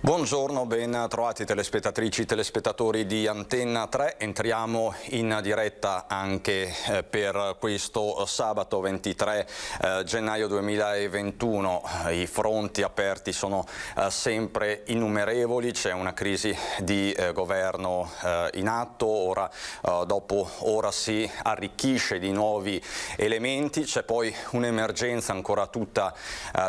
Buongiorno, ben trovati telespettatrici e telespettatori di Antenna 3. Entriamo in diretta anche per questo sabato 23 gennaio 2021. I fronti aperti sono sempre innumerevoli, c'è una crisi di governo in atto, ora si arricchisce di nuovi elementi, c'è poi un'emergenza ancora tutta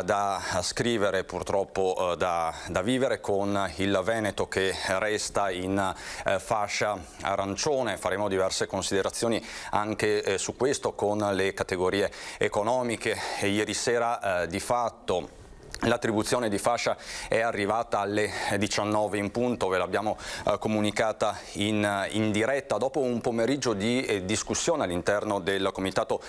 da scrivere, purtroppo da vivere, con il Veneto che resta in fascia arancione. Faremo diverse considerazioni anche su questo con le categorie economiche. Ieri sera di fatto l'attribuzione di fascia è arrivata alle 19 in punto, ve l'abbiamo comunicata in diretta dopo un pomeriggio di discussione all'interno del Comitato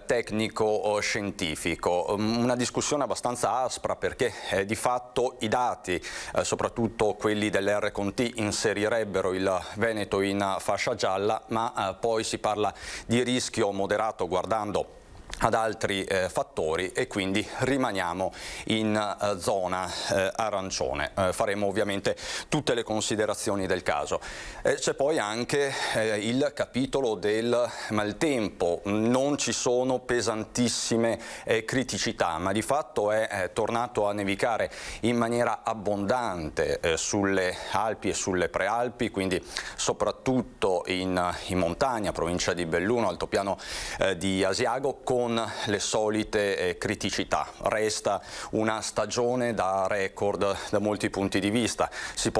Tecnico Scientifico. Una discussione abbastanza aspra perché di fatto i dati, soprattutto quelli dell'R-Conti, inserirebbero il Veneto in fascia gialla, ma poi si parla di rischio moderato guardando ad altri fattori e quindi rimaniamo in zona arancione. Faremo ovviamente tutte le considerazioni del caso. C'è poi anche il capitolo del maltempo. Non ci sono pesantissime criticità, ma di fatto è tornato a nevicare in maniera abbondante sulle Alpi e sulle Prealpi, quindi soprattutto in montagna, provincia di Belluno, altopiano di Asiago, con le solite criticità. Resta una stagione da record da molti punti di vista. Si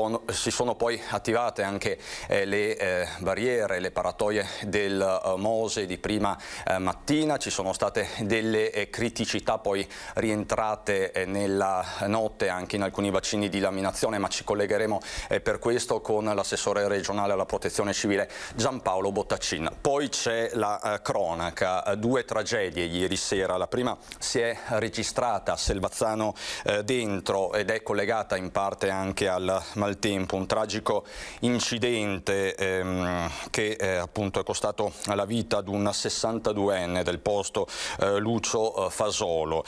sono poi attivate anche le barriere, le paratoie del Mose di prima mattina, ci sono state delle criticità poi rientrate nella notte anche in alcuni bacini di laminazione, ma ci collegheremo per questo con l'assessore regionale alla protezione civile Giampaolo Bottacin. Poi c'è la cronaca, due tragedie ieri sera. La prima si è registrata a Selvazzano dentro ed è collegata in parte anche al maltempo, un tragico incidente che appunto è costato la vita ad un 62enne del posto, Lucio Fasolo.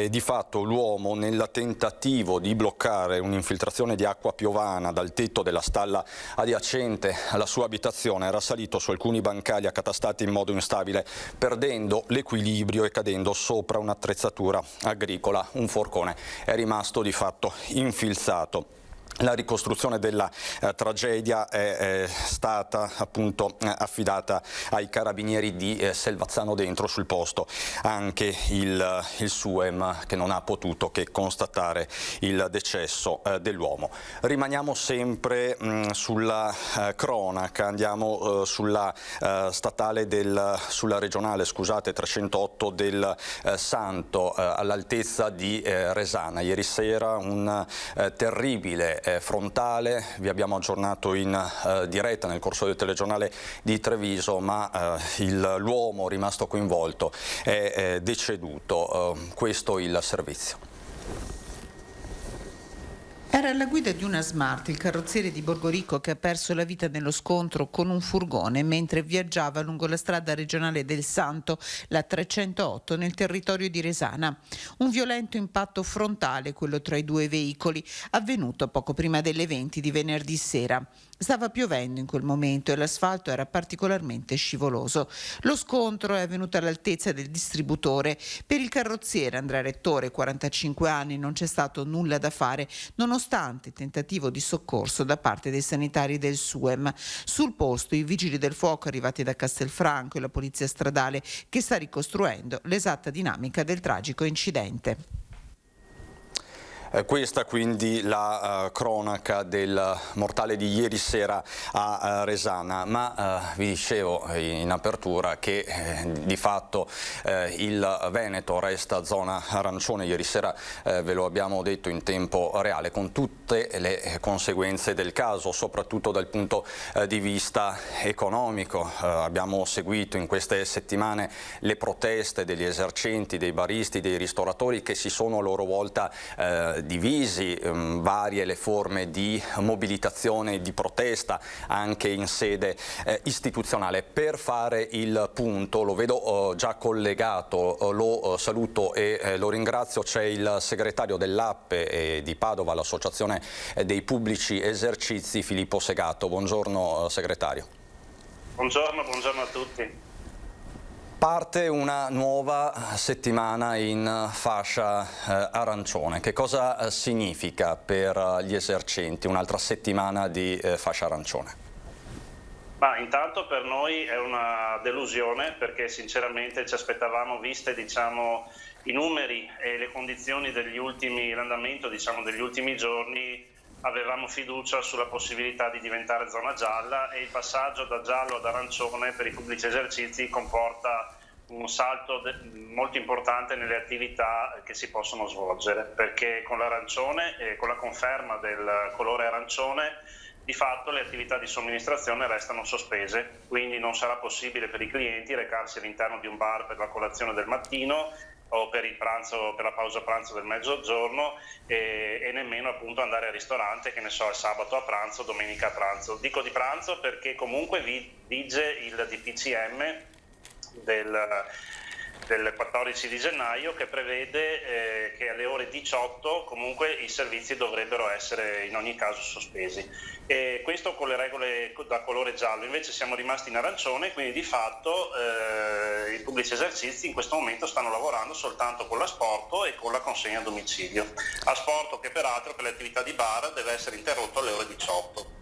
Di fatto l'uomo, nel tentativo di bloccare un'infiltrazione di acqua piovana dal tetto della stalla adiacente alla sua abitazione, era salito su alcuni bancali accatastati in modo instabile, perdendo l'equilibrio e cadendo sopra un'attrezzatura agricola. Un forcone è rimasto di fatto infilzato. La ricostruzione della tragedia è stata appunto affidata ai carabinieri di Selvazzano dentro. Sul posto anche il SUEM, che non ha potuto che constatare il decesso dell'uomo. Rimaniamo sempre sulla cronaca, andiamo sulla regionale 308 del Santo, all'altezza di Resana. Ieri sera un terribile frontale, vi abbiamo aggiornato in diretta nel corso del telegiornale di Treviso, ma l'uomo rimasto coinvolto è deceduto. Questo il servizio. Era alla guida di una Smart il carrozziere di Borgorico che ha perso la vita nello scontro con un furgone mentre viaggiava lungo la strada regionale del Santo, la 308, nel territorio di Resana. Un violento impatto frontale, quello tra i due veicoli, avvenuto poco prima delle 20 di venerdì sera. Stava piovendo in quel momento e l'asfalto era particolarmente scivoloso. Lo scontro è avvenuto all'altezza del distributore. Per il carrozziere Andrea Rettore, 45 anni, non c'è stato nulla da fare, nonostante il tentativo di soccorso da parte dei sanitari del SUEM. Sul posto i vigili del fuoco arrivati da Castelfranco e la polizia stradale che sta ricostruendo l'esatta dinamica del tragico incidente. Questa quindi la cronaca del mortale di ieri sera a Resana, ma vi dicevo in apertura che di fatto il Veneto resta zona arancione. Ieri sera ve lo abbiamo detto in tempo reale, con tutte le conseguenze del caso, soprattutto dal punto di vista economico. Abbiamo seguito in queste settimane le proteste degli esercenti, dei baristi, dei ristoratori che si sono a loro volta divisi, varie le forme di mobilitazione e di protesta anche in sede istituzionale. Per fare il punto, lo vedo già collegato, lo saluto e lo ringrazio, c'è il segretario dell'APPE di Padova, l'Associazione dei Pubblici Esercizi, Filippo Segato. Buongiorno segretario. Buongiorno a tutti. Parte una nuova settimana in fascia arancione. Che cosa significa per gli esercenti un'altra settimana di fascia arancione? Ma intanto per noi è una delusione, perché sinceramente ci aspettavamo, viste i numeri e le condizioni l'andamento degli ultimi giorni, avevamo fiducia sulla possibilità di diventare zona gialla, e il passaggio da giallo ad arancione per i pubblici esercizi comporta un salto molto importante nelle attività che si possono svolgere, perché con l'arancione e con la conferma del colore arancione di fatto le attività di somministrazione restano sospese, quindi non sarà possibile per i clienti recarsi all'interno di un bar per la colazione del mattino o per il pranzo, per la pausa pranzo del mezzogiorno, e nemmeno appunto andare al ristorante, che ne so, il sabato a pranzo, domenica a pranzo. Dico di pranzo perché comunque vige il DPCM del 14 di gennaio, che prevede che alle ore 18 comunque i servizi dovrebbero essere in ogni caso sospesi, e questo con le regole da colore giallo. Invece siamo rimasti in arancione, quindi di fatto i pubblici esercizi in questo momento stanno lavorando soltanto con l'asporto e con la consegna a domicilio, asporto che peraltro per le attività di bar deve essere interrotto alle ore 18.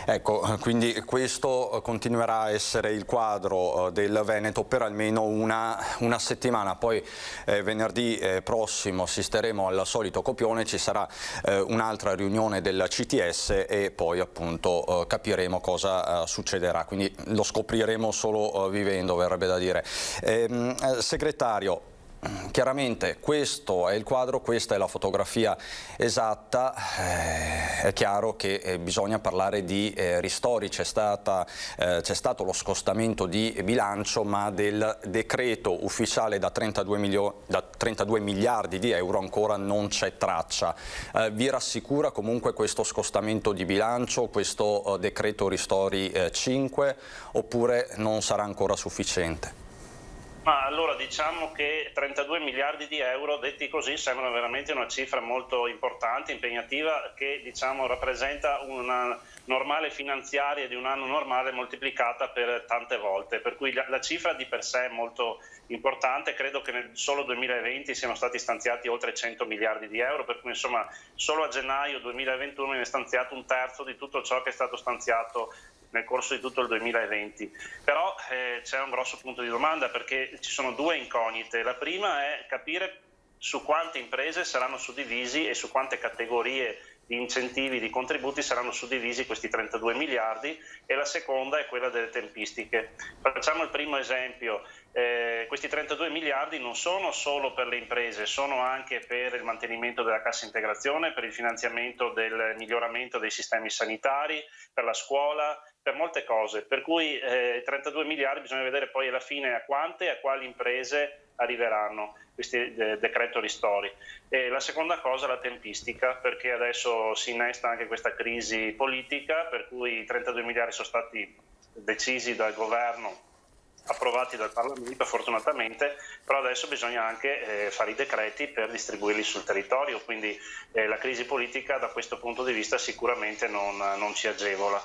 Ecco, quindi questo continuerà a essere il quadro del Veneto per almeno una settimana, poi venerdì prossimo assisteremo al solito copione, ci sarà un'altra riunione del CTS e poi appunto capiremo cosa succederà, quindi lo scopriremo solo vivendo, verrebbe da dire. Segretario, chiaramente questo è il quadro, questa è la fotografia esatta, è chiaro che bisogna parlare di ristori, c'è stato lo scostamento di bilancio, ma del decreto ufficiale da 32 miliardi di euro ancora non c'è traccia. Vi rassicura comunque questo scostamento di bilancio, questo decreto ristori 5, oppure non sarà ancora sufficiente? Ma allora diciamo che 32 miliardi di euro detti così sembrano veramente una cifra molto importante, impegnativa, che rappresenta una normale finanziaria di un anno normale moltiplicata per tante volte, per cui la cifra di per sé è molto importante. Credo che nel solo 2020 siano stati stanziati oltre 100 miliardi di euro, per cui insomma solo a gennaio 2021 viene stanziato un terzo di tutto ciò che è stato stanziato nel corso di tutto il 2020. Però c'è un grosso punto di domanda, perché ci sono due incognite. La prima è capire su quante imprese saranno suddivisi e su quante categorie di incentivi, di contributi saranno suddivisi questi 32 miliardi, e la seconda è quella delle tempistiche. Facciamo il primo esempio. Questi 32 miliardi non sono solo per le imprese, sono anche per il mantenimento della cassa integrazione, per il finanziamento del miglioramento dei sistemi sanitari, per la scuola, per molte cose, per cui 32 miliardi bisogna vedere poi alla fine a quante e a quali imprese arriveranno questi decreto ristori. E la seconda cosa è la tempistica, perché adesso si innesta anche questa crisi politica, per cui i 32 miliardi sono stati decisi dal governo, approvati dal Parlamento fortunatamente, però adesso bisogna anche fare i decreti per distribuirli sul territorio, quindi la crisi politica da questo punto di vista sicuramente non ci agevola.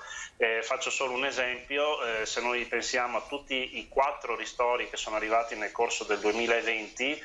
Faccio solo un esempio: se noi pensiamo a tutti i 4 ristori che sono arrivati nel corso del 2020,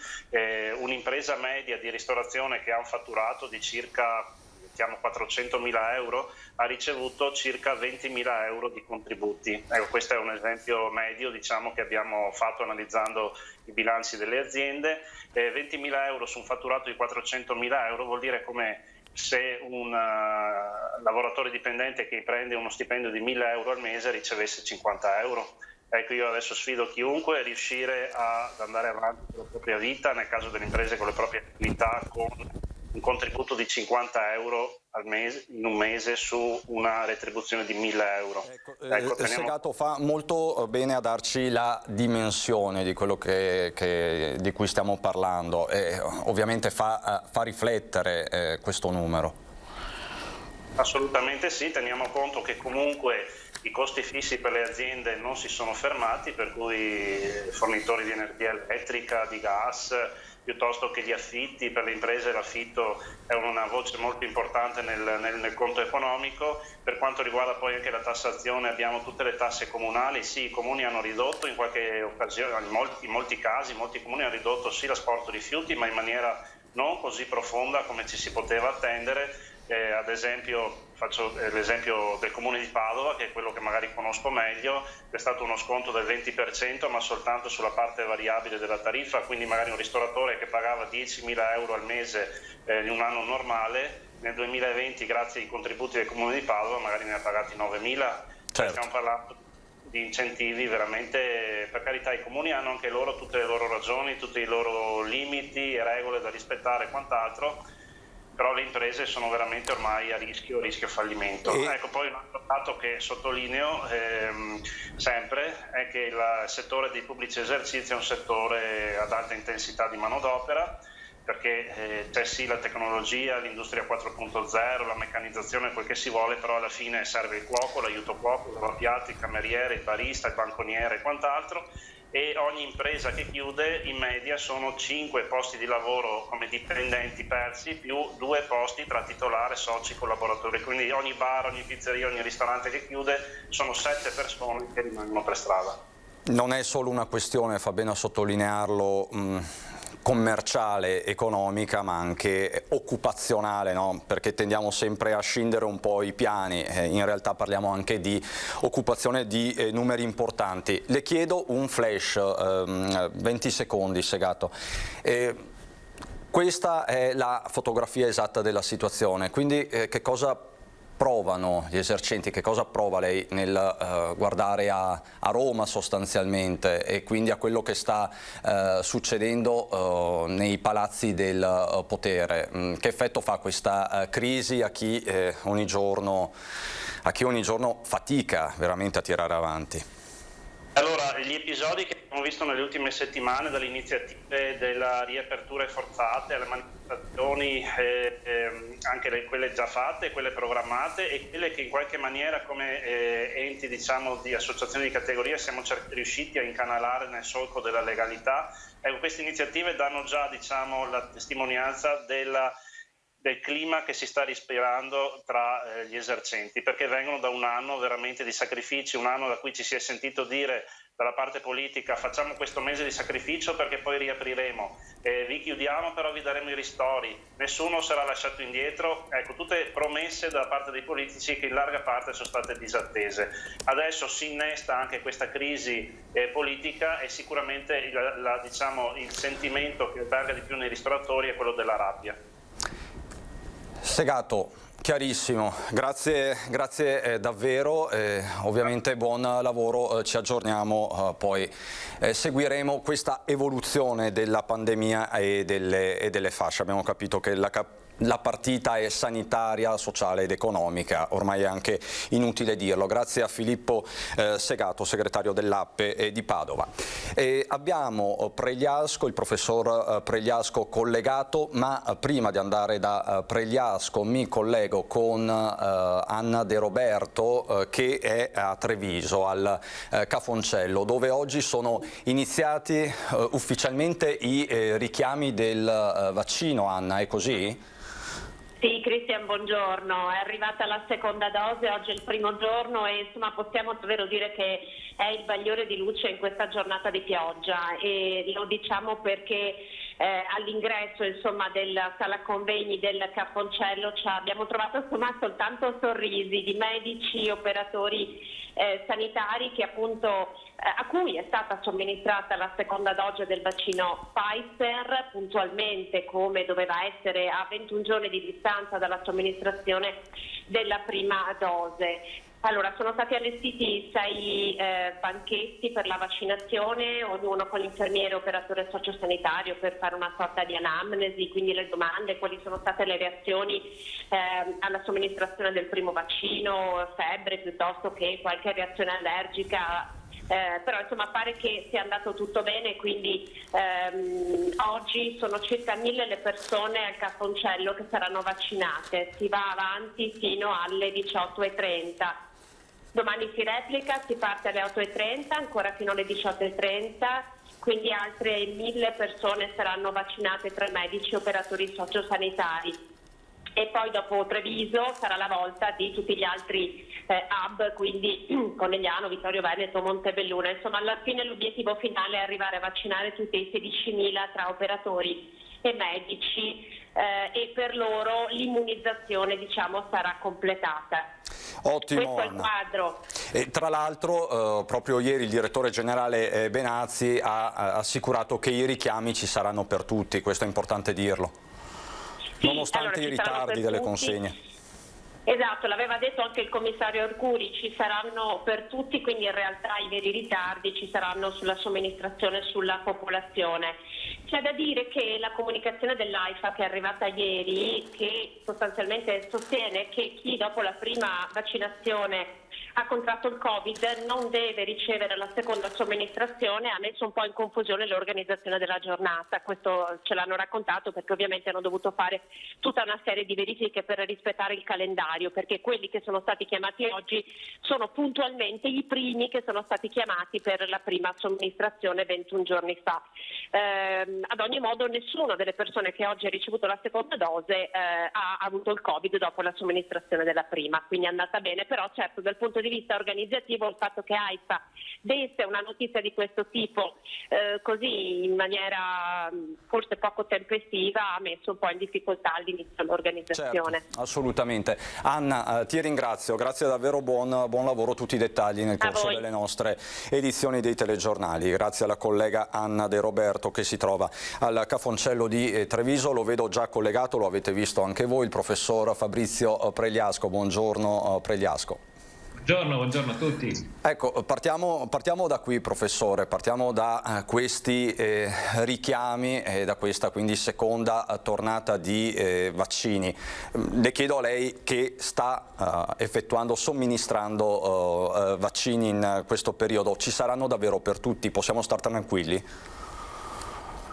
un'impresa media di ristorazione che ha un fatturato di circa 400.000 euro ha ricevuto circa 20.000 euro di contributi. Ecco, questo è un esempio medio che abbiamo fatto analizzando i bilanci delle aziende. 20.000 euro su un fatturato di 400.000 euro vuol dire come se un lavoratore dipendente che prende uno stipendio di 1.000 euro al mese ricevesse 50 euro. Ecco, io adesso sfido chiunque a riuscire ad andare avanti con la propria vita, nel caso delle imprese con le proprie attività, con un contributo di 50 euro al mese, in un mese su una retribuzione di 1.000 euro. Segato fa molto bene a darci la dimensione di quello di cui stiamo parlando e ovviamente fa riflettere questo numero. Assolutamente sì, teniamo conto che comunque i costi fissi per le aziende non si sono fermati, per cui fornitori di energia elettrica, di gas, piuttosto che gli affitti, per le imprese l'affitto è una voce molto importante nel conto economico. Per quanto riguarda poi anche la tassazione, abbiamo tutte le tasse comunali. Sì, i comuni hanno ridotto in qualche occasione, in molti casi, molti comuni hanno ridotto sì l'asporto rifiuti, ma in maniera non così profonda come ci si poteva attendere. Ad esempio, faccio l'esempio del comune di Padova, che è quello che magari conosco meglio, è stato uno sconto del 20%, ma soltanto sulla parte variabile della tariffa, quindi magari un ristoratore che pagava 10.000 euro al mese in un anno normale, nel 2020 grazie ai contributi del comune di Padova magari ne ha pagati 9.000. Certo. Stiamo parlando di incentivi veramente, per carità i comuni hanno anche loro tutte le loro ragioni, tutti i loro limiti e regole da rispettare e quant'altro, però le imprese sono veramente ormai a rischio fallimento. Ecco, poi un altro dato che sottolineo sempre è che il settore dei pubblici esercizi è un settore ad alta intensità di manodopera, perché c'è sì la tecnologia, l'industria 4.0, la meccanizzazione, quel che si vuole, però alla fine serve il cuoco, l'aiuto cuoco, il lavapiatti, il cameriere, il barista, il banconiere e quant'altro, e ogni impresa che chiude in media sono 5 posti di lavoro come dipendenti persi più 2 posti tra titolare, soci, collaboratori, quindi ogni bar, ogni pizzeria, ogni ristorante che chiude sono 7 persone che rimangono per strada. Non è solo una questione, fa bene a sottolinearlo, commerciale, economica, ma anche occupazionale, no? Perché tendiamo sempre a scindere un po' i piani, in realtà parliamo anche di occupazione di numeri importanti. Le chiedo un flash, 20 secondi, Segato. Questa è la fotografia esatta della situazione, quindi che cosa provano gli esercenti, che cosa prova lei nel guardare a Roma sostanzialmente e quindi a quello che sta succedendo nei palazzi del potere? Che effetto fa questa crisi a chi ogni giorno fatica veramente a tirare avanti? Allora, gli episodi che abbiamo visto nelle ultime settimane, dalle iniziative della riaperture forzate alle manifestazioni, anche quelle già fatte, quelle programmate e quelle che in qualche maniera come enti di associazioni di categoria siamo riusciti a incanalare nel solco della legalità. Queste iniziative danno già la testimonianza del clima che si sta respirando tra gli esercenti, perché vengono da un anno veramente di sacrifici, un anno da cui ci si è sentito dire dalla parte politica facciamo questo mese di sacrificio perché poi riapriremo, vi chiudiamo però vi daremo i ristori, nessuno sarà lasciato indietro. Ecco, tutte promesse da parte dei politici che in larga parte sono state disattese. Adesso si innesta anche questa crisi politica e sicuramente il sentimento che alberga di più nei ristoratori è quello della rabbia. Segato, chiarissimo, grazie davvero, ovviamente buon lavoro, ci aggiorniamo, poi seguiremo questa evoluzione della pandemia e delle fasce. Abbiamo capito che la partita è sanitaria, sociale ed economica, ormai è anche inutile dirlo. Grazie a Filippo Segato, segretario dell'APPE di Padova. Abbiamo Pregliasco, il professor Pregliasco collegato, ma prima di andare da Pregliasco mi collego con Anna De Roberto che è a Treviso, al Cafoncello, dove oggi sono iniziati ufficialmente i richiami del vaccino. Anna, è così? Sì, Cristian, buongiorno. È arrivata la seconda dose, oggi è il primo giorno e insomma possiamo davvero dire che è il bagliore di luce in questa giornata di pioggia, e lo diciamo perché all'ingresso della sala convegni del Cafoncello abbiamo trovato soltanto sorrisi di medici, operatori sanitari che appunto a cui è stata somministrata la seconda dose del vaccino Pfizer puntualmente come doveva essere, a 21 giorni di distanza dalla somministrazione della prima dose. Allora, sono stati allestiti 6 banchetti per la vaccinazione, ognuno con l'infermiere operatore sociosanitario per fare una sorta di anamnesi, quindi le domande, quali sono state le reazioni alla somministrazione del primo vaccino, febbre piuttosto che qualche reazione allergica. Però insomma pare che sia andato tutto bene, quindi oggi sono circa 1000 le persone al Cafoncello che saranno vaccinate, si va avanti fino alle 18:30. Domani si replica, si parte alle 8:30, ancora fino alle 18:30, quindi altre 1000 persone saranno vaccinate tra medici e operatori sociosanitari. E poi dopo Treviso sarà la volta di tutti gli altri hub, quindi Conegliano, Vittorio Veneto, Montebelluna. Insomma, alla fine l'obiettivo finale è arrivare a vaccinare tutti i 16.000 tra operatori e medici e per loro l'immunizzazione, diciamo, sarà completata. Ottimo. Questo è il quadro. E tra l'altro proprio ieri il direttore generale Benazzi ha assicurato che i richiami ci saranno per tutti, questo è importante dirlo. Sì, nonostante allora, i ritardi delle consegne. Esatto, l'aveva detto anche il commissario Arcuri, ci saranno per tutti, quindi in realtà i veri ritardi ci saranno sulla somministrazione sulla popolazione. C'è da dire che la comunicazione dell'AIFA che è arrivata ieri, che sostanzialmente sostiene che chi dopo la prima vaccinazione ha contratto il Covid non deve ricevere la seconda somministrazione, ha messo un po' in confusione l'organizzazione della giornata. Questo ce l'hanno raccontato perché ovviamente hanno dovuto fare tutta una serie di verifiche per rispettare il calendario, perché quelli che sono stati chiamati oggi sono puntualmente i primi che sono stati chiamati per la prima somministrazione 21 giorni fa. Ad ogni modo nessuna delle persone che oggi ha ricevuto la seconda dose ha avuto il Covid dopo la somministrazione della prima, quindi è andata bene, però certo dal punto di vista organizzativo il fatto che AIFA desse una notizia di questo tipo così in maniera forse poco tempestiva ha messo un po' in difficoltà all'inizio l'organizzazione. Certo, assolutamente. Anna, ti ringrazio, grazie davvero, buon lavoro, tutti i dettagli nel corso delle nostre edizioni dei telegiornali. Grazie alla collega Anna De Roberto che si trova al Cafoncello di Treviso, lo vedo già collegato, lo avete visto anche voi, il professor Fabrizio Pregliasco. Buongiorno Pregliasco. Buongiorno a tutti. Ecco, partiamo da qui, professore, partiamo da questi richiami e da questa quindi seconda tornata di vaccini. Le chiedo a lei che sta somministrando vaccini in questo periodo, ci saranno davvero per tutti? Possiamo stare tranquilli?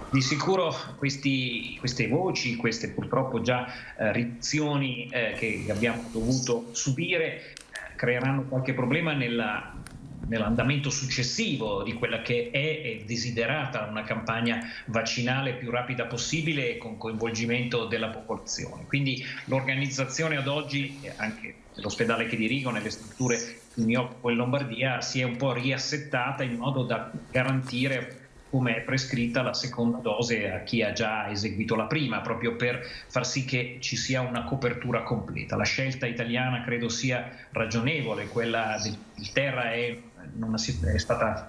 Di sicuro queste voci, queste purtroppo già reazioni che abbiamo dovuto subire creeranno qualche problema nell'andamento successivo di quella che è desiderata una campagna vaccinale più rapida possibile e con coinvolgimento della popolazione. Quindi l'organizzazione ad oggi, anche nell'ospedale che dirigo, nelle strutture che mi occupo in Lombardia, si è un po' riassettata in modo da garantire come è prescritta la seconda dose a chi ha già eseguito la prima, proprio per far sì che ci sia una copertura completa. La scelta italiana credo sia ragionevole, quella dell'Inghilterra è stata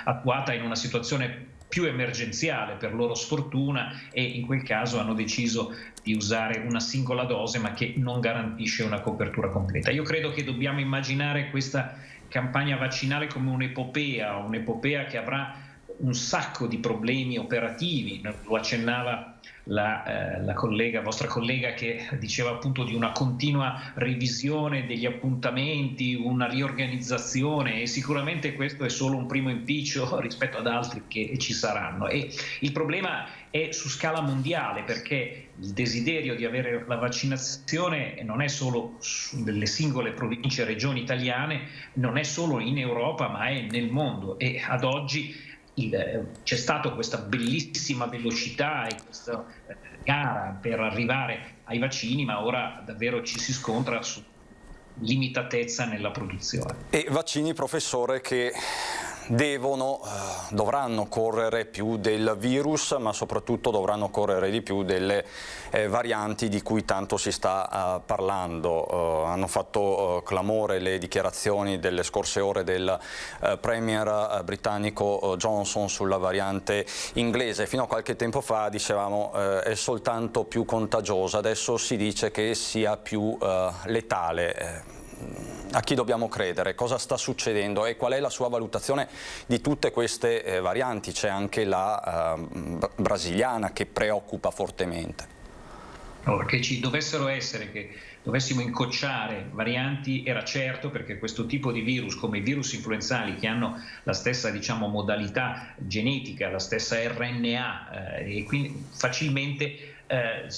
attuata in una situazione più emergenziale per loro sfortuna e in quel caso hanno deciso di usare una singola dose ma che non garantisce una copertura completa. Io credo che dobbiamo immaginare questa campagna vaccinale come un'epopea che avrà un sacco di problemi operativi, lo accennava la vostra collega che diceva appunto di una continua revisione degli appuntamenti, una riorganizzazione e sicuramente questo è solo un primo impiccio rispetto ad altri che ci saranno e il problema è su scala mondiale perché il desiderio di avere la vaccinazione non è solo delle singole province e regioni italiane, non è solo in Europa ma è nel mondo e ad oggi c'è stata questa bellissima velocità e questa gara per arrivare ai vaccini, ma ora davvero ci si scontra su limitatezza nella produzione. E vaccini, professore, che dovranno correre più del virus, ma soprattutto dovranno correre di più delle varianti di cui tanto si sta parlando. Hanno fatto clamore le dichiarazioni delle scorse ore del premier britannico Johnson sulla variante inglese. Fino a qualche tempo fa dicevamo è soltanto più contagiosa, adesso si dice che sia più letale. a chi dobbiamo credere? Cosa sta succedendo e qual è la sua valutazione di tutte queste varianti? C'è anche la brasiliana che preoccupa fortemente. Allora, che ci dovessero essere, che dovessimo incocciare varianti era certo, perché questo tipo di virus, come i virus influenzali che hanno la stessa, diciamo, modalità genetica, la stessa RNA e quindi facilmente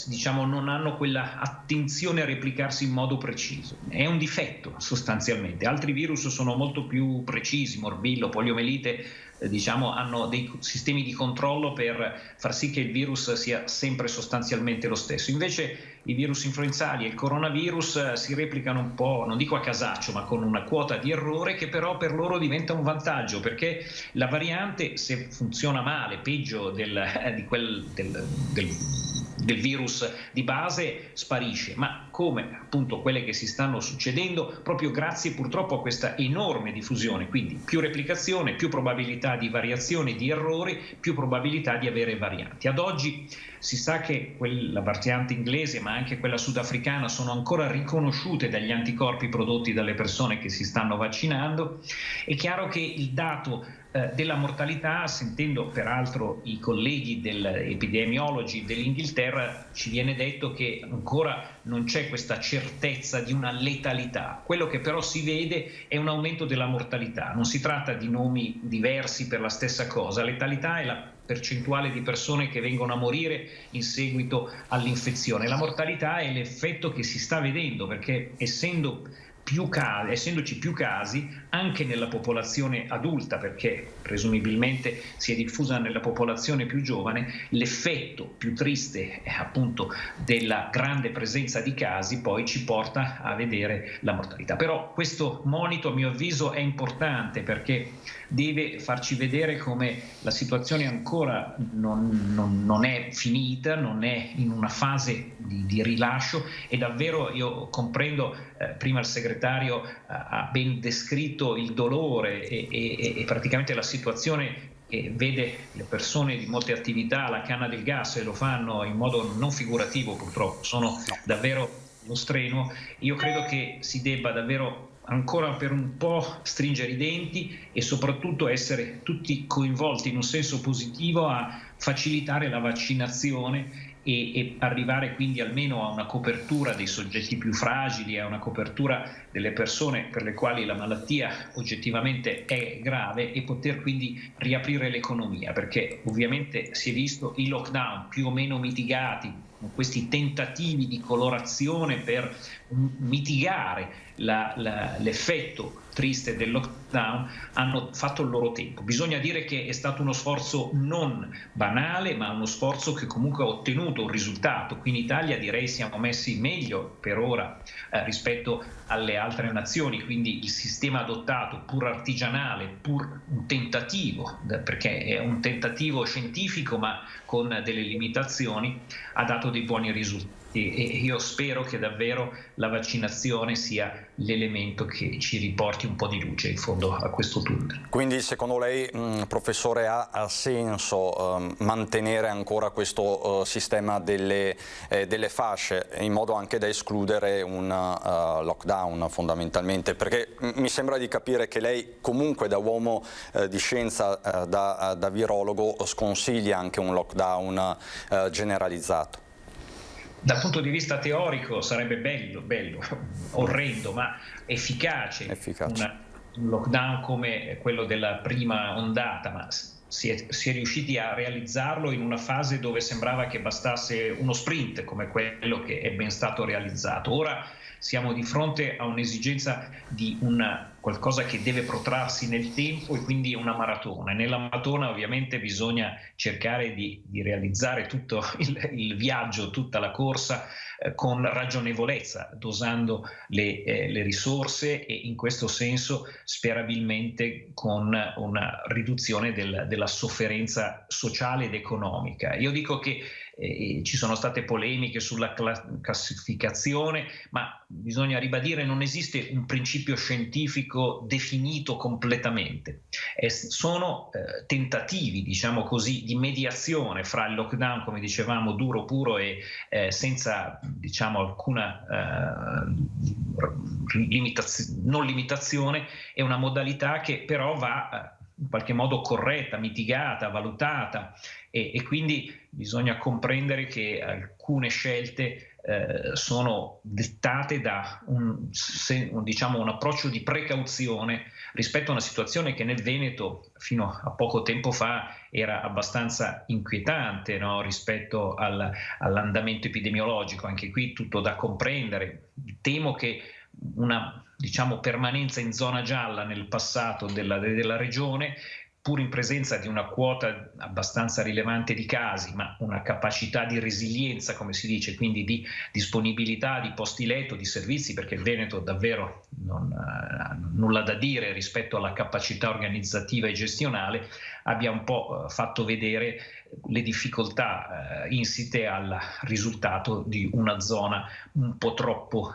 diciamo, non hanno quella attenzione a replicarsi in modo preciso. È un difetto sostanzialmente. Altri virus sono molto più precisi, morbillo, poliomelite, diciamo, hanno dei sistemi di controllo per far sì che il virus sia sempre sostanzialmente lo stesso. Invece i virus influenzali e il coronavirus si replicano un po', non dico a casaccio, ma con una quota di errore che però per loro diventa un vantaggio, perché la variante, se funziona male, peggio del virus di base, sparisce, ma come appunto quelle che si stanno succedendo proprio grazie purtroppo a questa enorme diffusione, quindi più replicazione, più probabilità di variazione, di errori, più probabilità di avere varianti. Ad oggi si sa che la variante inglese ma anche quella sudafricana sono ancora riconosciute dagli anticorpi prodotti dalle persone che si stanno vaccinando. È chiaro che il dato della mortalità, sentendo peraltro i colleghi epidemiologi dell'Inghilterra, ci viene detto che ancora non c'è questa certezza di una letalità. Quello che però si vede è un aumento della mortalità. Non si tratta di nomi diversi per la stessa cosa. Letalità è la percentuale di persone che vengono a morire in seguito all'infezione. La mortalità è l'effetto che si sta vedendo, perché essendoci più casi anche nella popolazione adulta, perché presumibilmente si è diffusa nella popolazione più giovane, l'effetto più triste appunto della grande presenza di casi poi ci porta a vedere la mortalità. Però questo monito, a mio avviso, è importante, perché deve farci vedere come la situazione ancora non è finita, non è in una fase di rilascio, e davvero io comprendo, prima il segretario ha ben descritto il dolore e praticamente la situazione che vede le persone di molte attività alla canna del gas, e lo fanno in modo non figurativo purtroppo, sono davvero lo strenuo. Io credo che si debba davvero ancora per un po' stringere i denti e soprattutto essere tutti coinvolti in un senso positivo a facilitare la vaccinazione e arrivare quindi almeno a una copertura dei soggetti più fragili, a una copertura delle persone per le quali la malattia oggettivamente è grave, e poter quindi riaprire l'economia, perché ovviamente si è visto i lockdown più o meno mitigati, con questi tentativi di colorazione per mitigare l'effetto triste del lockdown, hanno fatto il loro tempo. Bisogna dire che è stato uno sforzo non banale, ma uno sforzo che comunque ha ottenuto un risultato. Qui in Italia direi siamo messi meglio per ora rispetto alle altre nazioni, quindi il sistema adottato, pur artigianale, pur un tentativo, perché è un tentativo scientifico ma con delle limitazioni, ha dato dei buoni risultati. E io spero che davvero la vaccinazione sia l'elemento che ci riporti un po' di luce in fondo a questo tunnel. Quindi secondo lei, professore, ha senso mantenere ancora questo sistema delle fasce, in modo anche da escludere un lockdown fondamentalmente? Perché mi sembra di capire che lei comunque, da uomo di scienza, da virologo, sconsiglia anche un lockdown generalizzato. Dal punto di vista teorico sarebbe bello, orrendo, ma efficace. Un lockdown come quello della prima ondata, ma si è riusciti a realizzarlo in una fase dove sembrava che bastasse uno sprint come quello che è ben stato realizzato. Ora siamo di fronte a un'esigenza di qualcosa che deve protrarsi nel tempo, e quindi una maratona. E nella maratona ovviamente bisogna cercare di realizzare tutto il viaggio, tutta la corsa con ragionevolezza, dosando le risorse, e in questo senso sperabilmente con una riduzione della sofferenza sociale ed economica. Io dico che ci sono state polemiche sulla classificazione, ma bisogna ribadire non esiste un principio scientifico definito completamente. Sono tentativi, diciamo così, di mediazione fra il lockdown, come dicevamo, duro, puro e senza, diciamo, alcuna non limitazione, è una modalità che però va in qualche modo corretta, mitigata, valutata, e quindi bisogna comprendere che alcune scelte sono dettate da un approccio di precauzione rispetto a una situazione che nel Veneto fino a poco tempo fa era abbastanza inquietante, no? Rispetto all'andamento epidemiologico. Anche qui tutto da comprendere. Temo che una permanenza in zona gialla nel passato della regione, pur in presenza di una quota abbastanza rilevante di casi, ma una capacità di resilienza, come si dice, quindi di disponibilità di posti letto, di servizi, perché il Veneto davvero non ha nulla da dire rispetto alla capacità organizzativa e gestionale, abbia un po' fatto vedere le difficoltà insite al risultato di una zona un po' troppo,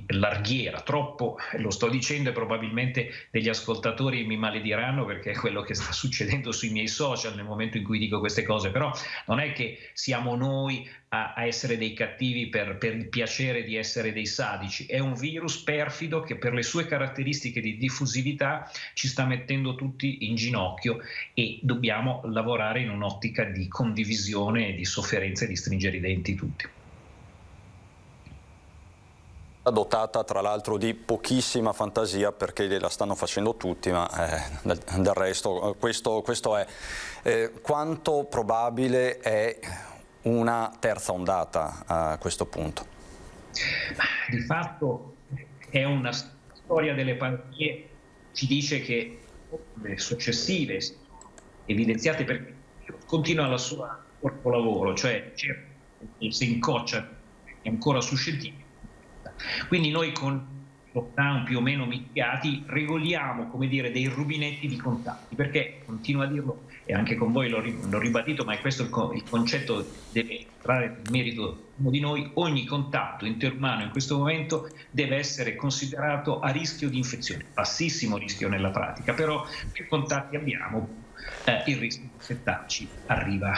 larghiera. Troppo, lo sto dicendo, e probabilmente degli ascoltatori mi malediranno, perché è quello che sta succedendo sui miei social nel momento in cui dico queste cose, però non è che siamo noi a essere dei cattivi per il piacere di essere dei sadici. È un virus perfido che per le sue caratteristiche di diffusività ci sta mettendo tutti in ginocchio, e dobbiamo lavorare in un'ottica di condivisione, di sofferenza e di stringere i denti tutti. Dotata tra l'altro di pochissima fantasia, perché la stanno facendo tutti, ma del resto questo è. Quanto probabile è una terza ondata a questo punto? Di fatto è una storia delle pandemie, ci dice che le successive evidenziate, perché continua la sua corpolavoro, cioè se incoccia è ancora suscettibile. Quindi noi con lockdown più o meno mitigati regoliamo, dei rubinetti di contatti, perché, continuo a dirlo e anche con voi l'ho ribadito, ma è questo il concetto, deve entrare nel merito di noi: ogni contatto interumano in questo momento deve essere considerato a rischio di infezione, bassissimo rischio nella pratica, però più contatti abbiamo, il rischio di infettarci arriva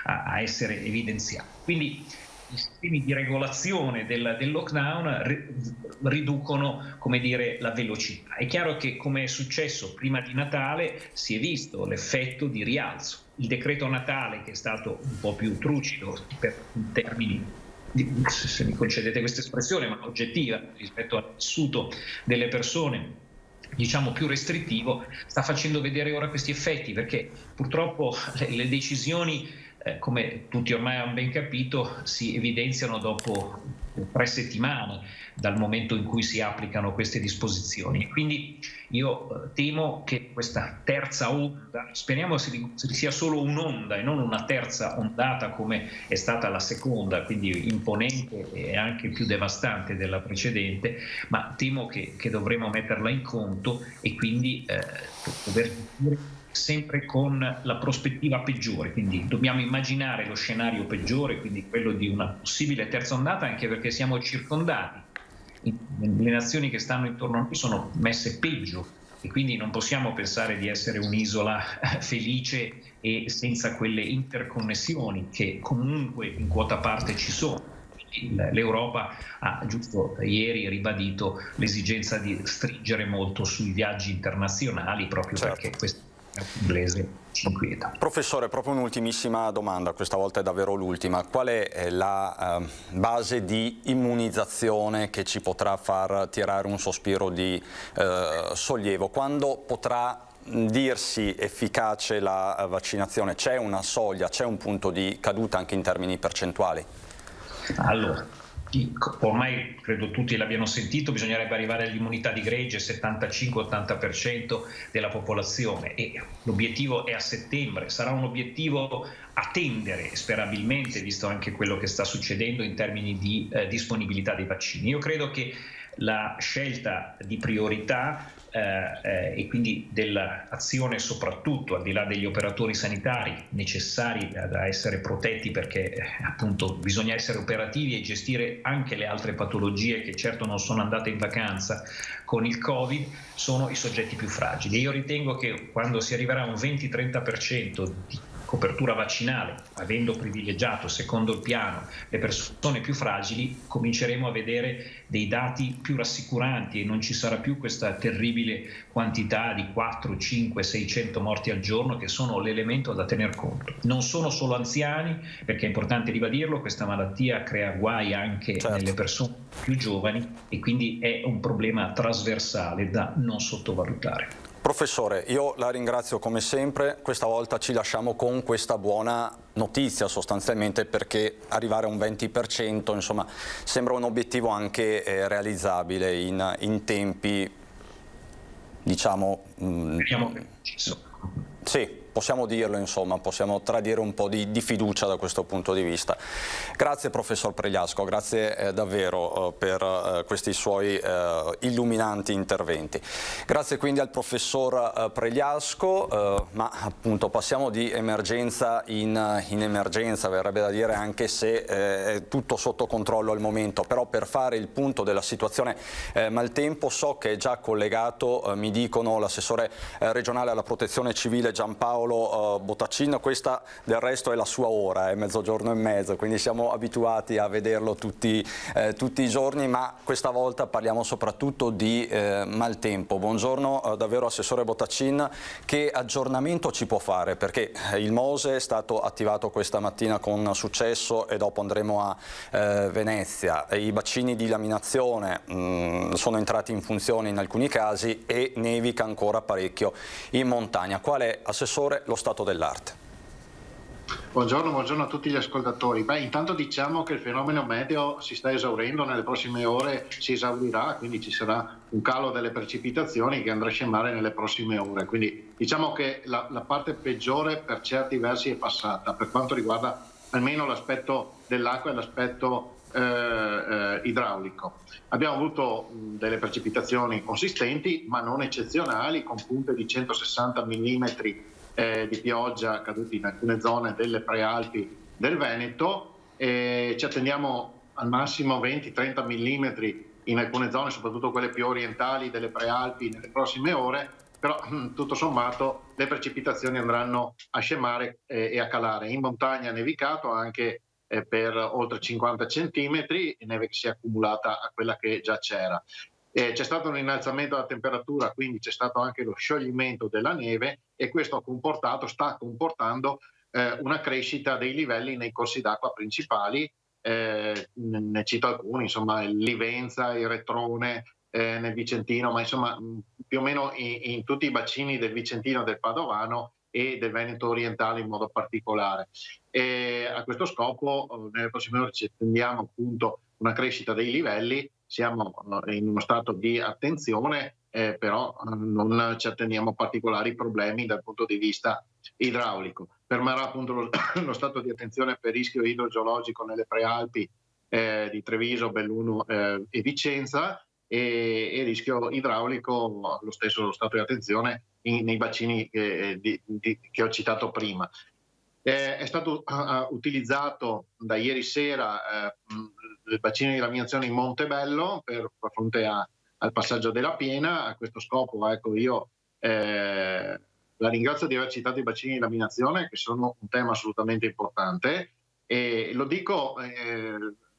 a essere evidenziato. Quindi i sistemi di regolazione del lockdown riducono, la velocità. È chiaro che, come è successo prima di Natale, si è visto l'effetto di rialzo. Il decreto Natale, che è stato un po' più trucido in termini, se mi concedete questa espressione, ma oggettiva rispetto al vissuto delle persone, più restrittivo, sta facendo vedere ora questi effetti, perché purtroppo le decisioni, come tutti ormai hanno ben capito, si evidenziano dopo 3 settimane dal momento in cui si applicano queste disposizioni. Quindi io temo che questa terza onda, speriamo sia solo un'onda e non una terza ondata come è stata la seconda, quindi imponente e anche più devastante della precedente, ma temo che dovremo metterla in conto, e quindi dover dire sempre con la prospettiva peggiore. Quindi dobbiamo immaginare lo scenario peggiore, quindi quello di una possibile terza ondata, anche perché siamo circondati. Le nazioni che stanno intorno a noi sono messe peggio, e quindi non possiamo pensare di essere un'isola felice e senza quelle interconnessioni che comunque in quota parte ci sono. L'Europa ha giusto ieri ribadito l'esigenza di stringere molto sui viaggi internazionali, proprio perché questo inglese ci inquieta. Professore, proprio un'ultimissima domanda, questa volta è davvero l'ultima. Qual è la base di immunizzazione che ci potrà far tirare un sospiro di sollievo? Quando potrà dirsi efficace la vaccinazione? C'è una soglia, c'è un punto di caduta anche in termini percentuali? Allora, ormai credo tutti l'abbiano sentito, bisognerebbe arrivare all'immunità di gregge, 75-80% della popolazione, e l'obiettivo è a settembre. Sarà un obiettivo a tendere, sperabilmente, visto anche quello che sta succedendo in termini di disponibilità dei vaccini. Io credo che la scelta di priorità e quindi dell'azione, soprattutto al di là degli operatori sanitari necessari da essere protetti, perché appunto bisogna essere operativi e gestire anche le altre patologie che certo non sono andate in vacanza con il Covid, sono i soggetti più fragili. Io ritengo che quando si arriverà a un 20-30% di copertura vaccinale, avendo privilegiato secondo il piano le persone più fragili, cominceremo a vedere dei dati più rassicuranti e non ci sarà più questa terribile quantità di 4, 5, 600 morti al giorno che sono l'elemento da tener conto. Non sono solo anziani, perché è importante ribadirlo, questa malattia crea guai anche nelle persone più giovani e quindi è un problema trasversale da non sottovalutare. Professore, io la ringrazio come sempre, questa volta ci lasciamo con questa buona notizia sostanzialmente, perché arrivare a un 20% insomma sembra un obiettivo anche realizzabile in tempi, diciamo... Sì, possiamo dirlo, insomma, possiamo tradire un po' di fiducia da questo punto di vista. Grazie professor Pregliasco, grazie davvero per questi suoi illuminanti interventi. Grazie quindi al professor Pregliasco, ma appunto passiamo di emergenza in emergenza, verrebbe da dire, anche se è tutto sotto controllo al momento, però per fare il punto della situazione maltempo so che è già collegato, mi dicono, l'assessore regionale alla protezione civile Giampaolo Bottacin. Questa del resto è la sua ora, è mezzogiorno e mezzo, quindi siamo abituati a vederlo tutti i giorni, ma questa volta parliamo soprattutto di maltempo. Buongiorno davvero assessore Bottacin, che aggiornamento ci può fare? Perché il Mose è stato attivato questa mattina con successo e dopo andremo a Venezia, i bacini di laminazione sono entrati in funzione in alcuni casi e nevica ancora parecchio in montagna. Qual è, assessore, lo stato dell'arte? Buongiorno a tutti gli ascoltatori. Intanto diciamo che il fenomeno meteo si sta esaurendo, nelle prossime ore si esaurirà, quindi ci sarà un calo delle precipitazioni che andrà a scemare nelle prossime ore. Quindi diciamo che la parte peggiore per certi versi è passata, per quanto riguarda almeno l'aspetto dell'acqua e l'aspetto idraulico. Abbiamo avuto delle precipitazioni consistenti ma non eccezionali, con punte di 160 mm di pioggia caduti in alcune zone delle prealpi del Veneto, e ci attendiamo al massimo 20-30 mm in alcune zone, soprattutto quelle più orientali delle prealpi, nelle prossime ore, però tutto sommato le precipitazioni andranno a scemare e a calare. In montagna ha nevicato anche per oltre 50 centimetri, neve che si è accumulata a quella che già c'era. C'è stato un innalzamento della temperatura, quindi c'è stato anche lo scioglimento della neve, e questo sta comportando una crescita dei livelli nei corsi d'acqua principali. Ne cito alcuni, insomma il Livenza, il Retrone, nel Vicentino, ma insomma più o meno in tutti i bacini del Vicentino, del Padovano e del Veneto orientale in modo particolare. E a questo scopo nelle prossime ore ci attendiamo appunto una crescita dei livelli. Siamo in uno stato di attenzione, però non ci attendiamo particolari problemi dal punto di vista idraulico. Permarrà appunto lo stato di attenzione per rischio idrogeologico nelle prealpi di Treviso, Belluno e Vicenza, e rischio idraulico lo stesso lo stato di attenzione nei bacini che ho citato prima. È stato utilizzato da ieri sera il bacino di laminazione in Montebello per fronte al passaggio della piena. A questo scopo, ecco, io la ringrazio di aver citato i bacini di laminazione, che sono un tema assolutamente importante, e lo dico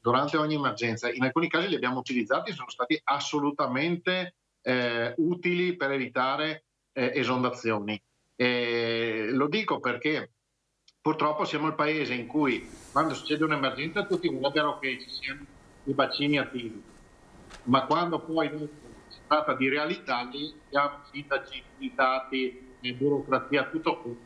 durante ogni emergenza. In alcuni casi li abbiamo utilizzati, sono stati assolutamente utili per evitare esondazioni. Lo dico perché purtroppo siamo il paese in cui, quando succede un'emergenza, tutti vorrebbero che ci siano i bacini attivi, ma quando poi si tratta di realizzarli abbiamo sindaci, comitati, burocrazia, tutto qui.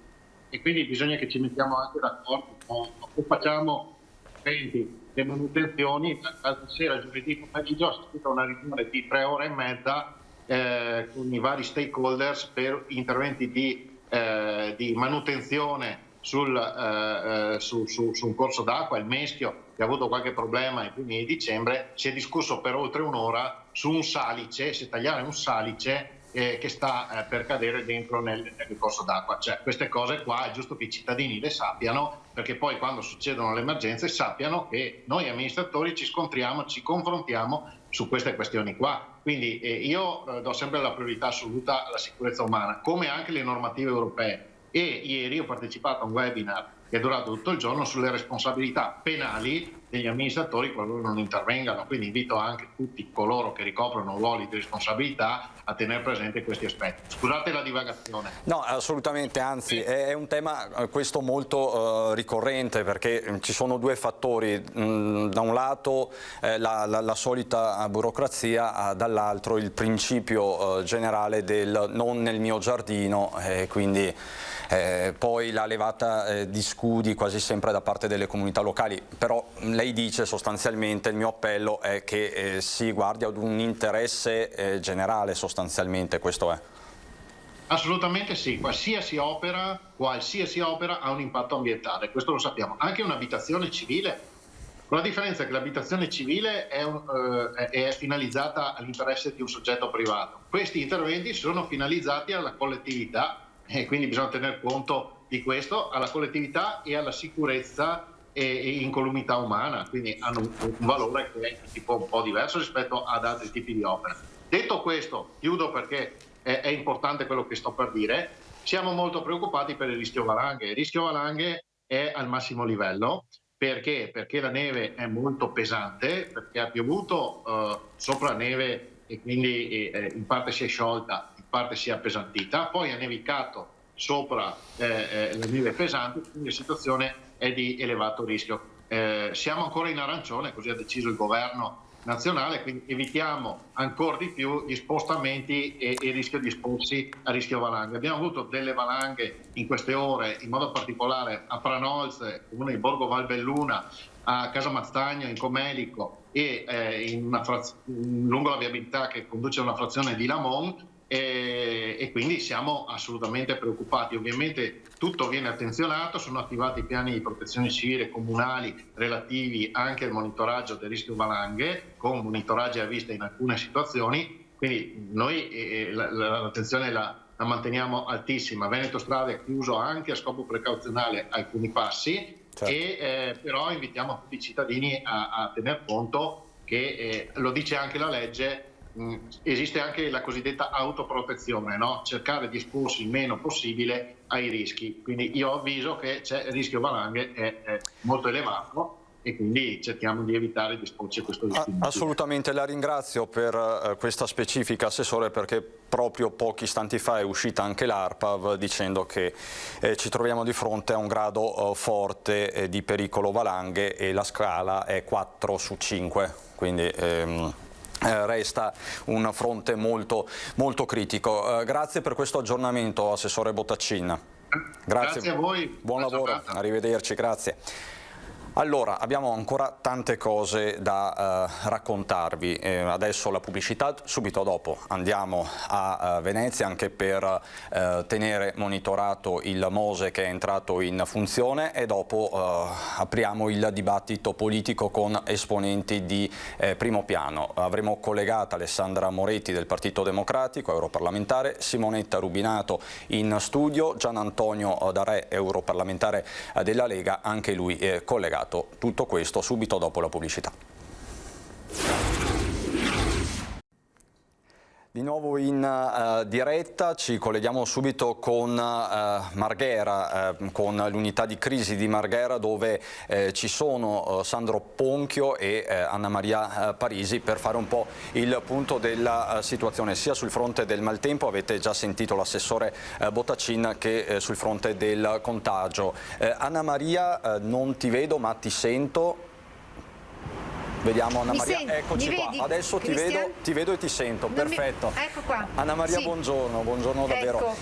E quindi bisogna che ci mettiamo anche d'accordo, o facciamo le manutenzioni. L'altra sera, giovedì pomeriggio, ho assistito a una riunione di 3 ore e mezza con i vari stakeholders per interventi di manutenzione su un corso d'acqua, il Meschio, che ha avuto qualche problema ai primi di dicembre. Si è discusso per oltre un'ora su un salice, se tagliare un salice che sta per cadere dentro nel corso d'acqua. Cioè, queste cose qua è giusto che i cittadini le sappiano, perché poi quando succedono le emergenze sappiano che noi amministratori ci scontriamo, ci confrontiamo su queste questioni qua. Quindi io do sempre la priorità assoluta alla sicurezza umana, come anche le normative europee. e ieri ho partecipato a un webinar che è durato tutto il giorno sulle responsabilità penali degli amministratori qualora non intervengano, quindi invito anche tutti coloro che ricoprono ruoli di responsabilità a tenere presente questi aspetti. Scusate la divagazione. No, assolutamente, anzi è un tema questo molto ricorrente, perché ci sono due fattori, da un lato la solita burocrazia, dall'altro il principio generale del non nel mio giardino, quindi poi la levata di scudi quasi sempre da parte delle comunità locali. Però lei dice sostanzialmente, il mio appello è che si guardi ad un interesse generale, sostanzialmente questo è. Assolutamente sì, qualsiasi opera ha un impatto ambientale, questo lo sappiamo. Anche un'abitazione civile, con la differenza che l'abitazione civile è finalizzata all'interesse di un soggetto privato. Questi interventi sono finalizzati alla collettività, e quindi bisogna tener conto di questo, alla collettività e alla sicurezza e incolumità umana, quindi hanno un valore che è tipo un po' diverso rispetto ad altri tipi di opere. Detto questo, chiudo perché è importante quello che sto per dire. Siamo molto preoccupati per il rischio valanghe. Il rischio valanghe è al massimo livello. Perché? Perché la neve è molto pesante, perché ha piovuto sopra neve e quindi in parte si è sciolta, in parte si è appesantita, poi ha nevicato sopra la neve pesante, quindi la situazione è di elevato rischio. Siamo ancora in arancione, così ha deciso il governo nazionale, quindi evitiamo ancora di più gli spostamenti e il rischio di esporsi a rischio valanghe. Abbiamo avuto delle valanghe in queste ore, in modo particolare a Pranolz, comune di Borgo Valbelluna, a Casamastagno, in Comelico e lungo la viabilità che conduce a una frazione di Lamont, e quindi siamo assolutamente preoccupati. Ovviamente tutto viene attenzionato, sono attivati i piani di protezione civile comunali relativi anche al monitoraggio del rischio valanghe, con monitoraggi a vista in alcune situazioni, quindi noi l'attenzione la manteniamo altissima. Veneto Strade ha chiuso anche a scopo precauzionale alcuni passi, certo. E però invitiamo tutti i cittadini a tener conto che, lo dice anche la legge, esiste anche la cosiddetta autoprotezione, no? Cercare di esporsi il meno possibile ai rischi. Quindi io avviso che il rischio valanghe è molto elevato e quindi cerchiamo di evitare di esporci a questo rischio. Assolutamente, la ringrazio per questa specifica, Assessore, perché proprio pochi istanti fa è uscita anche l'ARPAV dicendo che ci troviamo di fronte a un grado forte di pericolo valanghe e la scala è 4 su 5, quindi resta un fronte molto, molto critico. Grazie per questo aggiornamento, Assessore Bottacin. Grazie a voi. Buon lavoro, arrivederci, grazie. Allora, abbiamo ancora tante cose da raccontarvi, adesso la pubblicità, subito dopo andiamo a Venezia anche per tenere monitorato il Mose che è entrato in funzione e dopo apriamo il dibattito politico con esponenti di primo piano. Avremo collegata Alessandra Moretti del Partito Democratico, europarlamentare, Simonetta Rubinato in studio, Gian Antonio D'Arè, europarlamentare della Lega, anche lui collegato. Tutto questo subito dopo la pubblicità. Di nuovo in diretta, ci colleghiamo subito con Marghera, con l'unità di crisi di Marghera, dove ci sono Sandro Ponchio e Anna Maria Parisi per fare un po' il punto della situazione sia sul fronte del maltempo, avete già sentito l'assessore Bottacin, che sul fronte del contagio. Anna Maria, non ti vedo ma ti sento. Vediamo Anna Maria, eccoci qua, adesso ti vedo e ti sento, perfetto. Ecco qua. Anna Maria, sì. Buongiorno davvero.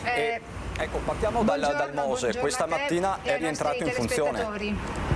Ecco, partiamo dal Mose, questa mattina è rientrato in funzione.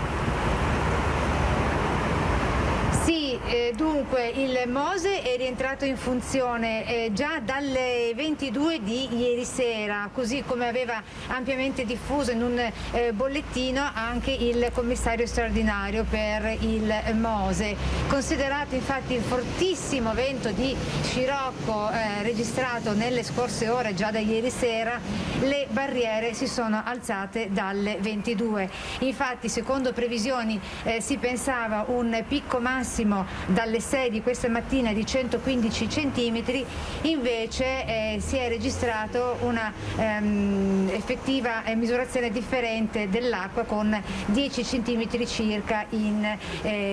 Sì, dunque il Mose è rientrato in funzione già dalle 22 di ieri sera, così come aveva ampiamente diffuso in un bollettino anche il commissario straordinario per il Mose. Considerato infatti il fortissimo vento di scirocco registrato nelle scorse ore, già da ieri sera, le barriere si sono alzate dalle 22. Infatti, secondo previsioni, si pensava un picco massimo dalle 6 di questa mattina di 115 centimetri, invece si è registrato una effettiva misurazione differente dell'acqua con 10 centimetri circa in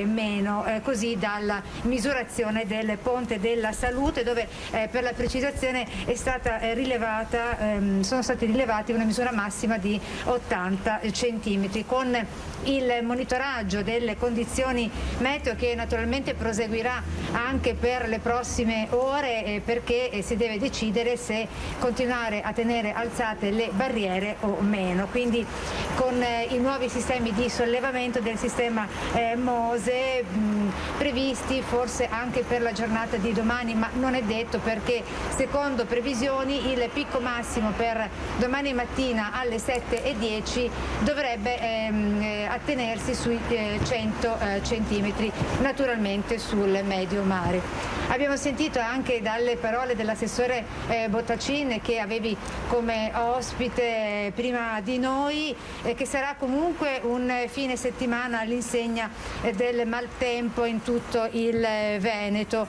meno, così dalla misurazione del Ponte della Salute, dove per la precisazione è stata rilevata, sono stati rilevati una misura massima di 80 centimetri. Con il monitoraggio delle condizioni meteo, che naturalmente proseguirà anche per le prossime ore, perché si deve decidere se continuare a tenere alzate le barriere o meno. Quindi con i nuovi sistemi di sollevamento del sistema MOSE previsti forse anche per la giornata di domani, ma non è detto, perché secondo previsioni il picco massimo per domani mattina alle 7:10 dovrebbe attenersi sui 100 centimetri, naturalmente sul medio mare. Abbiamo sentito anche dalle parole dell'assessore Bottacin, che avevi come ospite prima di noi, che sarà comunque un fine settimana all'insegna del maltempo in tutto il Veneto.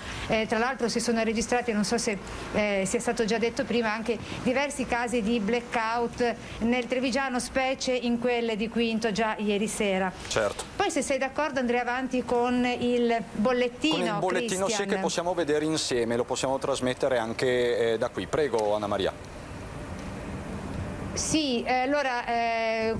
Tra l'altro si sono registrati, non so se sia stato già detto prima, anche diversi casi di blackout nel Trevigiano, specie in quelle di Quinto già ieri sera. Certo. Poi, se sei d'accordo, andrei avanti con il bollettino. Con il bollettino, Christian. sì, che possiamo vedere insieme, lo possiamo trasmettere anche da qui. Prego, Anna Maria. Sì, allora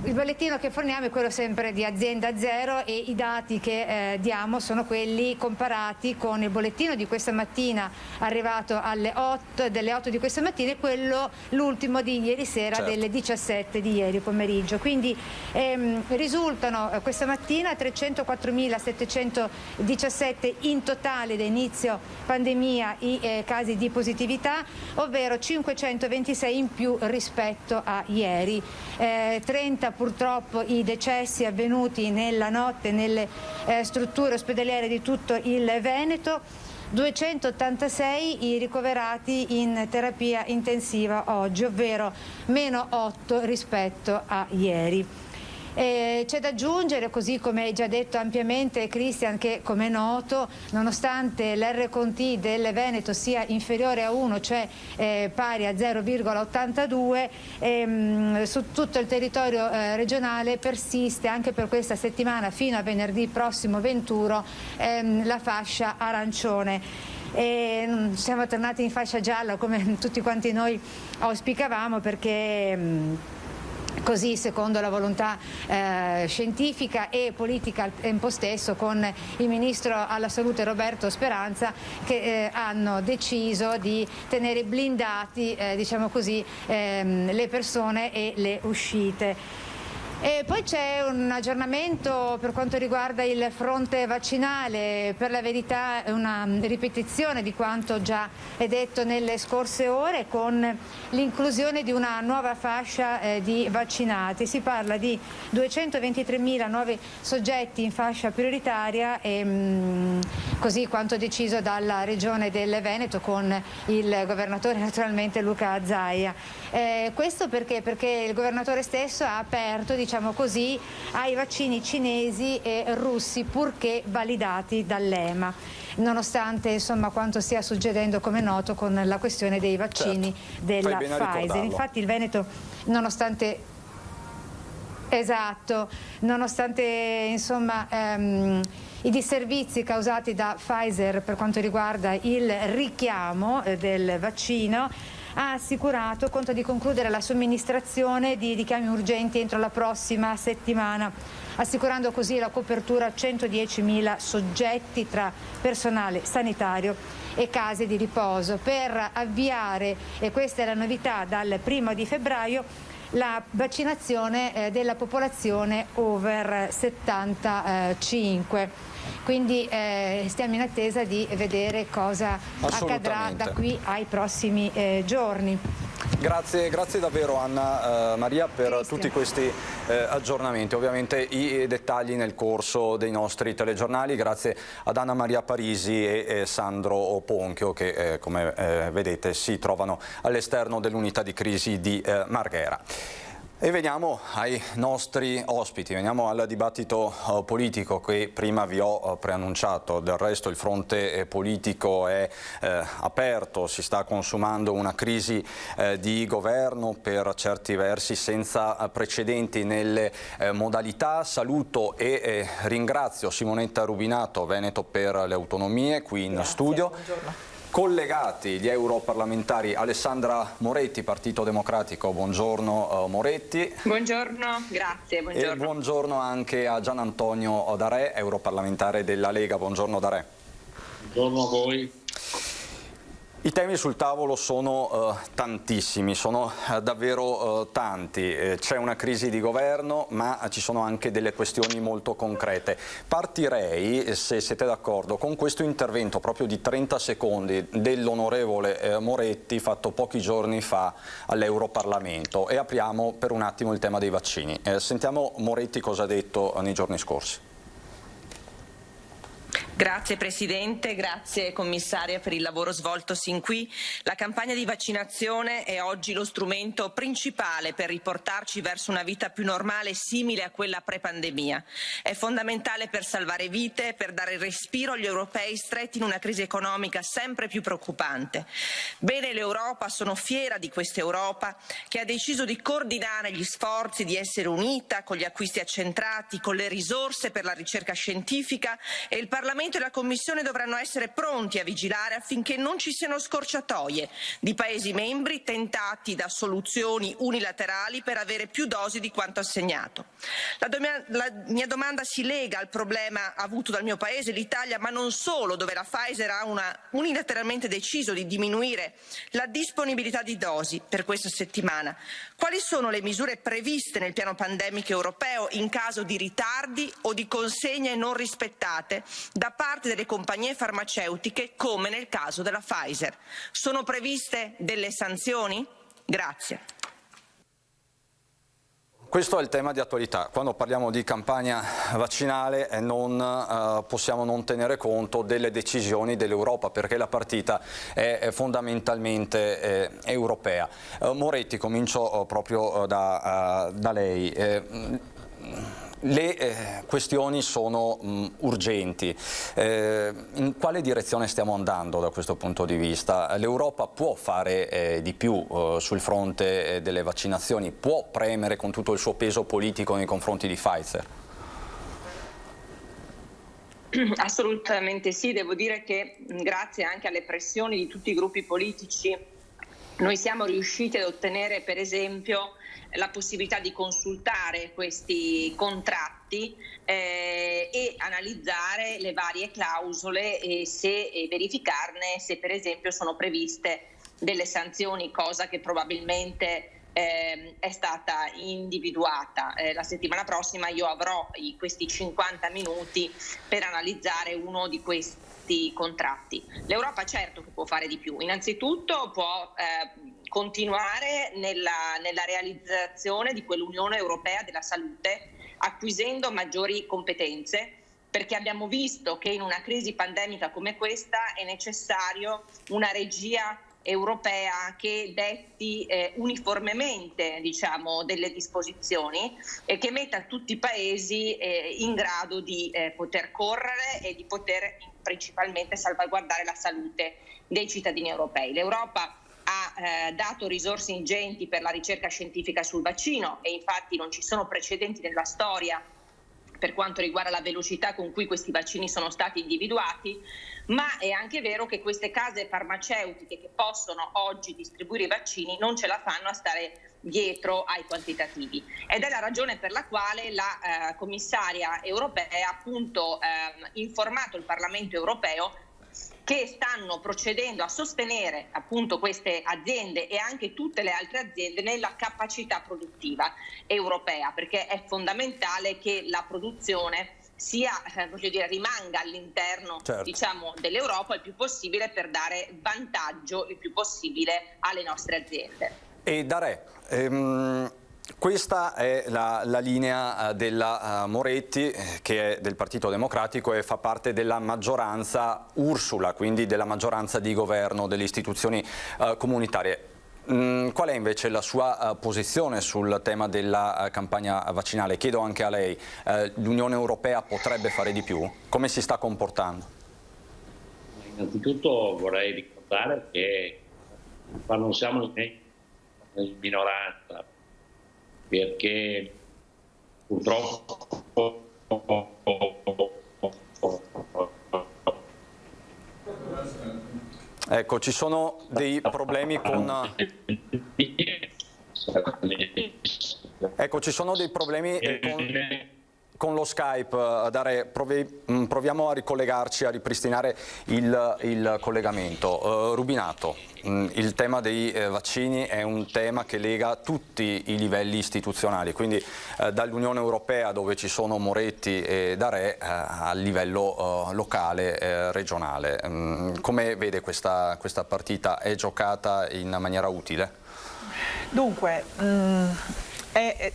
il bollettino che forniamo è quello sempre di Azienda Zero, e i dati che diamo sono quelli comparati con il bollettino di questa mattina, arrivato delle 8 di questa mattina, e quello, l'ultimo di ieri sera, certo, delle 17 di ieri pomeriggio. Quindi risultano questa mattina 304.717 in totale da inizio pandemia i casi di positività, ovvero 526 in più rispetto a ieri. 30 purtroppo i decessi avvenuti nella notte nelle strutture ospedaliere di tutto il Veneto, 286 i ricoverati in terapia intensiva oggi, ovvero meno 8 rispetto a ieri. C'è da aggiungere, così come hai già detto ampiamente Christian, che come è noto, nonostante l'R-Conti del Veneto sia inferiore a 1, cioè pari a 0,82, su tutto il territorio regionale persiste anche per questa settimana, fino a venerdì prossimo 21, la fascia arancione. Siamo tornati in fascia gialla, come tutti quanti noi auspicavamo, perché così, secondo la volontà scientifica e politica al tempo stesso, con il Ministro alla Salute Roberto Speranza, che hanno deciso di tenere blindati, diciamo così, le persone e le uscite. E poi c'è un aggiornamento per quanto riguarda il fronte vaccinale, per la verità è una ripetizione di quanto già è detto nelle scorse ore, con l'inclusione di una nuova fascia di vaccinati. Si parla di 223.000 nuovi soggetti in fascia prioritaria, così quanto deciso dalla Regione del Veneto con il governatore naturalmente Luca Zaia. Questo perché? Perché il governatore stesso ha aperto, diciamo così, ai vaccini cinesi e russi, purché validati dall'EMA, nonostante insomma quanto stia succedendo, come noto, con la questione dei vaccini, certo, della Pfizer. Infatti il Veneto, nonostante insomma i disservizi causati da Pfizer per quanto riguarda il richiamo del vaccino, ha assicurato, conta di concludere la somministrazione di richiami urgenti entro la prossima settimana, assicurando così la copertura a 110.000 soggetti tra personale sanitario e case di riposo, per avviare, e questa è la novità, dal 1° di febbraio, la vaccinazione della popolazione over 75. Quindi stiamo in attesa di vedere cosa accadrà da qui ai prossimi giorni. Grazie davvero Anna Maria per Christian. tutti questi aggiornamenti, ovviamente i dettagli nel corso dei nostri telegiornali. Grazie ad Anna Maria Parisi e Sandro Ponchio, che come vedete si trovano all'esterno dell'unità di crisi di Marghera. E veniamo ai nostri ospiti, veniamo al dibattito politico che prima vi ho preannunciato. Del resto il fronte politico è aperto, si sta consumando una crisi di governo per certi versi senza precedenti nelle modalità. Saluto e ringrazio Simonetta Rubinato, Veneto per le Autonomie, qui in studio. Buongiorno. Collegati gli europarlamentari Alessandra Moretti, Partito Democratico. Buongiorno Moretti. Buongiorno, grazie. Buongiorno. E buongiorno anche a Gian Antonio D'Arè, europarlamentare della Lega. Buongiorno D'Arè. Buongiorno a voi. I temi sul tavolo sono tantissimi, sono davvero tanti. C'è una crisi di governo, ma ci sono anche delle questioni molto concrete. Partirei, se siete d'accordo, con questo intervento proprio di 30 secondi dell'onorevole Moretti fatto pochi giorni fa all'Europarlamento e apriamo per un attimo il tema dei vaccini. Sentiamo Moretti cosa ha detto nei giorni scorsi. Grazie Presidente, grazie Commissaria per il lavoro svolto sin qui. La campagna di vaccinazione è oggi lo strumento principale per riportarci verso una vita più normale simile a quella pre-pandemia. È fondamentale per salvare vite, per dare respiro agli europei stretti in una crisi economica sempre più preoccupante. Bene l'Europa, sono fiera di questa Europa che ha deciso di coordinare gli sforzi, di essere unita con gli acquisti accentrati, con le risorse per la ricerca scientifica, e il Parlamento e la Commissione dovranno essere pronti a vigilare affinché non ci siano scorciatoie di Paesi membri tentati da soluzioni unilaterali per avere più dosi di quanto assegnato. La mia domanda si lega al problema avuto dal mio Paese, l'Italia, ma non solo, dove la Pfizer ha unilateralmente deciso di diminuire la disponibilità di dosi per questa settimana. Quali sono le misure previste nel piano pandemico europeo in caso di ritardi o di consegne non rispettate da parte delle compagnie farmaceutiche, come nel caso della Pfizer? Sono previste delle sanzioni? Grazie. Questo è il tema di attualità. Quando parliamo di campagna vaccinale non possiamo non tenere conto delle decisioni dell'Europa, perché la partita è fondamentalmente europea. Moretti, comincio proprio da lei. Le questioni sono urgenti. In quale direzione stiamo andando da questo punto di vista? L'Europa può fare di più sul fronte delle vaccinazioni? Può premere con tutto il suo peso politico nei confronti di Pfizer? Assolutamente sì, devo dire che grazie anche alle pressioni di tutti i gruppi politici noi siamo riusciti ad ottenere, per esempio, la possibilità di consultare questi contratti e analizzare le varie clausole e verificarne se per esempio sono previste delle sanzioni, cosa che probabilmente è stata individuata. La settimana prossima io avrò questi 50 minuti per analizzare uno di questi contratti. L'Europa certo che può fare di più. Innanzitutto può continuare nella realizzazione di quell'Unione Europea della salute, acquisendo maggiori competenze, perché abbiamo visto che in una crisi pandemica come questa è necessario una regia europea che detti uniformemente, diciamo, delle disposizioni e che metta tutti i paesi in grado di poter correre e di poter principalmente salvaguardare la salute dei cittadini europei. L'Europa ha dato risorse ingenti per la ricerca scientifica sul vaccino e infatti non ci sono precedenti nella storia per quanto riguarda la velocità con cui questi vaccini sono stati individuati, ma è anche vero che queste case farmaceutiche che possono oggi distribuire i vaccini non ce la fanno a stare dietro ai quantitativi, ed è la ragione per la quale la commissaria europea ha appunto informato il Parlamento europeo che stanno procedendo a sostenere appunto queste aziende e anche tutte le altre aziende nella capacità produttiva europea, perché è fondamentale che la produzione rimanga all'interno diciamo, dell'Europa il più possibile per dare vantaggio il più possibile alle nostre aziende. E D'Arè, questa è la linea della Moretti, che è del Partito Democratico e fa parte della maggioranza Ursula, quindi della maggioranza di governo delle istituzioni comunitarie. Qual è invece la sua posizione sul tema della campagna vaccinale? Chiedo anche a lei, l'Unione Europea potrebbe fare di più? Come si sta comportando? Innanzitutto vorrei ricordare che non siamo in minoranza, perché purtroppo ecco, ci sono dei problemi con... Ecco, ci sono dei problemi con lo Skype. Dare, proviamo a ricollegarci, a ripristinare il collegamento. Rubinato, il tema dei vaccini è un tema che lega tutti i livelli istituzionali, quindi dall'Unione Europea, dove ci sono Moretti e D'Arè, al livello locale, regionale. Come vede questa partita? È giocata in maniera utile? Dunque,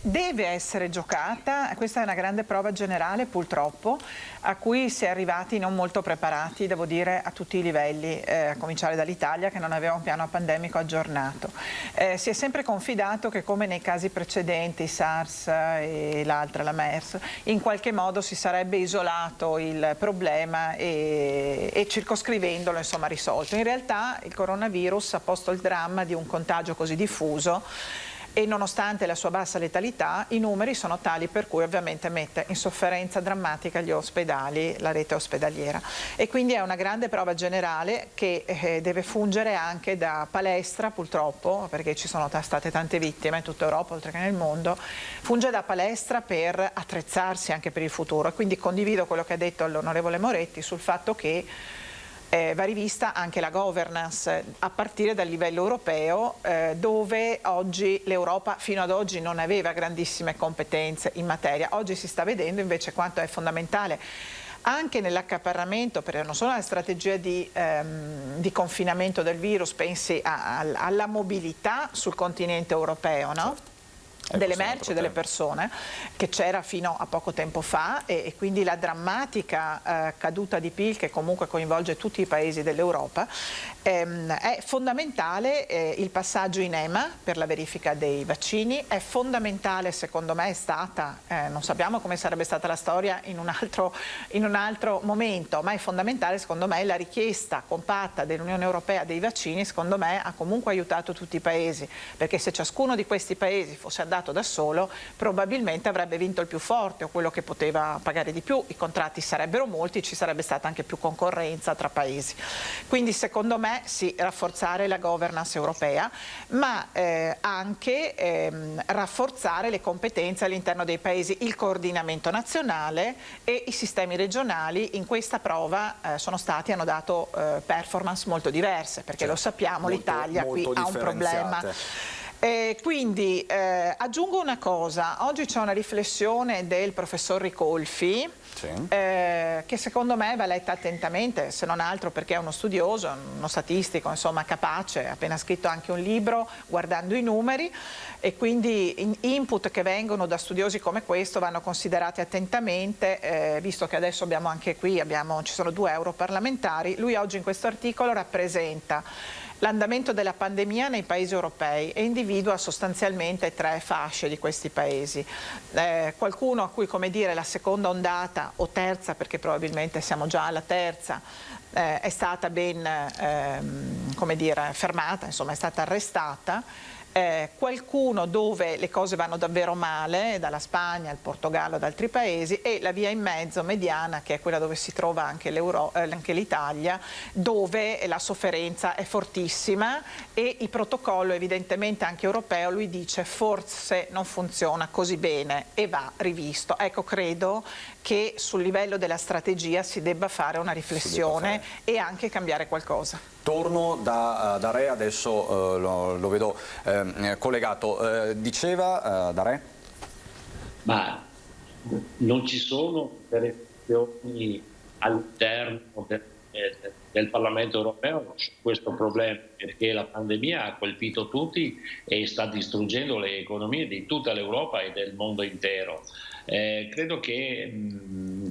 deve essere giocata, questa è una grande prova generale purtroppo, a cui si è arrivati non molto preparati, devo dire, a tutti i livelli, a cominciare dall'Italia che non aveva un piano pandemico aggiornato. Si è sempre confidato che, come nei casi precedenti, SARS e l'altra, la MERS, in qualche modo si sarebbe isolato il problema e circoscrivendolo, insomma, risolto. In realtà il coronavirus ha posto il dramma di un contagio così diffuso e, nonostante la sua bassa letalità, i numeri sono tali per cui ovviamente mette in sofferenza drammatica gli ospedali, la rete ospedaliera, e quindi è una grande prova generale che deve fungere anche da palestra, purtroppo, perché ci sono state tante vittime in tutta Europa oltre che nel mondo, funge da palestra per attrezzarsi anche per il futuro. E quindi condivido quello che ha detto l'onorevole Moretti sul fatto che va rivista anche la governance a partire dal livello europeo, dove oggi l'Europa fino ad oggi non aveva grandissime competenze in materia. Oggi si sta vedendo invece quanto è fondamentale anche nell'accaparramento, perché non solo la strategia di confinamento del virus, pensi alla mobilità sul continente europeo, no? Delle merci e delle persone, che c'era fino a poco tempo fa, e quindi la drammatica caduta di PIL che comunque coinvolge tutti i paesi dell'Europa. È fondamentale il passaggio in EMA per la verifica dei vaccini, è fondamentale, secondo me è stata, non sappiamo come sarebbe stata la storia in un altro momento, ma è fondamentale secondo me la richiesta compatta dell'Unione Europea dei vaccini. Secondo me ha comunque aiutato tutti i paesi, perché se ciascuno di questi paesi fosse andato da solo probabilmente avrebbe vinto il più forte o quello che poteva pagare di più, i contratti sarebbero molti, ci sarebbe stata anche più concorrenza tra paesi. Quindi secondo me sì, rafforzare la governance europea, ma anche rafforzare le competenze all'interno dei paesi, il coordinamento nazionale e i sistemi regionali. In questa prova hanno dato performance molto diverse, perché lo sappiamo, l'Italia qui ha un problema. Quindi aggiungo una cosa, oggi c'è una riflessione del professor Ricolfi, sì, che secondo me va letta attentamente, se non altro perché è uno studioso, uno statistico, insomma, capace, ha appena scritto anche un libro guardando i numeri, e quindi input che vengono da studiosi come questo vanno considerati attentamente, visto che adesso abbiamo anche qui, ci sono 2 europarlamentari. Lui oggi in questo articolo rappresenta l'andamento della pandemia nei paesi europei e individua sostanzialmente 3 fasce di questi paesi. Qualcuno a cui, come dire, la seconda ondata, o terza, perché probabilmente siamo già alla terza, è stata ben come dire, fermata, insomma è stata arrestata. Qualcuno dove le cose vanno davvero male, dalla Spagna al Portogallo, ad altri paesi, e la via in mezzo mediana, che è quella dove si trova anche l'Italia, dove la sofferenza è fortissima e il protocollo evidentemente anche europeo, lui dice, forse non funziona così bene e va rivisto. Ecco, credo che sul livello della strategia si debba fare una riflessione e anche cambiare qualcosa. Torno da Re, adesso lo vedo collegato. Diceva da Re? Ma non ci sono operazioni all'interno del Parlamento europeo su questo problema, perché la pandemia ha colpito tutti e sta distruggendo le economie di tutta l'Europa e del mondo intero. Credo che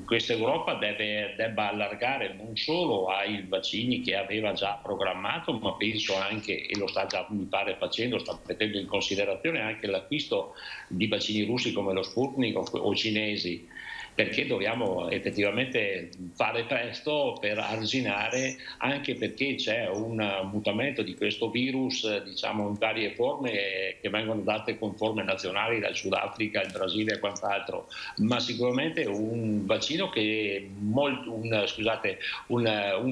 questa Europa debba allargare non solo ai vaccini che aveva già programmato, ma penso anche, e lo sta già mi pare facendo, sta prendendo in considerazione anche l'acquisto di vaccini russi come lo Sputnik o cinesi, perché dobbiamo effettivamente fare presto per arginare, anche perché c'è un mutamento di questo virus, diciamo, in varie forme che vengono date con forme nazionali dal Sudafrica, il Brasile e quant'altro, ma sicuramente un vaccino che un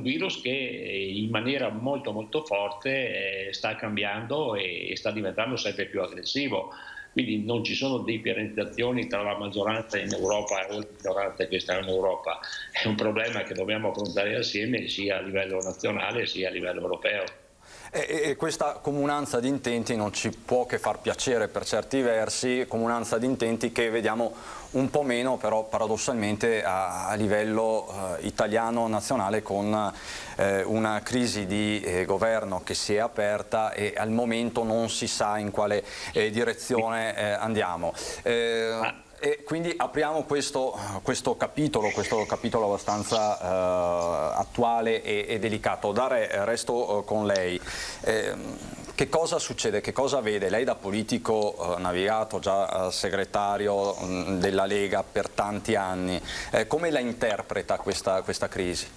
virus che in maniera molto molto forte sta cambiando e sta diventando sempre più aggressivo. Quindi non ci sono differenziazioni tra la maggioranza in Europa e la minoranza che sta in Europa. È un problema che dobbiamo affrontare assieme sia a livello nazionale sia a livello europeo. E questa comunanza di intenti non ci può che far piacere per certi versi, comunanza di intenti che vediamo un po' meno però paradossalmente a livello italiano nazionale, con una crisi di governo che si è aperta e al momento non si sa in quale direzione andiamo. E quindi apriamo questo capitolo abbastanza attuale e delicato. Dare, resto con lei. Che cosa succede? Che cosa vede? Lei da politico navigato, già segretario della Lega per tanti anni, come la interpreta questa crisi?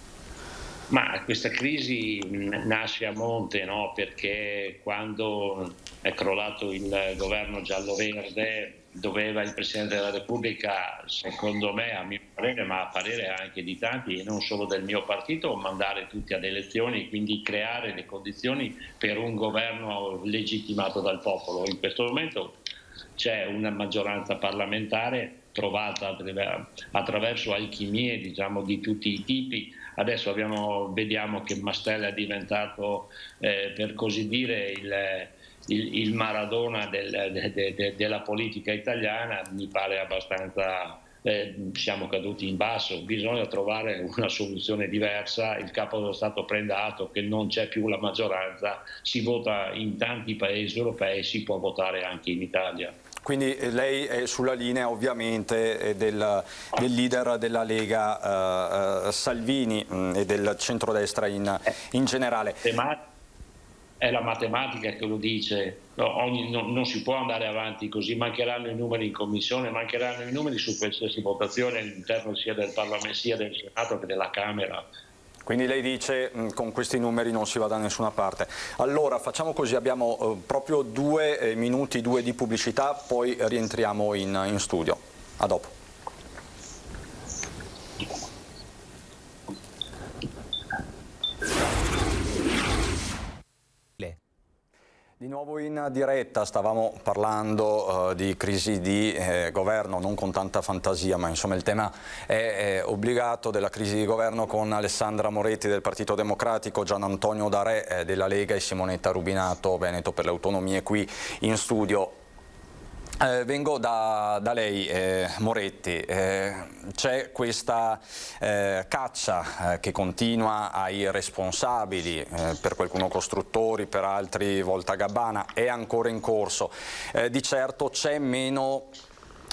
Ma questa crisi nasce a monte, no? Perché quando è crollato il governo giallo-verde doveva il Presidente della Repubblica, secondo me, a mio parere, ma a parere anche di tanti e non solo del mio partito, mandare tutti ad elezioni, quindi creare le condizioni per un governo legittimato dal popolo. In questo momento c'è una maggioranza parlamentare trovata attraverso alchimie, diciamo, di tutti i tipi. Adesso vediamo che Mastella è diventato, per così dire, il Maradona della politica italiana. Mi pare abbastanza, siamo caduti in basso, bisogna trovare una soluzione diversa. Il Capo dello Stato prenda atto che non c'è più la maggioranza, si vota in tanti paesi europei, si può votare anche in Italia. Quindi lei è sulla linea ovviamente del leader della Lega Salvini e del centrodestra in generale. È la matematica che lo dice, non si può andare avanti così, mancheranno i numeri in commissione, mancheranno i numeri su qualsiasi votazione all'interno sia del Parlamento sia del Senato che della Camera. Quindi lei dice con questi numeri non si va da nessuna parte. Allora facciamo così, abbiamo proprio 2 minuti di pubblicità, poi rientriamo in studio. A dopo. Di nuovo in diretta, stavamo parlando di crisi di governo, non con tanta fantasia, ma insomma il tema è obbligato, della crisi di governo, con Alessandra Moretti del Partito Democratico, Gian Antonio D'Arè della Lega e Simonetta Rubinato, Veneto per le Autonomie, qui in studio. Vengo da lei, Moretti. C'è questa caccia che continua ai responsabili, per qualcuno costruttori, per altri Voltagabbana, è ancora in corso. Di certo c'è meno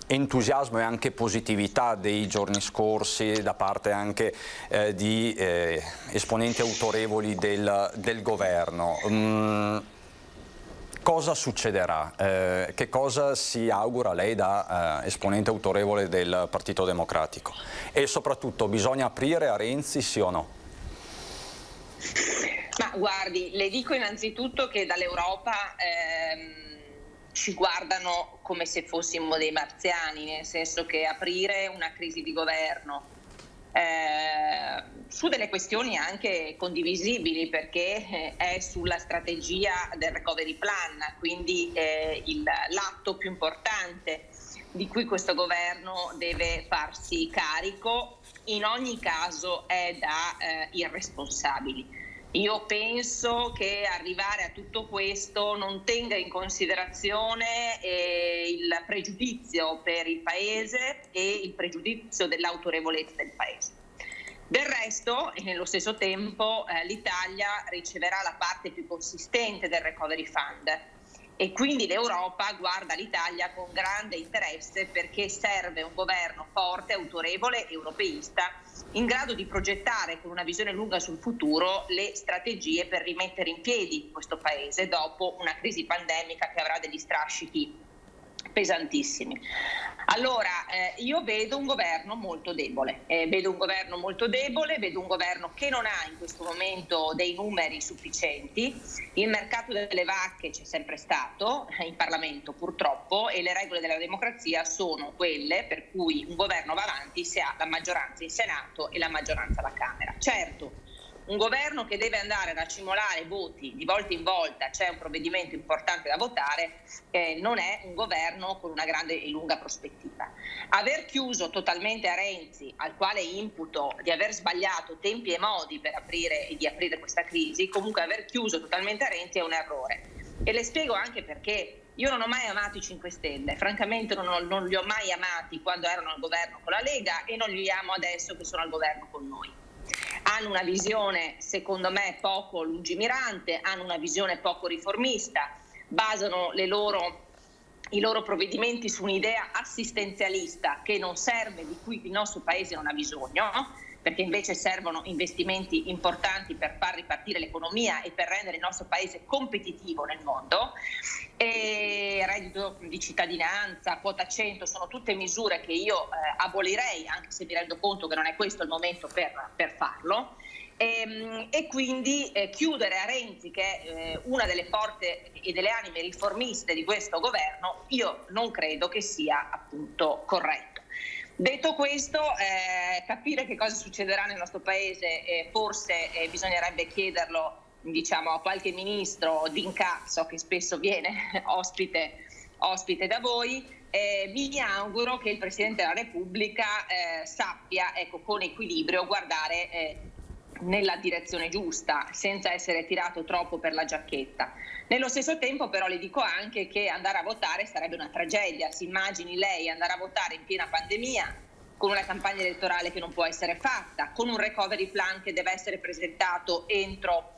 entusiasmo e anche positività dei giorni scorsi da parte anche di esponenti autorevoli del governo. Cosa succederà? Che cosa si augura lei da esponente autorevole del Partito Democratico? E soprattutto, bisogna aprire a Renzi, sì o no? Ma guardi, le dico innanzitutto che dall'Europa ci guardano come se fossimo dei marziani, nel senso che aprire una crisi di governo su delle questioni anche condivisibili, perché è sulla strategia del recovery plan, quindi l'atto più importante di cui questo governo deve farsi carico, in ogni caso è da irresponsabili. Io penso che arrivare a tutto questo non tenga in considerazione il pregiudizio per il Paese e il pregiudizio dell'autorevolezza del Paese. Del resto, e nello stesso tempo, l'Italia riceverà la parte più consistente del Recovery Fund e quindi l'Europa guarda l'Italia con grande interesse perché serve un governo forte, autorevole, europeista, in grado di progettare con una visione lunga sul futuro le strategie per rimettere in piedi questo Paese dopo una crisi pandemica che avrà degli strascichi pesantissimi. Allora, io vedo un governo molto debole, vedo un governo che non ha in questo momento dei numeri sufficienti. Il mercato delle vacche c'è sempre stato in Parlamento purtroppo e le regole della democrazia sono quelle per cui un governo va avanti se ha la maggioranza in Senato e la maggioranza alla Camera. Certo, un governo che deve andare a racimolare voti di volta in volta, c'è un provvedimento importante da votare, non è un governo con una grande e lunga prospettiva. Aver chiuso totalmente a Renzi, al quale imputo di aver sbagliato tempi e modi per aprire e di aprire questa crisi, comunque aver chiuso totalmente a Renzi è un errore. E le spiego anche perché. Io non ho mai amato i 5 Stelle, francamente non li ho mai amati quando erano al governo con la Lega e non li amo adesso che sono al governo con noi. Hanno una visione, secondo me, poco lungimirante, hanno una visione poco riformista, basano i loro provvedimenti su un'idea assistenzialista che non serve, di cui il nostro Paese non ha bisogno, perché invece servono investimenti importanti per far ripartire l'economia e per rendere il nostro Paese competitivo nel mondo. E reddito di cittadinanza, quota 100, sono tutte misure che io abolirei, anche se mi rendo conto che non è questo il momento per farlo. E quindi chiudere a Renzi, che è una delle forze e delle anime riformiste di questo governo, io non credo che sia appunto corretto. Detto questo, capire che cosa succederà nel nostro Paese forse bisognerebbe chiederlo, diciamo, a qualche ministro d'incazzo che spesso viene ospite da voi. Mi auguro che il Presidente della Repubblica sappia, con equilibrio, guardare nella direzione giusta, senza essere tirato troppo per la giacchetta. Nello stesso tempo però le dico anche che andare a votare sarebbe una tragedia. Si immagini lei andare a votare in piena pandemia, con una campagna elettorale che non può essere fatta, con un recovery plan che deve essere presentato entro,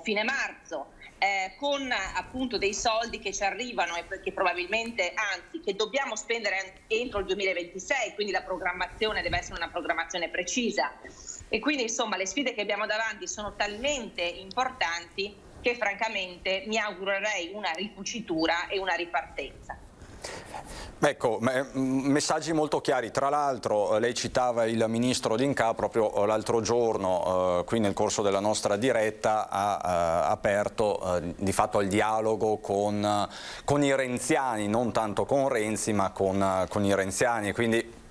fine marzo, con appunto dei soldi che ci arrivano e che probabilmente, anzi, che dobbiamo spendere entro il 2026, quindi la programmazione deve essere una programmazione precisa. E quindi insomma le sfide che abbiamo davanti sono talmente importanti che francamente mi augurerei una ricucitura e una ripartenza. Ecco, messaggi molto chiari. Tra l'altro lei citava il ministro D'Incà, proprio l'altro giorno, qui nel corso della nostra diretta, ha aperto di fatto il dialogo con i renziani, non tanto con Renzi ma con i renziani, quindi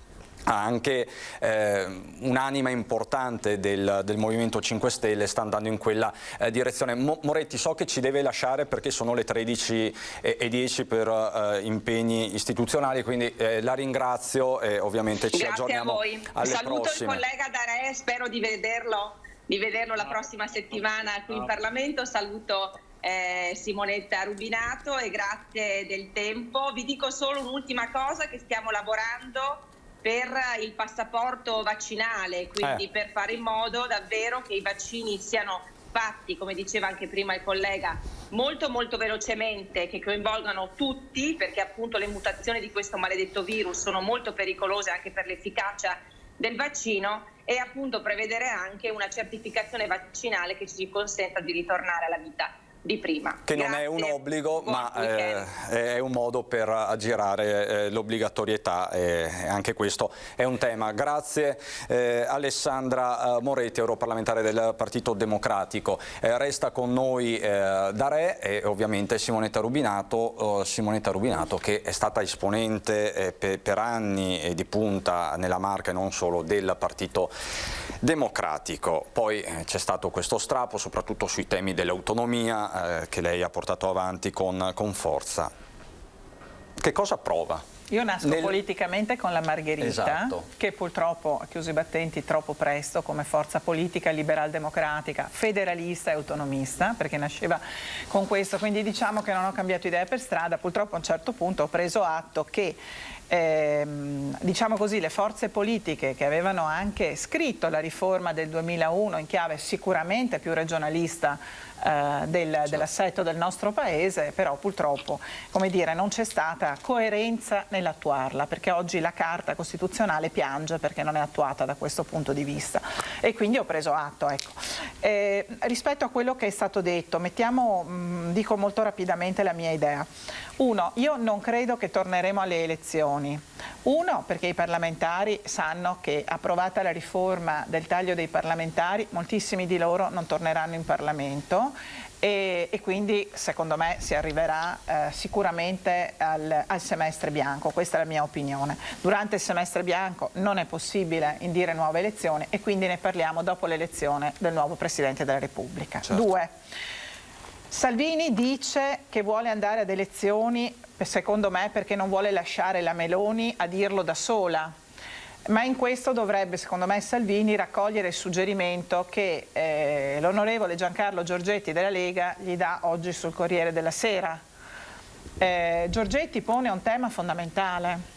ha anche un'anima importante del Movimento 5 Stelle, sta andando in quella direzione. Moretti, so che ci deve lasciare perché sono le 13:10 per impegni istituzionali, quindi la ringrazio e ovviamente ci aggiorniamo alle prossime. Saluto il collega Darè, spero di vederlo la prossima settimana qui in Parlamento. Saluto Simonetta Rubinato e grazie del tempo. Vi dico solo un'ultima cosa, che stiamo lavorando per il passaporto vaccinale, quindi per fare in modo davvero che i vaccini siano fatti, come diceva anche prima il collega, molto molto velocemente, che coinvolgano tutti, perché appunto le mutazioni di questo maledetto virus sono molto pericolose anche per l'efficacia del vaccino, e appunto prevedere anche una certificazione vaccinale che ci consenta di ritornare alla vita di prima. Che non è un obbligo, ma è un modo per aggirare l'obbligatorietà, e anche questo è un tema. Grazie Alessandra Moretti, europarlamentare del Partito Democratico. Resta con noi Darè e ovviamente Simonetta Rubinato, che è stata esponente per anni di punta nella Marca e non solo del Partito Democratico. Poi c'è stato questo strappo soprattutto sui temi dell'autonomia che lei ha portato avanti con forza. Che cosa prova? Io nasco politicamente con la Margherita, esatto, che purtroppo ha chiuso i battenti troppo presto come forza politica liberal-democratica, federalista e autonomista, perché nasceva con questo, quindi diciamo che non ho cambiato idea per strada. Purtroppo a un certo punto ho preso atto che diciamo così, le forze politiche che avevano anche scritto la riforma del 2001 in chiave sicuramente più regionalista dell'assetto del nostro paese, però purtroppo, come dire, non c'è stata coerenza nell'attuarla, perché oggi la Carta Costituzionale piange perché non è attuata da questo punto di vista, e quindi ho preso atto. Ecco. Rispetto a quello che è stato detto, dico molto rapidamente la mia idea. Uno, io non credo che torneremo alle elezioni. Uno, perché i parlamentari sanno che, approvata la riforma del taglio dei parlamentari, moltissimi di loro non torneranno in Parlamento, e quindi secondo me si arriverà sicuramente al semestre bianco. Questa è la mia opinione. Durante il semestre bianco non è possibile indire nuove elezioni, e quindi ne parliamo dopo l'elezione del nuovo Presidente della Repubblica. Certo. Due, Salvini dice che vuole andare ad elezioni, secondo me, perché non vuole lasciare la Meloni a dirlo da sola. Ma in questo dovrebbe, secondo me, Salvini raccogliere il suggerimento che l'onorevole Giancarlo Giorgetti della Lega gli dà oggi sul Corriere della Sera. Giorgetti pone un tema fondamentale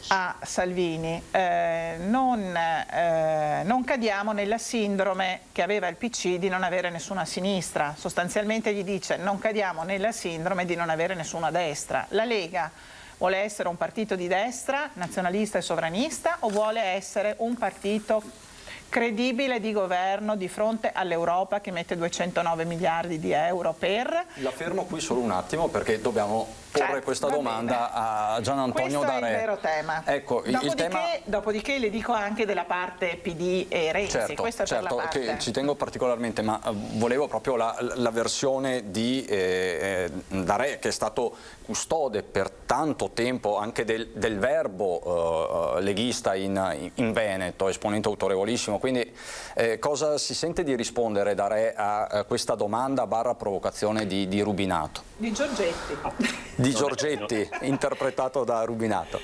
a Salvini: non cadiamo nella sindrome che aveva il PC di non avere nessuna sinistra. Sostanzialmente gli dice: non cadiamo nella sindrome di non avere nessuna destra. La Lega vuole essere un partito di destra, nazionalista e sovranista, o vuole essere un partito credibile di governo di fronte all'Europa che mette 209 miliardi di euro per... La fermo qui solo un attimo, perché dobbiamo porre questa domanda a Gian Antonio D'Arè. Questo è il vero tema. Ecco, dopodiché le dico anche della parte PD e Renzi. Certo, questa è per la parte. che ci tengo particolarmente, ma volevo proprio la versione di D'Arè, che è stato custode per tanto tempo anche del verbo leghista in Veneto, esponente autorevolissimo. Quindi cosa si sente di rispondere D'Arè a questa domanda / provocazione di Rubinato? Di Giorgetti. Di Giorgetti, interpretato da Rubinato.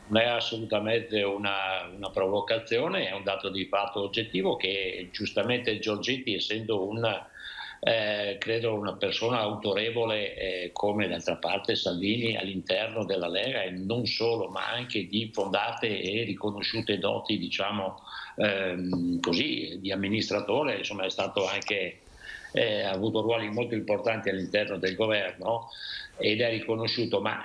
Non è assolutamente una provocazione, è un dato di fatto oggettivo che giustamente Giorgetti, essendo credo una persona autorevole come d'altra parte Salvini all'interno della Lega, e non solo, ma anche di fondate e riconosciute doti, diciamo così, di amministratore, insomma è stato anche ha avuto ruoli molto importanti all'interno del governo ed è riconosciuto, ma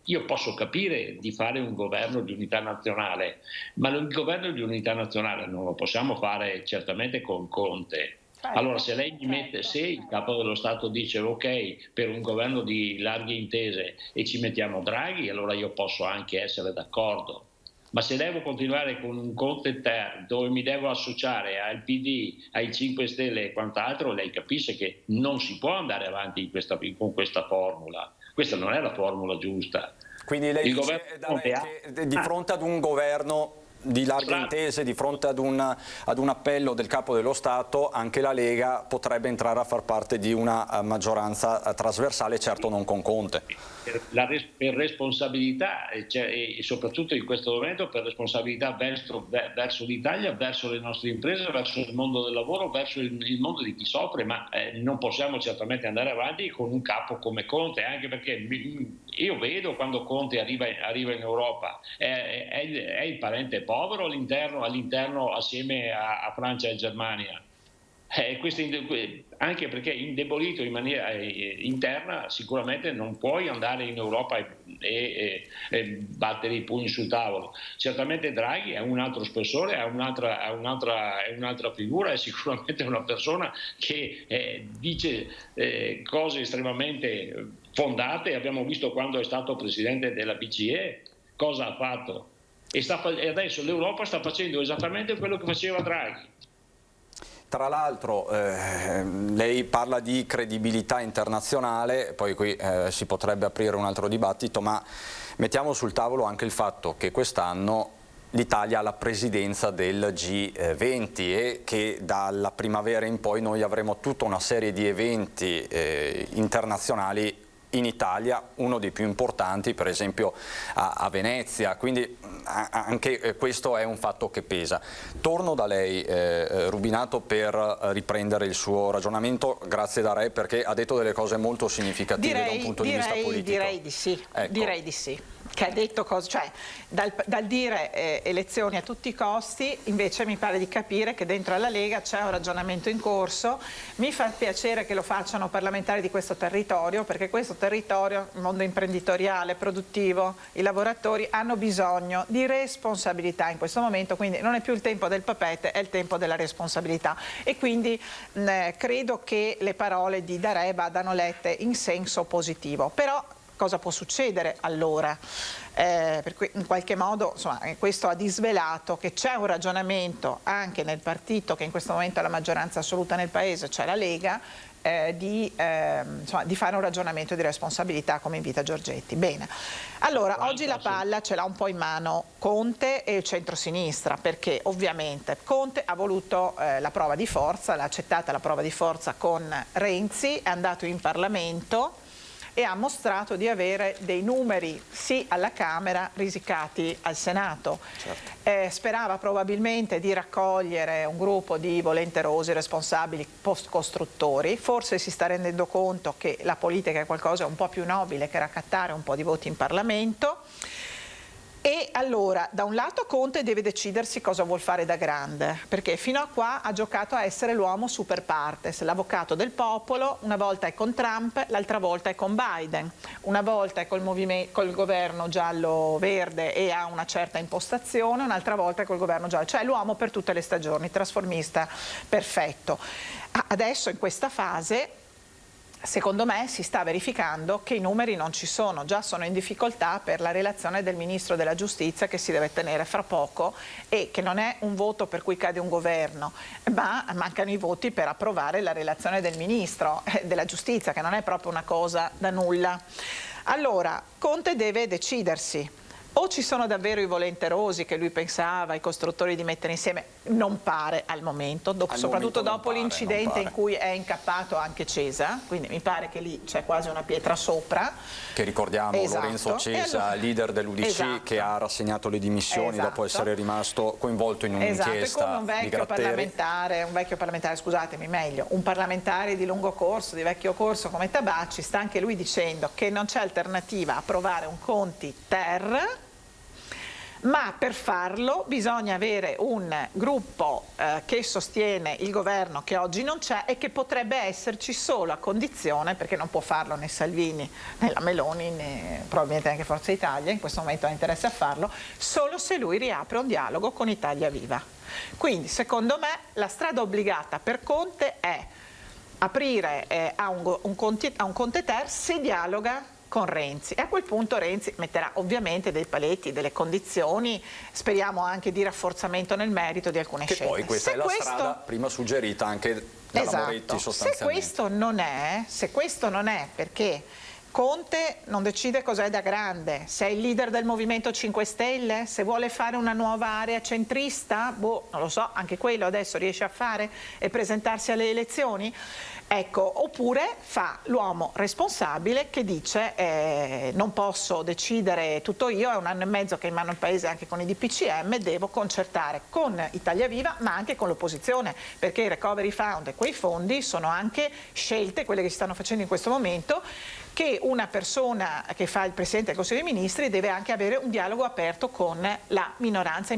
io posso capire di fare un governo di unità nazionale, ma il governo di unità nazionale non lo possiamo fare certamente con Conte. Allora se lei mi mette, se il capo dello Stato dice ok per un governo di larghe intese e ci mettiamo Draghi, allora io posso anche essere d'accordo. Ma se devo continuare con un Conte ter dove mi devo associare al PD, ai 5 Stelle e quant'altro, lei capisce che non si può andare avanti con questa formula. Questa non è la formula giusta. Quindi lei dice che di fronte ad un governo di larghe intese, di fronte ad un appello del Capo dello Stato, anche la Lega potrebbe entrare a far parte di una maggioranza trasversale, certo non con Conte. Per responsabilità, e soprattutto in questo momento per responsabilità verso l'Italia, verso le nostre imprese, verso il mondo del lavoro, verso il mondo di chi soffre, ma non possiamo certamente andare avanti con un capo come Conte, anche perché io vedo quando Conte arriva in Europa, è il parente povero all'interno assieme a Francia e Germania. Anche perché indebolito in maniera interna sicuramente non puoi andare in Europa e battere i pugni sul tavolo. Certamente Draghi ha un altro spessore, è un'altra figura, è sicuramente una persona che dice cose estremamente fondate. Abbiamo visto quando è stato presidente della BCE cosa ha fatto, e adesso l'Europa sta facendo esattamente quello che faceva Draghi. Tra l'altro lei parla di credibilità internazionale, poi qui si potrebbe aprire un altro dibattito, ma mettiamo sul tavolo anche il fatto che quest'anno l'Italia ha la presidenza del G20 e che dalla primavera in poi noi avremo tutta una serie di eventi internazionali in Italia, uno dei più importanti per esempio a Venezia, quindi anche questo è un fatto che pesa. Torno da lei Rubinato per riprendere il suo ragionamento, grazie da Re perché ha detto delle cose molto significative da un punto di vista politico. Direi di sì, ecco. Direi di sì. Che ha detto cose, cioè dal dire elezioni a tutti i costi, invece mi pare di capire che dentro alla Lega c'è un ragionamento in corso. Mi fa piacere che lo facciano parlamentari di questo territorio, perché questo territorio, il mondo imprenditoriale, produttivo, i lavoratori hanno bisogno di responsabilità in questo momento, quindi non è più il tempo del papete, è il tempo della responsabilità, e quindi credo che le parole di Darè vadano lette in senso positivo. Però cosa può succedere allora? Per cui in qualche modo insomma, questo ha disvelato che c'è un ragionamento anche nel partito che in questo momento ha la maggioranza assoluta nel Paese, cioè la Lega, di fare un ragionamento di responsabilità come invita Giorgetti. Bene, allora oggi la palla ce l'ha un po' in mano Conte e il centrosinistra, perché ovviamente Conte ha voluto la prova di forza, l'ha accettata la prova di forza con Renzi, è andato in Parlamento e ha mostrato di avere dei numeri sì alla Camera risicati al Senato. Certo. Sperava probabilmente di raccogliere un gruppo di volenterosi, responsabili, post-costruttori, forse si sta rendendo conto che la politica è qualcosa un po' più nobile che raccattare un po' di voti in Parlamento. E allora, da un lato Conte deve decidersi cosa vuol fare da grande, perché fino a qua ha giocato a essere l'uomo super partes, l'avvocato del popolo, una volta è con Trump, l'altra volta è con Biden, una volta è col governo giallo-verde e ha una certa impostazione, un'altra volta è col governo giallo, cioè l'uomo per tutte le stagioni, trasformista perfetto. Adesso in questa fase secondo me si sta verificando che i numeri non ci sono, già sono in difficoltà per la relazione del Ministro della Giustizia che si deve tenere fra poco e che non è un voto per cui cade un governo, ma mancano i voti per approvare la relazione del Ministro della Giustizia, che non è proprio una cosa da nulla. Allora, Conte deve decidersi. O ci sono davvero i volenterosi che lui pensava, i costruttori di mettere insieme, non pare al momento, soprattutto dopo l'incidente in cui è incappato anche Cesa, quindi mi pare che lì c'è quasi una pietra sopra. Che ricordiamo, esatto. Lorenzo Cesa, allora, leader dell'UDC, esatto. Che ha rassegnato le dimissioni dopo essere rimasto coinvolto in un'inchiesta come un vecchio parlamentare, scusatemi meglio, un parlamentare di lungo corso, di vecchio corso come Tabacci, sta anche lui dicendo che non c'è alternativa a approvare un Conti-ter, ma per farlo bisogna avere un gruppo che sostiene il governo che oggi non c'è e che potrebbe esserci solo a condizione, perché non può farlo né Salvini né la Meloni né probabilmente anche Forza Italia, in questo momento ha interesse a farlo, solo se lui riapre un dialogo con Italia Viva. Quindi secondo me la strada obbligata per Conte è aprire a un Conte-ter se dialoga con Renzi, e a quel punto Renzi metterà ovviamente dei paletti, delle condizioni, speriamo anche di rafforzamento nel merito di alcune scelte. Che poi questa è la strada prima suggerita anche dalla Moretti sostanzialmente. Se questo non è perché Conte non decide cos'è da grande, se è il leader del Movimento 5 Stelle, se vuole fare una nuova area centrista, non lo so, anche quello adesso riesce a fare e presentarsi alle elezioni. Ecco, oppure fa l'uomo responsabile che dice non posso decidere tutto io, è un anno e mezzo che è in mano il Paese anche con i DPCM, devo concertare con Italia Viva ma anche con l'opposizione, perché il Recovery Fund e quei fondi sono anche scelte, quelle che si stanno facendo in questo momento, che una persona che fa il Presidente del Consiglio dei Ministri deve anche avere un dialogo aperto con la minoranza,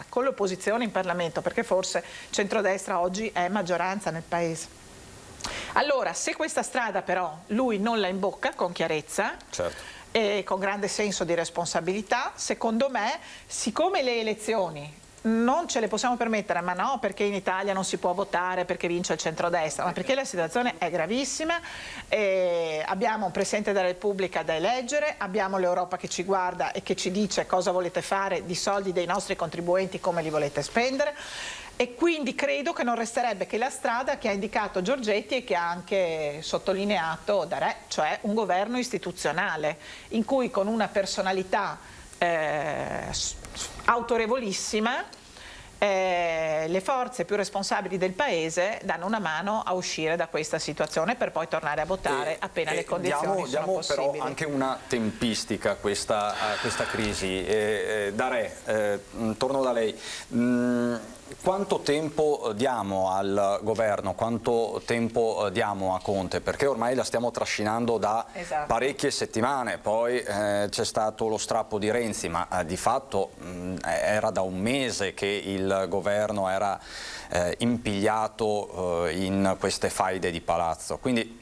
con l'opposizione in Parlamento, perché forse centrodestra oggi è maggioranza nel Paese. Allora, se questa strada però lui non la imbocca con chiarezza, certo, e con grande senso di responsabilità, secondo me, siccome le elezioni non ce le possiamo permettere, ma no perché in Italia non si può votare perché vince il centrodestra, ma perché la situazione è gravissima, abbiamo un Presidente della Repubblica da eleggere, abbiamo l'Europa che ci guarda e che ci dice cosa volete fare di soldi dei nostri contribuenti, come li volete spendere, e quindi credo che non resterebbe che la strada che ha indicato Giorgetti e che ha anche sottolineato Darè, cioè un governo istituzionale in cui con una personalità autorevolissima le forze più responsabili del Paese danno una mano a uscire da questa situazione per poi tornare a votare appena le condizioni sono possibili. Però anche una tempistica a questa crisi. Torno da lei. Quanto tempo diamo al governo, quanto tempo diamo a Conte? Perché ormai la stiamo trascinando da parecchie settimane, poi c'è stato lo strappo di Renzi, ma di fatto era da un mese che il governo era impigliato in queste faide di palazzo. Quindi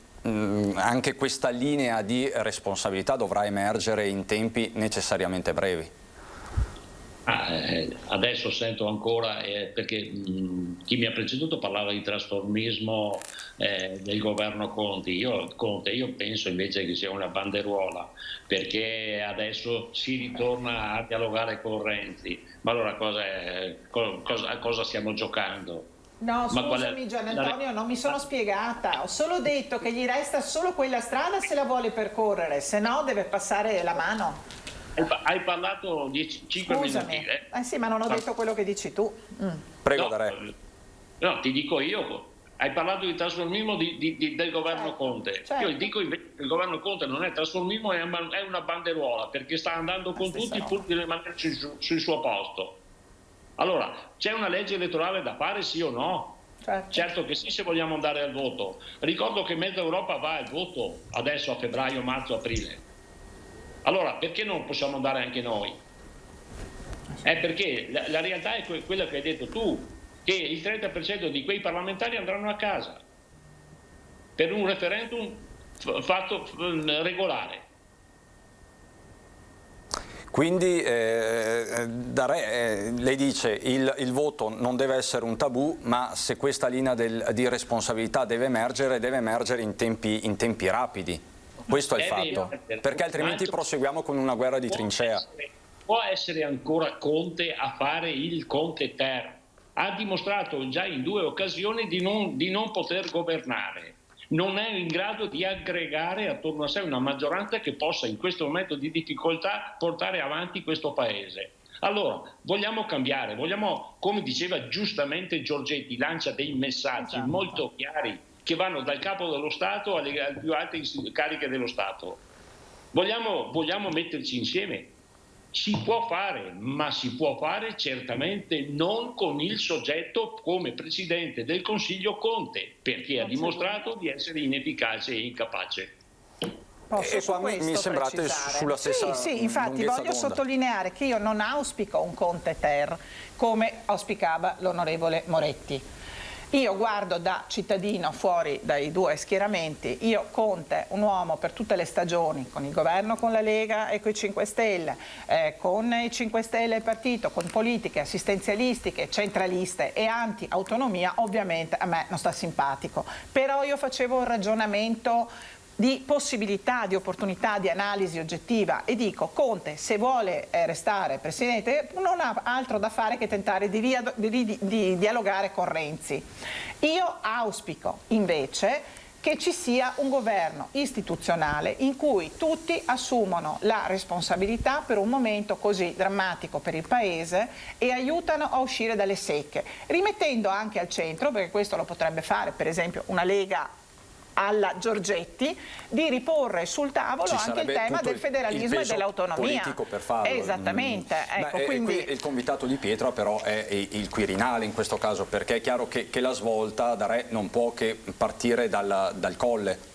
anche questa linea di responsabilità dovrà emergere in tempi necessariamente brevi. Adesso sento ancora, perché chi mi ha preceduto parlava di trasformismo del governo Conte. Io penso invece che sia una banderuola, perché adesso si ritorna a dialogare con Renzi. Ma allora a cosa stiamo giocando? No, scusami Gian Antonio, non mi sono spiegata, ho solo detto che gli resta solo quella strada se la vuole percorrere, se no deve passare la mano. Hai parlato 5 minuti. Sì, ma non ho detto quello che dici tu. Prego, No, ti dico io. Hai parlato di trasformismo del governo Conte. Certo. Io dico invece che il governo Conte non è trasformismo, è una banderuola, perché sta andando con tutti pur di rimanere sul suo posto. Allora, c'è una legge elettorale da fare, sì o no? Certo che sì, se vogliamo andare al voto. Ricordo che mezza Europa va al voto adesso a febbraio, marzo, aprile. Allora, perché non possiamo andare anche noi? Perché la realtà è quella che hai detto tu, che il 30% di quei parlamentari andranno a casa per un referendum fatto regolare. Quindi lei dice il voto non deve essere un tabù, ma se questa linea di responsabilità deve emergere in tempi rapidi. Questo è il fatto, perché altrimenti proseguiamo con una guerra di trincea. Può essere ancora Conte a fare il Conte ter. Ha dimostrato già in 2 occasioni di non poter governare. Non è in grado di aggregare attorno a sé una maggioranza che possa in questo momento di difficoltà portare avanti questo Paese. Allora, vogliamo cambiare, come diceva giustamente Giorgetti, lancia dei messaggi molto chiari che vanno dal capo dello Stato alle più alte cariche dello Stato. Vogliamo metterci insieme? Si può fare, ma si può fare certamente non con il soggetto come Presidente del Consiglio Conte, perché ha dimostrato di essere inefficace e incapace. Mi sembrate sulla stessa Sì, infatti voglio sottolineare che io non auspico un Conte ter come auspicava l'onorevole Moretti. Io guardo da cittadino fuori dai 2 schieramenti, io Conte, un uomo per tutte le stagioni, con il governo, con la Lega e con i 5 Stelle, con i 5 Stelle e il partito, con politiche assistenzialistiche, centraliste e anti-autonomia, ovviamente a me non sta simpatico. Però io facevo un ragionamento di possibilità, di opportunità, di analisi oggettiva e dico Conte se vuole restare Presidente non ha altro da fare che tentare di dialogare con Renzi. Io auspico invece che ci sia un governo istituzionale in cui tutti assumono la responsabilità per un momento così drammatico per il Paese e aiutano a uscire dalle secche, rimettendo anche al centro, perché questo lo potrebbe fare per esempio una Lega alla Giorgetti, di riporre sul tavolo anche il tema del federalismo e dell'autonomia. Politico per farlo. Esattamente. Quindi il convitato di pietra però è il Quirinale in questo caso, perché è chiaro che la svolta da Re non può che partire dal Colle.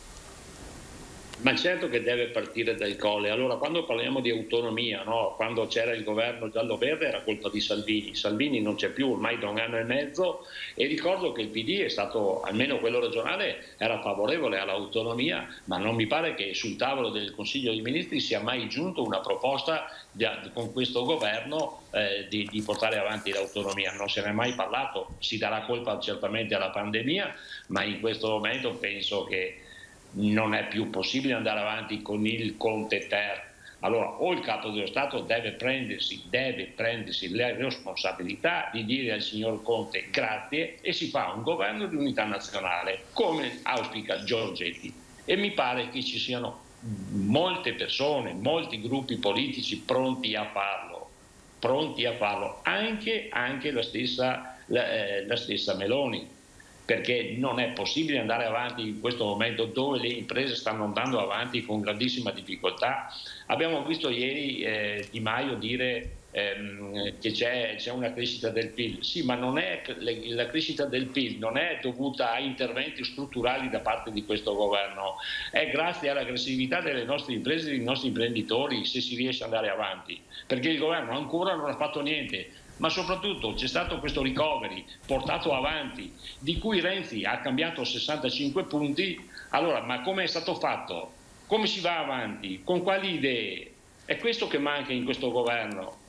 Ma certo che deve partire dal Colle. Allora, quando parliamo di autonomia, no? Quando c'era il governo giallo-verde era colpa di Salvini. Salvini non c'è più ormai da 1 anno e mezzo e ricordo che il PD è stato, almeno quello regionale, era favorevole all'autonomia, ma non mi pare che sul tavolo del Consiglio dei Ministri sia mai giunto una proposta con questo governo di portare avanti l'autonomia. Non se ne è mai parlato. Si darà colpa certamente alla pandemia, ma in questo momento penso che non è più possibile andare avanti con il Conte ter. Allora o il capo dello Stato deve prendersi la responsabilità di dire al signor Conte grazie e si fa un governo di unità nazionale come auspica Giorgetti, e mi pare che ci siano molte persone, molti gruppi politici pronti a farlo. pronti a farlo, anche la stessa Meloni, perché non è possibile andare avanti in questo momento dove le imprese stanno andando avanti con grandissima difficoltà. Abbiamo visto ieri Di Maio dire che c'è una crescita del PIL. Sì, ma non è, la crescita del PIL non è dovuta a interventi strutturali da parte di questo governo, è grazie all'aggressività delle nostre imprese e dei nostri imprenditori se si riesce ad andare avanti, perché il governo ancora non ha fatto niente. Ma soprattutto c'è stato questo recovery portato avanti, di cui Renzi ha cambiato 65 punti. Allora, ma come è stato fatto? Come si va avanti? Con quali idee? È questo che manca in questo governo.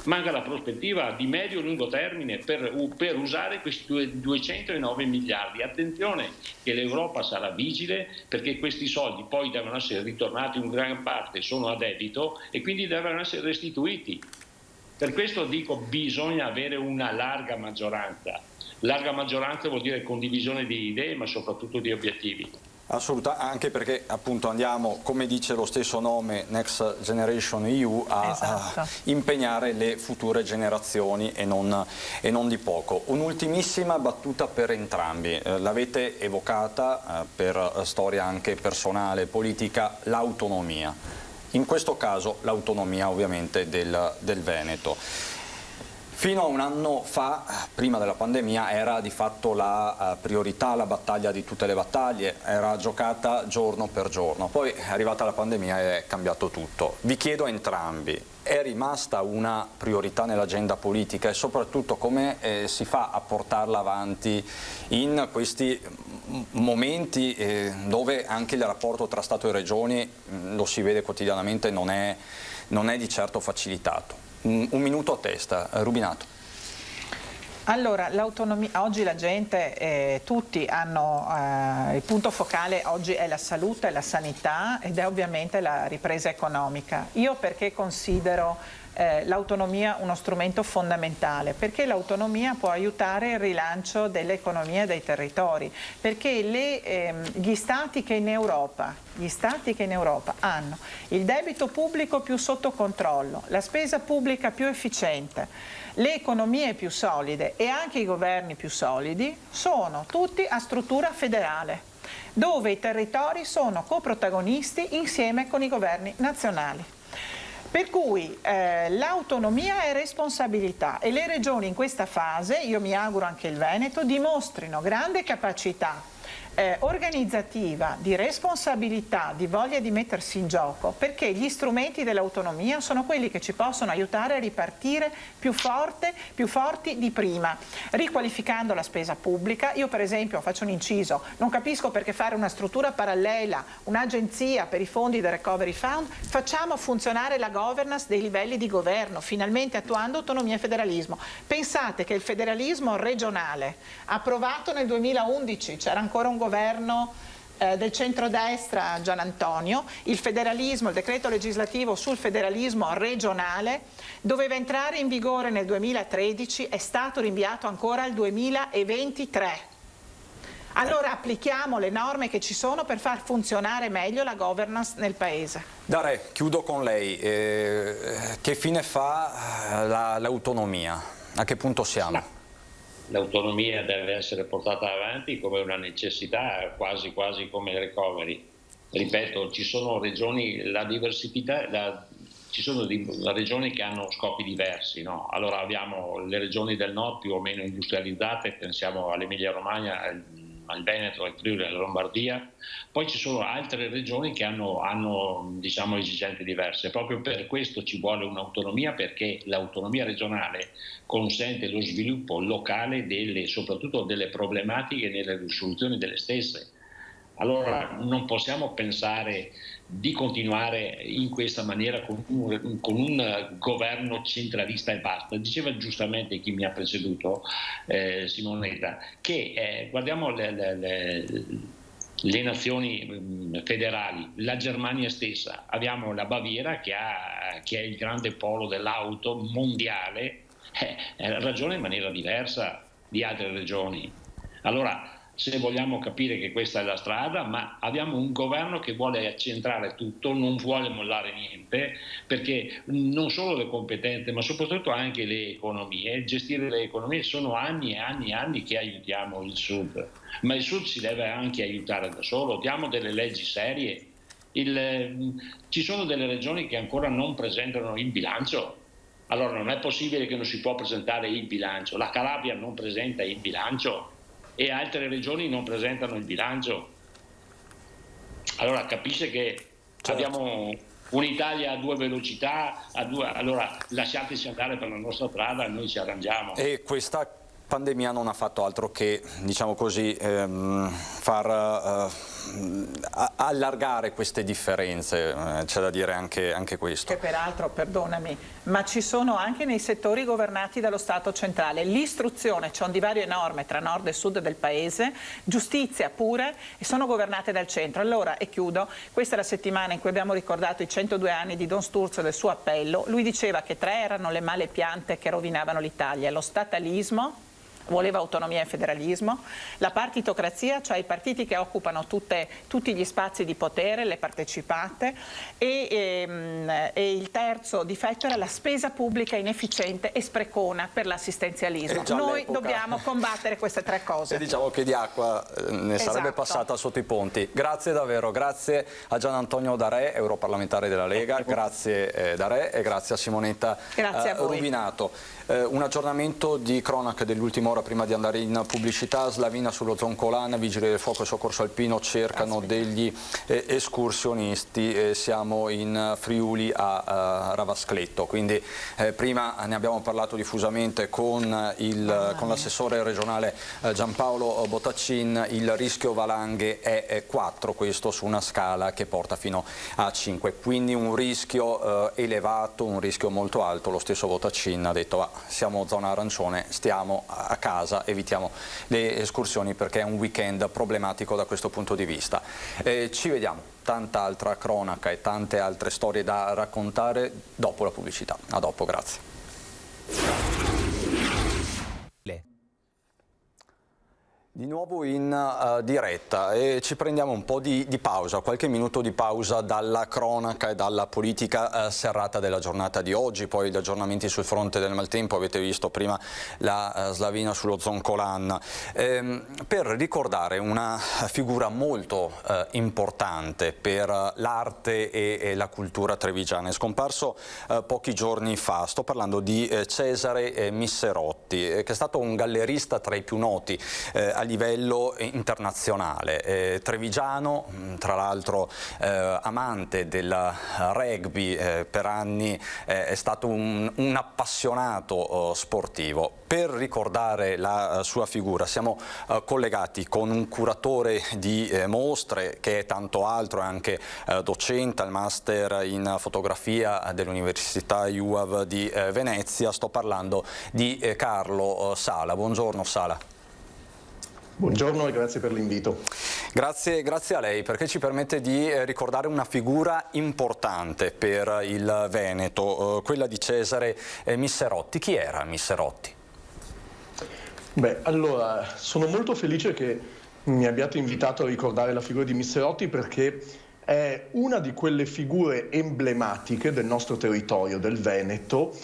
Manca la prospettiva di medio e lungo termine per usare questi 209 miliardi. Attenzione che l'Europa sarà vigile, perché questi soldi poi devono essere ritornati, in gran parte sono a debito e quindi devono essere restituiti. Per questo dico bisogna avere una larga maggioranza. Larga maggioranza vuol dire condivisione di idee, ma soprattutto di obiettivi. Assolutamente, anche perché appunto andiamo, come dice lo stesso nome, Next Generation EU, a impegnare le future generazioni e non di poco. Un'ultimissima battuta per entrambi, l'avete evocata per storia anche personale, politica, l'autonomia. In questo caso l'autonomia ovviamente del Veneto. Fino a un anno fa, prima della pandemia, era di fatto la priorità, la battaglia di tutte le battaglie, era giocata giorno per giorno. Poi è arrivata la pandemia e è cambiato tutto. Vi chiedo a entrambi, è rimasta una priorità nell'agenda politica e soprattutto come si fa a portarla avanti in questi momenti dove anche il rapporto tra Stato e Regioni, lo si vede quotidianamente, non è di certo facilitato. Un minuto a testa, Rubinato. Allora, l'autonomia, oggi la gente, tutti hanno, il punto focale oggi è la salute, la sanità ed è ovviamente la ripresa economica. Io perché considero l'autonomia uno strumento fondamentale? Perché l'autonomia può aiutare il rilancio dell'economia dei territori, perché gli stati che in Europa hanno il debito pubblico più sotto controllo, la spesa pubblica più efficiente, le economie più solide e anche i governi più solidi sono tutti a struttura federale, dove i territori sono coprotagonisti insieme con i governi nazionali. Per cui l'autonomia è responsabilità e le regioni in questa fase, io mi auguro anche il Veneto, dimostrino grande capacità organizzativa, di responsabilità, di voglia di mettersi in gioco, perché gli strumenti dell'autonomia sono quelli che ci possono aiutare a ripartire più forti di prima, riqualificando la spesa pubblica. Io per esempio faccio un inciso, non capisco perché fare una struttura parallela, un'agenzia per i fondi del Recovery Fund, facciamo funzionare la governance dei livelli di governo, finalmente attuando autonomia e federalismo. Pensate che il federalismo regionale approvato nel 2011, c'era ancora un governo del centrodestra, Gianantonio, il decreto legislativo sul federalismo regionale doveva entrare in vigore nel 2013, è stato rinviato ancora al 2023. Allora applichiamo le norme che ci sono per far funzionare meglio la governance nel Paese. Dare, chiudo con lei, che fine fa l'autonomia? A che punto siamo? L'autonomia deve essere portata avanti come una necessità, quasi come il recovery. Ripeto, ci sono regioni, ci sono regioni che hanno scopi diversi, no? Allora abbiamo le regioni del nord più o meno industrializzate, pensiamo all'Emilia Romagna, al Veneto, al Friuli, alla Lombardia. Poi ci sono altre regioni che hanno diciamo, esigenze diverse. Proprio per questo ci vuole un'autonomia, perché l'autonomia regionale consente lo sviluppo locale soprattutto delle problematiche nelle risoluzioni delle stesse. Allora non possiamo pensare di continuare in questa maniera con un governo centralista e basta. Diceva giustamente chi mi ha preceduto, Simonetta, che guardiamo le nazioni federali, la Germania stessa, abbiamo la Baviera che è il grande polo dell'auto mondiale, ragiona in maniera diversa di altre regioni. Allora se vogliamo capire che questa è la strada, ma abbiamo un governo che vuole accentrare tutto, non vuole mollare niente, perché non solo le competenze, ma soprattutto anche le economie. Gestire le economie sono anni e anni e anni che aiutiamo il Sud, ma il Sud si deve anche aiutare da solo, diamo delle leggi serie. Ci sono delle regioni che ancora non presentano il bilancio. Allora non è possibile che non si può presentare il bilancio. La Calabria non presenta il bilancio e altre regioni non presentano il bilancio. Allora capisce che abbiamo un'Italia a 2 velocità, allora lasciateci andare per la nostra strada e noi ci arrangiamo. E questa pandemia non ha fatto altro che, diciamo così, far allargare queste differenze, c'è da dire anche questo. Che peraltro, perdonami, ma ci sono anche nei settori governati dallo Stato centrale. L'istruzione, c'è un divario enorme tra nord e sud del paese, giustizia pure, e sono governate dal centro. Allora, e chiudo, questa è la settimana in cui abbiamo ricordato i 102 anni di Don Sturzo e del suo appello. Lui diceva che 3 erano le male piante che rovinavano l'Italia: lo statalismo, voleva autonomia e federalismo, la partitocrazia, cioè i partiti che occupano tutti gli spazi di potere, le partecipate, e il terzo difetto era la spesa pubblica inefficiente e sprecona per l'assistenzialismo. Noi dobbiamo combattere queste 3 cose. E diciamo che di acqua ne sarebbe passata sotto i ponti. Grazie davvero, grazie a Gian Antonio D'Arè, europarlamentare della Lega, grazie D'Arè, e grazie a Simonetta Rubinato. Un aggiornamento di cronaca dell'ultima ora prima di andare in pubblicità. Slavina sullo Zoncolan, vigili del fuoco e soccorso alpino cercano degli escursionisti. Siamo in Friuli a Ravascletto, quindi prima ne abbiamo parlato diffusamente con l'assessore regionale Giampaolo Botaccin. Il rischio valanghe è 4, questo su una scala che porta fino a 5, quindi un rischio elevato, un rischio molto alto. Lo stesso Botaccin ha detto: siamo zona arancione, stiamo a casa, evitiamo le escursioni perché è un weekend problematico da questo punto di vista. Ci vediamo, tanta altra cronaca e tante altre storie da raccontare dopo la pubblicità. A dopo, grazie. Di nuovo in diretta e ci prendiamo un po' di pausa, qualche minuto di pausa dalla cronaca e dalla politica serrata della giornata di oggi, poi gli aggiornamenti sul fronte del maltempo, avete visto prima la Slavina sullo Zoncolan, per ricordare una figura molto importante per l'arte e la cultura trevigiana. È scomparso pochi giorni fa, sto parlando di Cesare Misserotti, che è stato un gallerista tra i più noti a livello internazionale, trevigiano, tra l'altro amante del rugby, per anni è stato un appassionato sportivo. Per ricordare la sua figura siamo collegati con un curatore di mostre che è tanto altro, è anche docente al master in fotografia dell'Università IUAV di Venezia. Sto parlando di Carlo Sala. Buongiorno Sala. Buongiorno e grazie per l'invito. Grazie a lei, perché ci permette di ricordare una figura importante per il Veneto, quella di Cesare Misserotti. Chi era Misserotti? Beh, allora, sono molto felice che mi abbiate invitato a ricordare la figura di Misserotti, perché è una di quelle figure emblematiche del nostro territorio, del Veneto,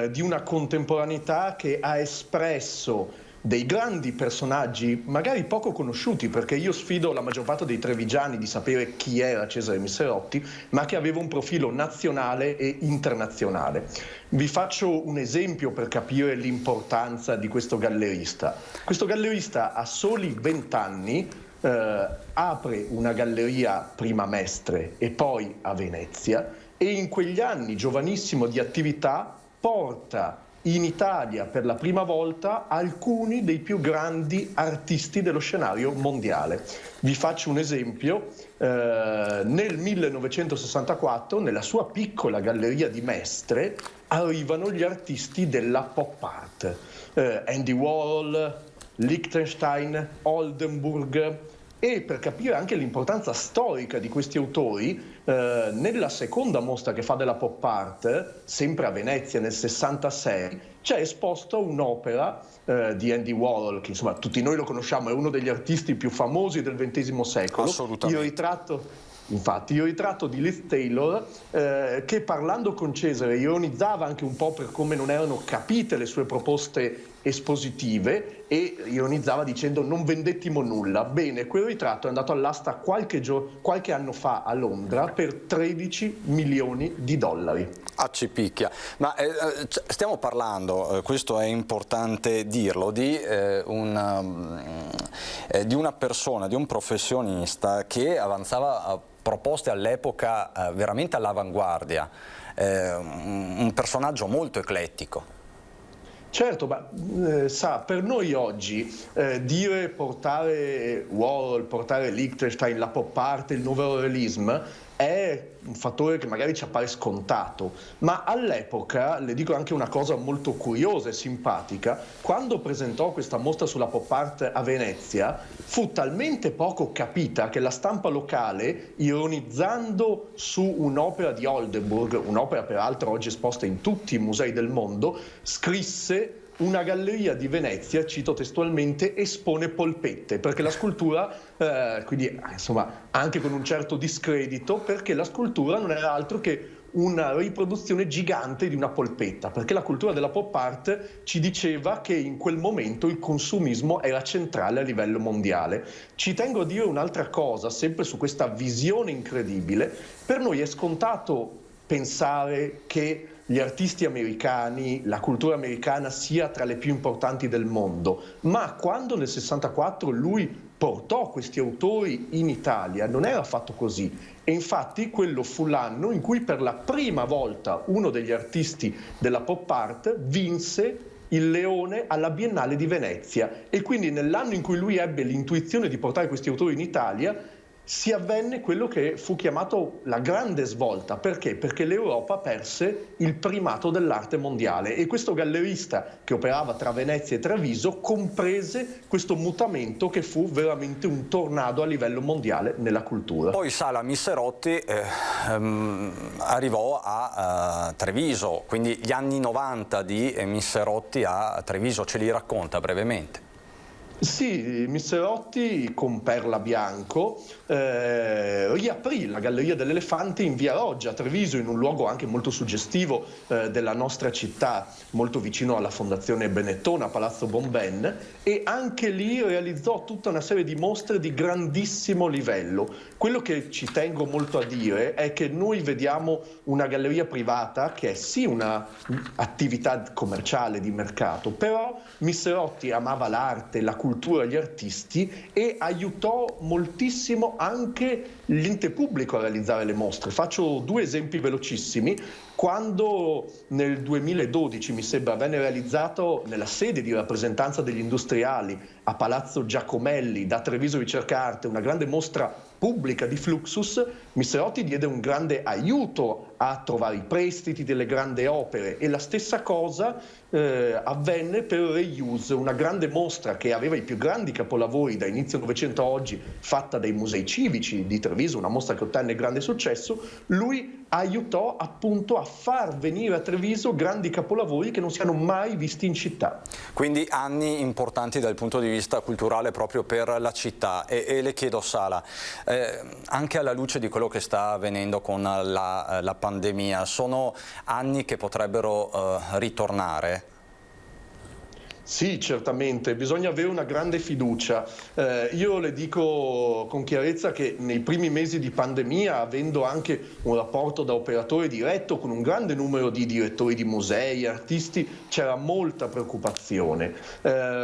di una contemporaneità che ha espresso dei grandi personaggi magari poco conosciuti, perché io sfido la maggior parte dei trevigiani di sapere chi era Cesare Misserotti, ma che aveva un profilo nazionale e internazionale. Vi faccio un esempio per capire l'importanza di questo gallerista. Questo gallerista a soli 20 anni apre una galleria prima a Mestre e poi a Venezia, e in quegli anni, giovanissimo di attività, porta in Italia per la prima volta alcuni dei più grandi artisti dello scenario mondiale. Vi faccio un esempio: nel 1964 nella sua piccola galleria di Mestre arrivano gli artisti della pop art, Andy Warhol, Liechtenstein, Oldenburg, E per capire anche l'importanza storica di questi autori, nella seconda mostra che fa della pop art, sempre a Venezia nel 66, c'è esposta un'opera di Andy Warhol, che insomma tutti noi lo conosciamo, è uno degli artisti più famosi del XX secolo. Assolutamente. Il ritratto di Liz Taylor, che parlando con Cesare ironizzava anche un po' per come non erano capite le sue proposte espositive e ironizzava dicendo non vendettimo nulla. Bene, quel ritratto è andato all'asta qualche anno fa a Londra per 13 milioni di dollari. Ci picchia, ma stiamo parlando, questo è importante dirlo, di una persona, di un professionista che avanzava proposte all'epoca veramente all'avanguardia, un personaggio molto eclettico. Certo, ma per noi oggi dire portare Warhol, portare Lichtenstein, la pop art, il nuovo realism è un fattore che magari ci appare scontato, ma all'epoca, le dico anche una cosa molto curiosa e simpatica, quando presentò questa mostra sulla pop art a Venezia, fu talmente poco capita che la stampa locale, ironizzando su un'opera di Oldenburg, un'opera peraltro oggi esposta in tutti i musei del mondo, scrisse: una galleria di Venezia, cito testualmente, espone polpette, perché la scultura, quindi insomma anche con un certo discredito, perché la scultura non era altro che una riproduzione gigante di una polpetta, perché la cultura della pop art ci diceva che in quel momento il consumismo era centrale a livello mondiale. Ci tengo a dire un'altra cosa, sempre su questa visione incredibile. Per noi è scontato pensare che gli artisti americani, la cultura americana sia tra le più importanti del mondo, ma quando nel 64 lui portò questi autori in Italia non era affatto così, e infatti quello fu l'anno in cui per la prima volta uno degli artisti della pop art vinse il Leone alla Biennale di Venezia, e quindi nell'anno in cui lui ebbe l'intuizione di portare questi autori in Italia si avvenne quello che fu chiamato la grande svolta. Perché? Perché l'Europa perse il primato dell'arte mondiale, e questo gallerista che operava tra Venezia e Treviso comprese questo mutamento che fu veramente un tornado a livello mondiale nella cultura. Poi Sala Misserotti arrivò a Treviso, quindi gli anni 90 di Misserotti a Treviso, ce li racconta brevemente? Sì, Misserotti con Perla Bianco riaprì la Galleria dell'Elefante in Via Roggia a Treviso, in un luogo anche molto suggestivo della nostra città, molto vicino alla Fondazione Benetton, a Palazzo Bomben, e anche lì realizzò tutta una serie di mostre di grandissimo livello. Quello che ci tengo molto a dire è che noi vediamo una galleria privata che è sì un'attività commerciale di mercato, però Misserotti amava l'arte, la cultura, gli artisti, e aiutò moltissimo anche l'ente pubblico a realizzare le mostre. Faccio due esempi velocissimi. Quando nel 2012, mi sembra, venne realizzato nella sede di rappresentanza degli industriali a Palazzo Giacomelli da Treviso Ricerca Arte una grande mostra pubblica di Fluxus, Misserotti diede un grande aiuto a trovare i prestiti delle grandi opere, e la stessa cosa avvenne per Reuse, una grande mostra che aveva i più grandi capolavori da inizio Novecento a oggi, fatta dai musei civici di Treviso, una mostra che ottenne grande successo. Lui aiutò appunto a far venire a Treviso grandi capolavori che non si erano mai visti in città. Quindi anni importanti dal punto di vista culturale proprio per la città. E le chiedo, Sala, anche alla luce di quello che sta avvenendo con la pandemia, sono anni che potrebbero ritornare? Sì, certamente, bisogna avere una grande fiducia. Io le dico con chiarezza che nei primi mesi di pandemia, avendo anche un rapporto da operatore diretto con un grande numero di direttori di musei, artisti, c'era molta preoccupazione.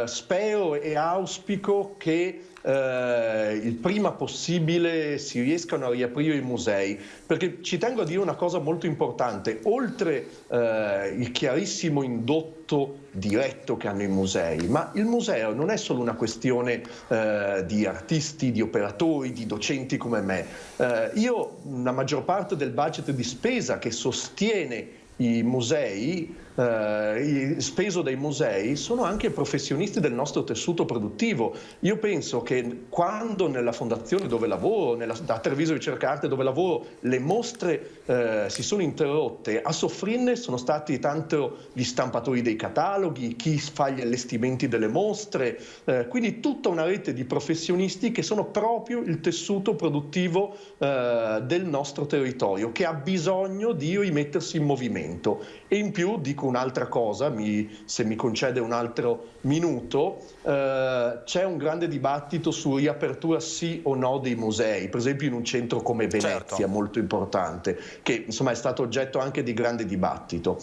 Spero e auspico che il prima possibile si riescano a riaprire i musei, perché ci tengo a dire una cosa molto importante: oltre il chiarissimo indotto diretto che hanno i musei, ma il museo non è solo una questione di artisti, di operatori, di docenti come me. La maggior parte del budget di spesa che sostiene i musei speso dai musei sono anche professionisti del nostro tessuto produttivo. Io penso che quando nella fondazione dove lavoro, da Treviso Ricerca Arte dove lavoro, le mostre si sono interrotte, a soffrirne sono stati tanto gli stampatori dei cataloghi, chi fa gli allestimenti delle mostre, quindi tutta una rete di professionisti che sono proprio il tessuto produttivo del nostro territorio, che ha bisogno di rimettersi in movimento. E in più dico un'altra cosa, se mi concede un altro minuto, c'è un grande dibattito su riapertura sì o no dei musei, per esempio in un centro come Venezia, certo, molto importante, che insomma è stato oggetto anche di grande dibattito.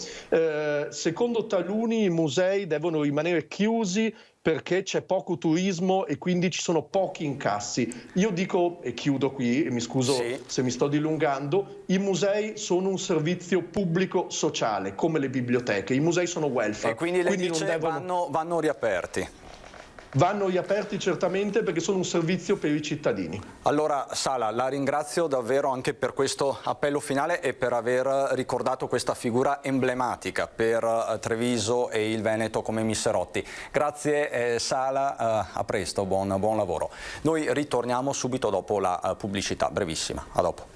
Secondo taluni i musei devono rimanere chiusi perché c'è poco turismo e quindi ci sono pochi incassi. Io dico, e chiudo qui, e mi scuso se mi sto dilungando, i musei sono un servizio pubblico sociale, come le biblioteche. I musei sono welfare. E quindi lei dice non devono... vanno riaperti? Vanno riaperti certamente perché sono un servizio per i cittadini. Allora Sala, la ringrazio davvero anche per questo appello finale e per aver ricordato questa figura emblematica per Treviso e il Veneto come Misserotti. Grazie Sala, a presto, buon lavoro. Noi ritorniamo subito dopo la pubblicità, brevissima, a dopo.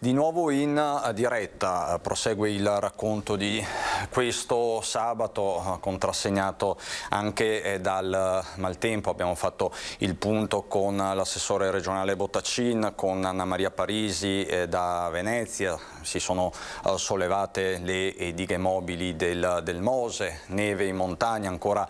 Di nuovo in diretta prosegue il racconto di questo sabato contrassegnato anche dal maltempo. Abbiamo fatto il punto con l'assessore regionale Bottacin, con Anna Maria Parisi da Venezia. Si sono sollevate le dighe mobili del Mose, neve in montagna ancora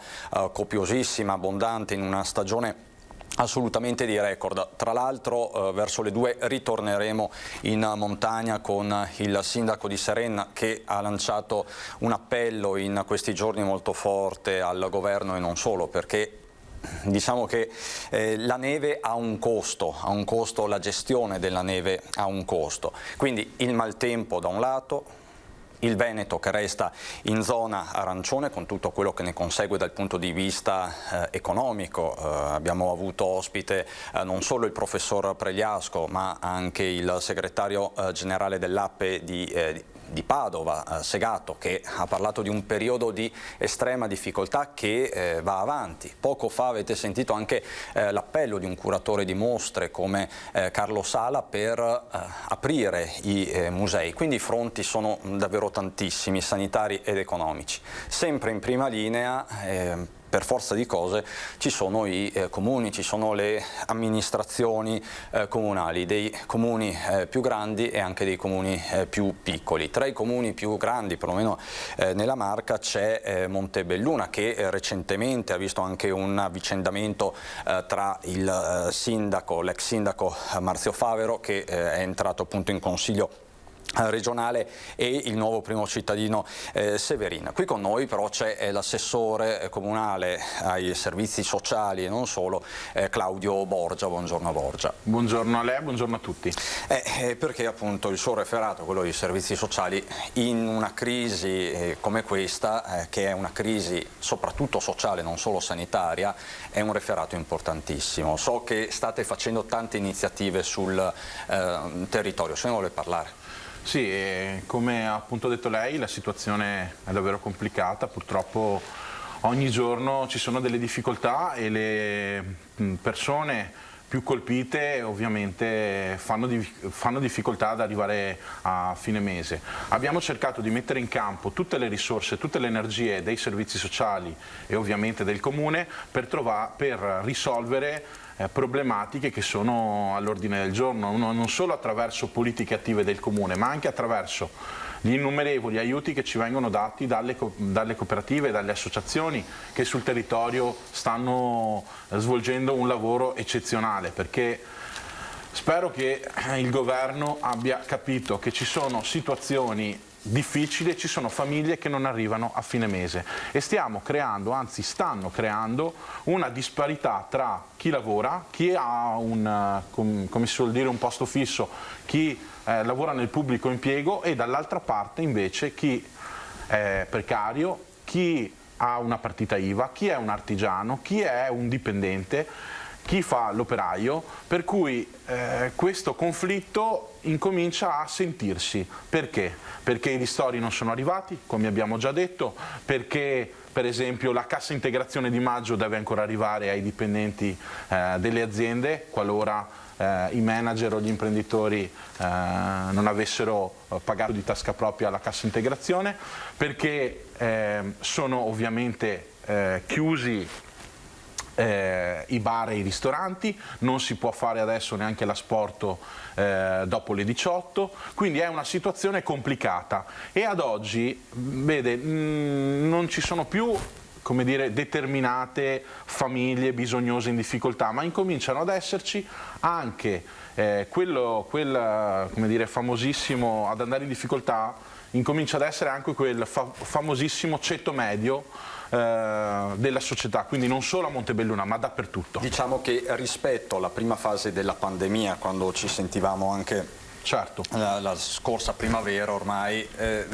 copiosissima, abbondante in una stagione assolutamente di record. Tra l'altro verso le 2 ritorneremo in montagna con il sindaco di Serenna, che ha lanciato un appello in questi giorni molto forte al governo e non solo, perché diciamo che la neve ha un costo, la gestione della neve ha un costo. Quindi il maltempo da un lato, il Veneto che resta in zona arancione con tutto quello che ne consegue dal punto di vista economico. Abbiamo avuto ospite non solo il professor Pregliasco ma anche il segretario generale dell'APE di Padova, Segato, che ha parlato di un periodo di estrema difficoltà che va avanti. Poco fa avete sentito anche l'appello di un curatore di mostre come Carlo Sala per aprire i musei, quindi i fronti sono davvero tantissimi, sanitari ed economici. Sempre in prima linea, per forza di cose, ci sono i comuni, ci sono le amministrazioni comunali, dei comuni più grandi e anche dei comuni più piccoli. Tra i comuni più grandi, perlomeno nella Marca, c'è Montebelluna, che recentemente ha visto anche un avvicendamento tra il sindaco, l'ex sindaco Marzio Favero, che è entrato appunto in consiglio regionale, e il nuovo primo cittadino Severina. Qui con noi però c'è l'assessore comunale ai servizi sociali e non solo, Claudio Borgia. Buongiorno Borgia. Buongiorno a lei, buongiorno a tutti. Perché appunto il suo referato, quello dei servizi sociali, in una crisi come questa, che è una crisi soprattutto sociale, non solo sanitaria, è un referato importantissimo. So che state facendo tante iniziative sul territorio, se ne vuole parlare. Sì, come ha appunto detto lei, la situazione è davvero complicata, purtroppo ogni giorno ci sono delle difficoltà e le persone più colpite ovviamente fanno difficoltà ad arrivare a fine mese. Abbiamo cercato di mettere in campo tutte le risorse, tutte le energie dei servizi sociali e ovviamente del Comune per risolvere problematiche che sono all'ordine del giorno, non solo attraverso politiche attive del Comune, ma anche attraverso gli innumerevoli aiuti che ci vengono dati dalle cooperative e dalle associazioni che sul territorio stanno svolgendo un lavoro eccezionale, perché spero che il governo abbia capito che ci sono situazioni difficili e ci sono famiglie che non arrivano a fine mese e stiamo creando, anzi stanno creando, una disparità tra chi lavora, chi ha come si suol dire, un posto fisso, chi lavora nel pubblico impiego, e dall'altra parte invece chi è precario, chi ha una partita IVA, chi è un artigiano, chi è un dipendente, chi fa l'operaio, per cui questo conflitto incomincia a sentirsi. Perché? Perché i ristori non sono arrivati, come abbiamo già detto, perché per esempio la cassa integrazione di maggio deve ancora arrivare ai dipendenti delle aziende, qualora i manager o gli imprenditori non avessero pagato di tasca propria la cassa integrazione, perché sono ovviamente chiusi i bar e i ristoranti, non si può fare adesso neanche l'asporto dopo le 18, quindi è una situazione complicata e ad oggi, vede, non ci sono più, come dire, determinate famiglie bisognose in difficoltà, ma incominciano ad esserci anche come dire, famosissimo, ad andare in difficoltà, incomincia ad essere anche quel famosissimo ceto medio della società, quindi non solo a Montebelluna ma dappertutto. Diciamo che rispetto alla prima fase della pandemia, quando ci sentivamo anche la scorsa primavera, ormai è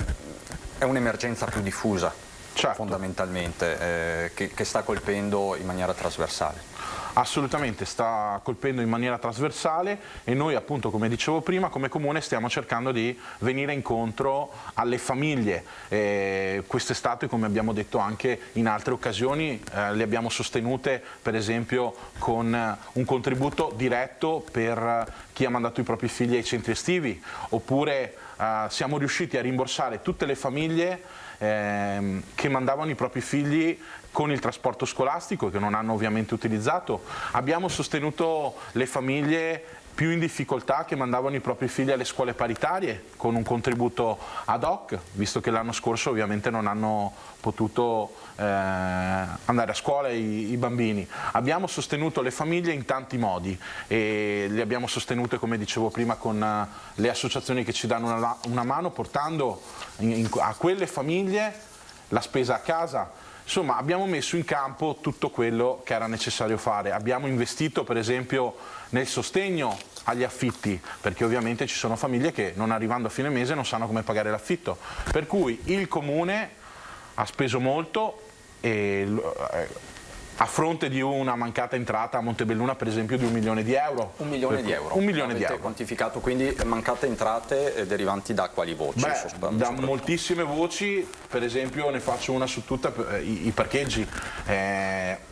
un'emergenza più diffusa, fondamentalmente, che sta colpendo in maniera trasversale. Assolutamente, sta colpendo in maniera trasversale e noi, appunto, come dicevo prima, come Comune stiamo cercando di venire incontro alle famiglie. Quest'estate, come abbiamo detto anche in altre occasioni, le abbiamo sostenute per esempio con un contributo diretto per chi ha mandato i propri figli ai centri estivi, oppure siamo riusciti a rimborsare tutte le famiglie che mandavano i propri figli con il trasporto scolastico, che non hanno ovviamente utilizzato. Abbiamo sostenuto le famiglie più in difficoltà che mandavano i propri figli alle scuole paritarie con un contributo ad hoc, visto che l'anno scorso ovviamente non hanno potuto andare a scuola i bambini. Abbiamo sostenuto le famiglie in tanti modi e le abbiamo sostenute, come dicevo prima, con le associazioni che ci danno una mano, portando a quelle famiglie la spesa a casa. Insomma, abbiamo messo in campo tutto quello che era necessario fare. Abbiamo investito per esempio nel sostegno agli affitti, perché ovviamente ci sono famiglie che non arrivando a fine mese non sanno come pagare l'affitto. Per cui il Comune ha speso molto e a fronte di una mancata entrata a Montebelluna per esempio di 1 milione di euro. 1 milione di euro. 1 milione di euro. Quantificato, quindi mancate entrate derivanti da quali voci? Da moltissime voci, per esempio ne faccio una su tutta, i parcheggi.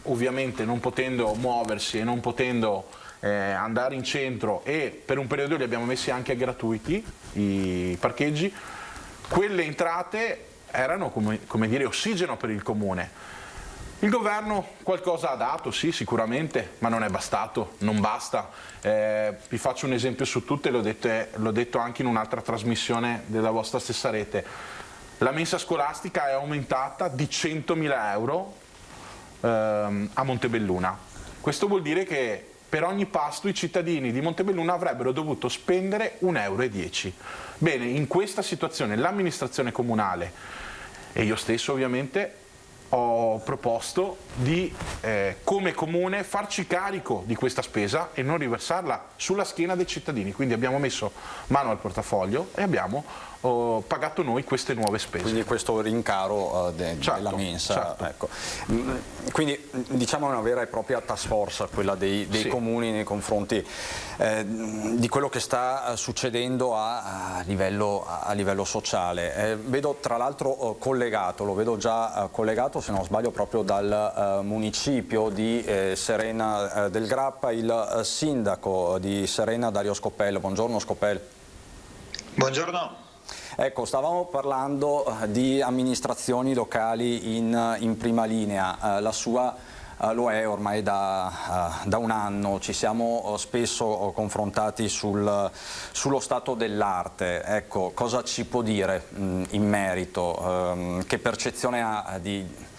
Ovviamente non potendo muoversi e non potendo andare in centro, e per un periodo li abbiamo messi anche gratuiti i parcheggi, quelle entrate erano come dire ossigeno per il Comune. Il governo qualcosa ha dato, sì, sicuramente, ma non è bastato, non basta. Vi faccio un esempio su tutte, l'ho detto anche in un'altra trasmissione della vostra stessa rete. La mensa scolastica è aumentata di 100.000 euro a Montebelluna. Questo vuol dire che per ogni pasto i cittadini di Montebelluna avrebbero dovuto spendere 1,10 euro. Bene, in questa situazione l'amministrazione comunale e io stesso ovviamente ho proposto di, come Comune, farci carico di questa spesa e non riversarla sulla schiena dei cittadini. Quindi abbiamo messo mano al portafoglio e abbiamo pagato noi queste nuove spese. Quindi questo rincaro della mensa. Certo. Ecco. Quindi diciamo una vera e propria task force quella dei sì, comuni nei confronti di quello che sta succedendo a livello sociale. Vedo tra l'altro collegato, lo vedo già collegato, se non sbaglio, proprio dal municipio di Serena del Grappa, il sindaco di Serena, Dario Scopel. Buongiorno Scopel. Buongiorno. Ecco, stavamo parlando di amministrazioni locali in prima linea, la sua lo è ormai da un anno, ci siamo spesso confrontati sullo stato dell'arte. Ecco, cosa ci può dire in merito? Che percezione ha di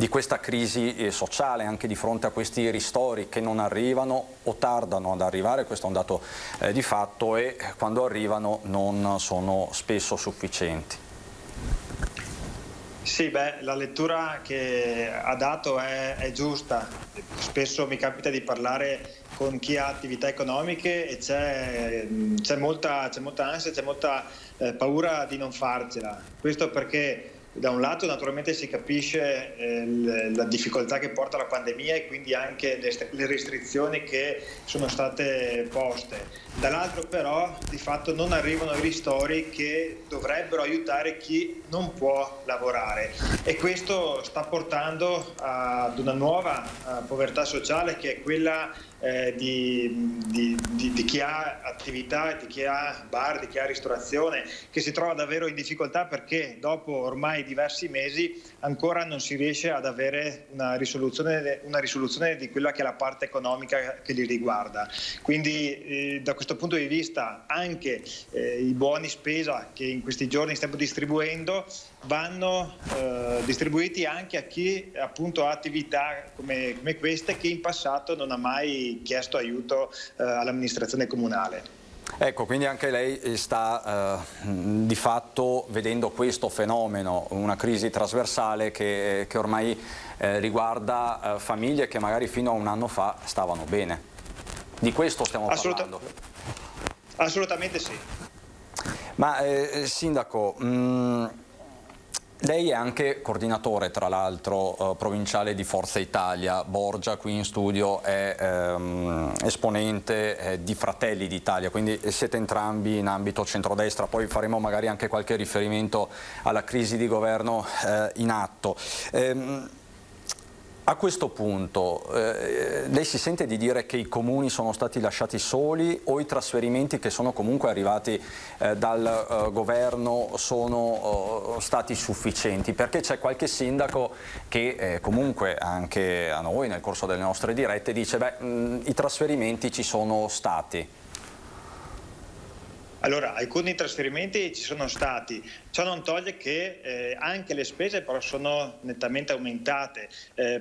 questa crisi sociale anche di fronte a questi ristori che non arrivano o tardano ad arrivare? Questo è un dato di fatto, e quando arrivano non sono spesso sufficienti. Sì, la lettura che ha dato è giusta. Spesso mi capita di parlare con chi ha attività economiche e c'è molta ansia, c'è molta paura di non farcela. Questo perché da un lato naturalmente si capisce la difficoltà che porta la pandemia e quindi anche le restrizioni che sono state poste. Dall'altro però di fatto non arrivano i ristori che dovrebbero aiutare chi non può lavorare, e questo sta portando ad una nuova povertà sociale, che è quella di chi ha attività, di chi ha bar, di chi ha ristorazione, che si trova davvero in difficoltà perché dopo ormai diversi mesi ancora non si riesce ad avere una risoluzione di quella che è la parte economica che li riguarda. Quindi da questo punto di vista anche i buoni spesa che in questi giorni stiamo distribuendo vanno distribuiti anche a chi appunto ha attività come queste, che in passato non ha mai chiesto aiuto all'amministrazione comunale. Ecco, quindi anche lei sta di fatto vedendo questo fenomeno, una crisi trasversale che ormai riguarda famiglie che magari fino a un anno fa stavano bene. Di questo stiamo parlando. Assolutamente sì. Ma Sindaco, lei è anche coordinatore, tra l'altro, provinciale di Forza Italia. Borgia qui in studio è esponente di Fratelli d'Italia, quindi siete entrambi in ambito centrodestra. Poi faremo magari anche qualche riferimento alla crisi di governo in atto. A questo punto lei si sente di dire che i comuni sono stati lasciati soli, o i trasferimenti che sono comunque arrivati dal governo sono stati sufficienti? Perché c'è qualche sindaco che comunque anche a noi nel corso delle nostre dirette dice i trasferimenti ci sono stati. Allora, alcuni trasferimenti ci sono stati, ciò non toglie che anche le spese però sono nettamente aumentate.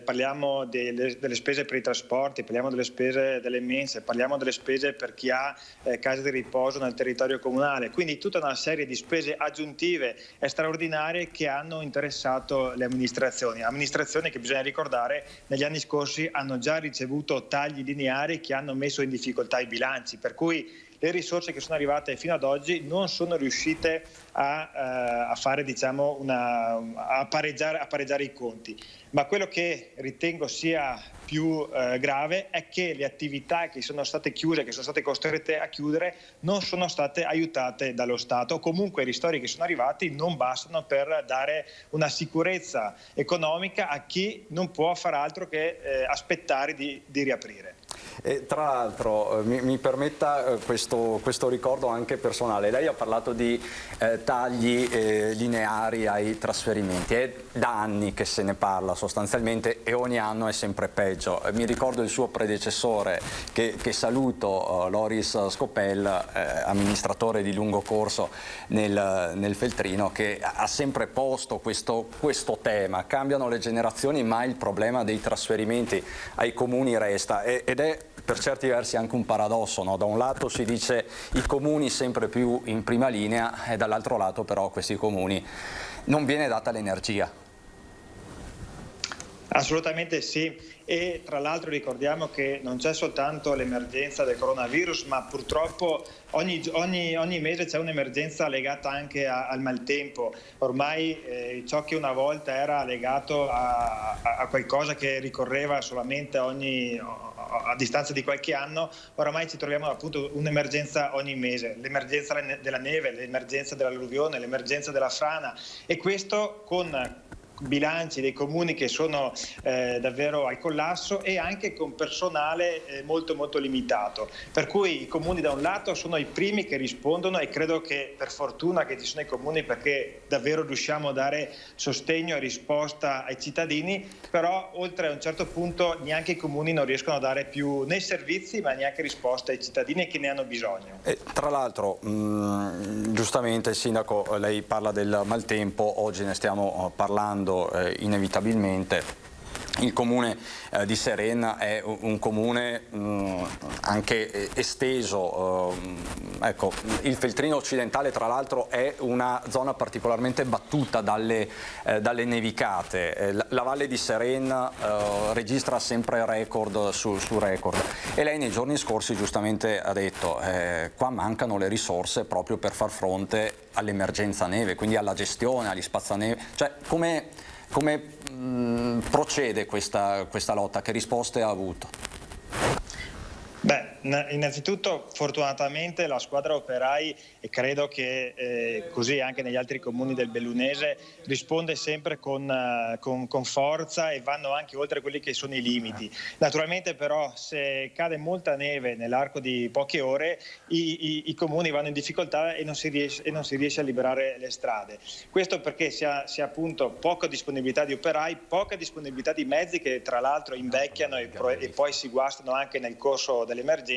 Parliamo delle spese per i trasporti, parliamo delle spese delle mense, parliamo delle spese per chi ha case di riposo nel territorio comunale, quindi tutta una serie di spese aggiuntive e straordinarie che hanno interessato le amministrazioni che, bisogna ricordare, negli anni scorsi hanno già ricevuto tagli lineari che hanno messo in difficoltà i bilanci, per cui le risorse che sono arrivate fino ad oggi non sono riuscite a fare, diciamo, a pareggiare i conti. Ma quello che ritengo sia più grave è che le attività che sono state chiuse, che sono state costrette a chiudere, non sono state aiutate dallo Stato. Comunque i ristori che sono arrivati non bastano per dare una sicurezza economica a chi non può far altro che aspettare di riaprire. E tra l'altro mi permetta questo ricordo anche personale. Lei ha parlato di tagli lineari ai trasferimenti. È da anni che se ne parla sostanzialmente e ogni anno è sempre peggio. Mi ricordo il suo predecessore, che saluto, Loris Scopel, amministratore di lungo corso nel Feltrino, che ha sempre posto questo tema. Cambiano le generazioni ma il problema dei trasferimenti ai comuni resta, ed è per certi versi anche un paradosso, no? Da un lato si dice i comuni sempre più in prima linea e dall'altro lato però a questi comuni non viene data l'energia. Assolutamente sì, e tra l'altro ricordiamo che non c'è soltanto l'emergenza del coronavirus, ma purtroppo ogni mese c'è un'emergenza legata anche al maltempo. Ormai ciò che una volta era legato a qualcosa che ricorreva solamente a distanza di qualche anno, oramai ci troviamo appunto un'emergenza ogni mese, l'emergenza della neve, l'emergenza dell'alluvione, l'emergenza della frana, e questo con bilanci dei comuni che sono davvero al collasso e anche con personale molto molto limitato, per cui i comuni da un lato sono i primi che rispondono, e credo che per fortuna che ci sono i comuni, perché davvero riusciamo a dare sostegno e risposta ai cittadini, però oltre a un certo punto neanche i comuni non riescono a dare più né servizi ma neanche risposte ai cittadini che ne hanno bisogno. E tra l'altro giustamente Sindaco, lei parla del maltempo, oggi ne stiamo parlando inevitabilmente. Il comune di Serena è un comune anche esteso, ecco, il Feltrino occidentale tra l'altro è una zona particolarmente battuta dalle nevicate, la valle di Serena registra sempre record su record e lei nei giorni scorsi giustamente ha detto qua mancano le risorse proprio per far fronte all'emergenza neve, quindi alla gestione, agli spazzaneve, cioè come procede questa lotta? Che risposte ha avuto? Beh, innanzitutto fortunatamente la squadra operai, e credo che così anche negli altri comuni del Bellunese, risponde sempre con forza e vanno anche oltre quelli che sono i limiti. Naturalmente però se cade molta neve nell'arco di poche ore i comuni vanno in difficoltà e non si riesce a liberare le strade. Questo perché si ha appunto poca disponibilità di operai, poca disponibilità di mezzi che tra l'altro invecchiano e poi si guastano anche nel corso dell'emergenza,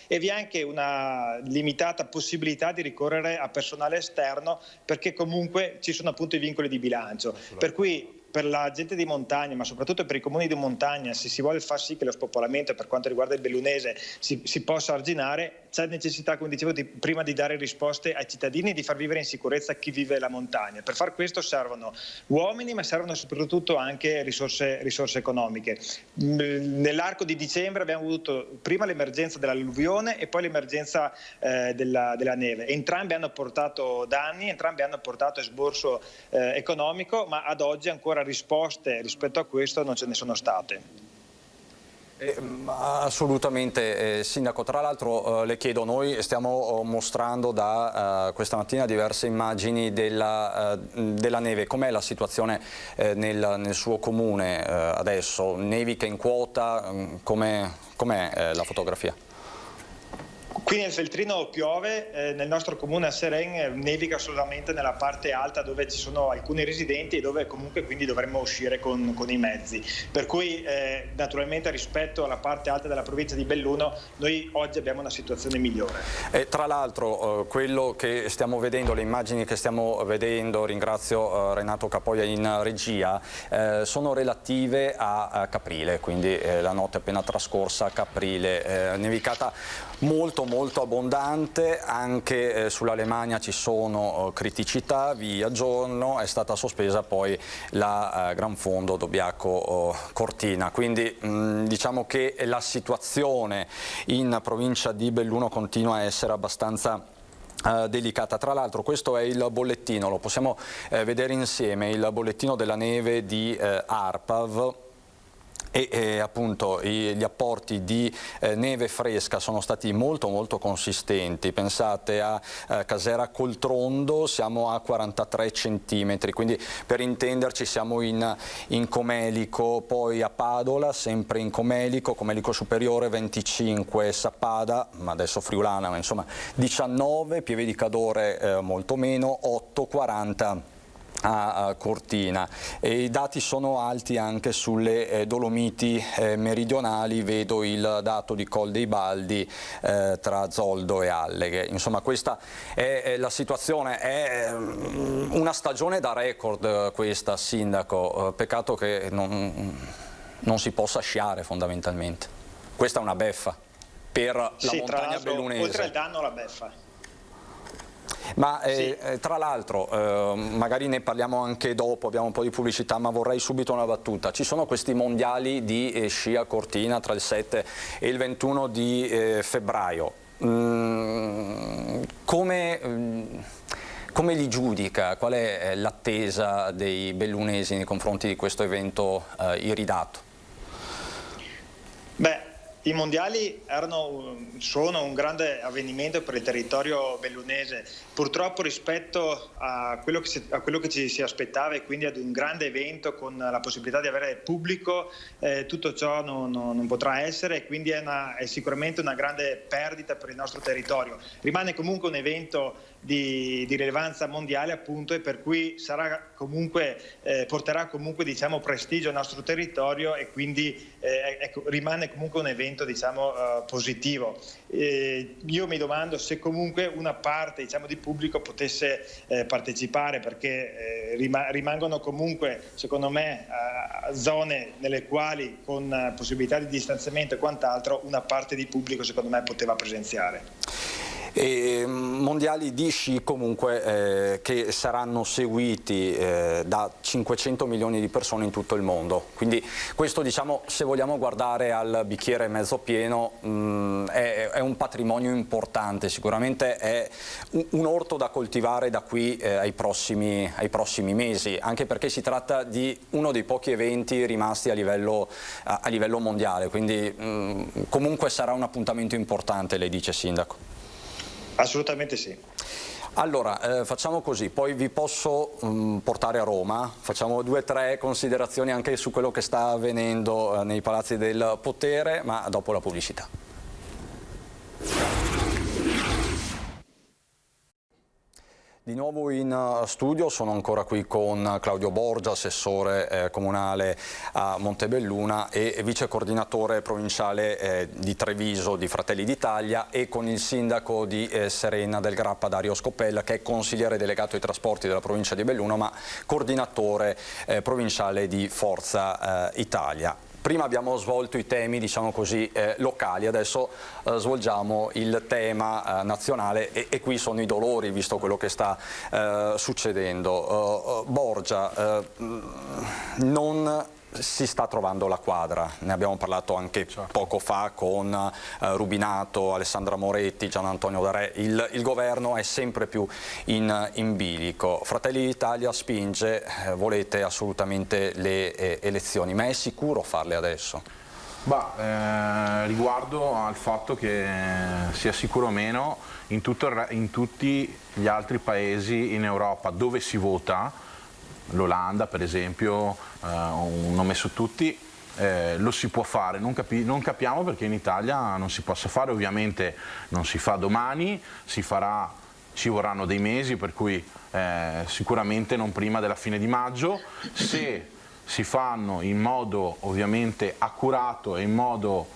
e vi è anche una limitata possibilità di ricorrere a personale esterno perché comunque ci sono appunto i vincoli di bilancio, per cui per la gente di montagna, ma soprattutto per i comuni di montagna, se si vuole far sì che lo spopolamento per quanto riguarda il Bellunese si possa arginare, c'è necessità, come dicevo prima, di dare risposte ai cittadini e di far vivere in sicurezza chi vive la montagna. Per far questo servono uomini, ma servono soprattutto anche risorse economiche. Nell'arco di dicembre abbiamo avuto prima l'emergenza dell'alluvione e poi l'emergenza della neve. Entrambi hanno portato danni, entrambi hanno portato esborso economico, ma ad oggi ancora risposte rispetto a questo non ce ne sono state. Assolutamente, Sindaco. Tra l'altro le chiedo, noi stiamo mostrando da questa mattina diverse immagini della neve. Com'è la situazione nel suo comune adesso? Nevica in quota? Com'è la fotografia? Qui nel Feltrino piove, nel nostro comune a Seren nevica solamente nella parte alta dove ci sono alcuni residenti e dove comunque quindi dovremmo uscire con i mezzi. Per cui naturalmente rispetto alla parte alta della provincia di Belluno noi oggi abbiamo una situazione migliore. Tra l'altro quello che stiamo vedendo, le immagini che stiamo vedendo, ringrazio Renato Capoia in regia, sono relative a Caprile, quindi la notte appena trascorsa a Caprile, nevicata molto abbondante, anche sull'Alemagna ci sono criticità, via giorno, è stata sospesa poi la Gran Fondo Dobbiaco Cortina, quindi diciamo che la situazione in provincia di Belluno continua a essere abbastanza delicata. Tra l'altro questo è il bollettino, lo possiamo vedere insieme, il bollettino della neve di ARPAV. E appunto gli apporti di neve fresca sono stati molto consistenti. Pensate a Casera Coltrondo siamo a 43 centimetri, quindi per intenderci siamo in Comelico, poi a Padola sempre in Comelico superiore 25, Sappada, ma adesso Friulana, ma insomma 19, Pieve di Cadore molto meno, 8, 40 a Cortina, e i dati sono alti anche sulle Dolomiti meridionali, vedo il dato di Col dei Baldi tra Zoldo e Alleghe. Insomma questa è la situazione, è una stagione da record questa, Sindaco, peccato che non si possa sciare fondamentalmente. Questa è una beffa per la montagna bellunese. Oltre al danno la beffa. Ma tra l'altro, magari ne parliamo anche dopo, abbiamo un po' di pubblicità, ma vorrei subito una battuta. Ci sono questi mondiali di sci a Cortina tra il 7 e il 21 di febbraio. Come li giudica? Qual è l'attesa dei bellunesi nei confronti di questo evento iridato? Beh, i mondiali sono un grande avvenimento per il territorio bellunese. Purtroppo rispetto a quello che ci si aspettava, e quindi ad un grande evento con la possibilità di avere pubblico, tutto ciò non potrà essere, e quindi è sicuramente una grande perdita per il nostro territorio. Rimane comunque un evento di rilevanza mondiale, appunto, e per cui porterà comunque prestigio al nostro territorio, e quindi rimane comunque un evento elemento positivo. Io mi domando se comunque una parte di pubblico potesse partecipare, perché rimangono comunque, secondo me, zone nelle quali con possibilità di distanziamento e quant'altro una parte di pubblico secondo me poteva presenziare. E mondiali di sci comunque che saranno seguiti da 500 milioni di persone in tutto il mondo, quindi questo, diciamo, se vogliamo guardare al bicchiere mezzo pieno, è un patrimonio importante, sicuramente è un orto da coltivare da qui ai prossimi mesi, anche perché si tratta di uno dei pochi eventi rimasti a livello mondiale, quindi comunque sarà un appuntamento importante, lei dice, Sindaco. Assolutamente sì. Allora, facciamo così, poi vi posso portare a Roma, facciamo 2 o 3 considerazioni anche su quello che sta avvenendo nei palazzi del potere, ma dopo la pubblicità. Di nuovo in studio, sono ancora qui con Claudio Borgia, assessore comunale a Montebelluna e vice coordinatore provinciale di Treviso di Fratelli d'Italia, e con il sindaco di Serena del Grappa, Dario Scopella, che è consigliere delegato ai trasporti della provincia di Belluno, ma coordinatore provinciale di Forza Italia. Prima abbiamo svolto i temi, diciamo così, locali, adesso svolgiamo il tema nazionale e qui sono i dolori, visto quello che sta succedendo. Borgia, non si sta trovando la quadra, ne abbiamo parlato anche poco fa con Rubinato, Alessandra Moretti, Gian Antonio D'Arè, il governo è sempre più in bilico. Fratelli d'Italia spinge, volete assolutamente le elezioni, ma è sicuro farle adesso? Riguardo al fatto che sia sicuro o meno, in tutti gli altri paesi in Europa dove si vota, l'Olanda per esempio, un nome su tutti, lo si può fare, non capiamo perché in Italia non si possa fare. Ovviamente non si fa domani, ci vorranno dei mesi, per cui sicuramente non prima della fine di maggio. Se si fanno in modo ovviamente accurato e in modo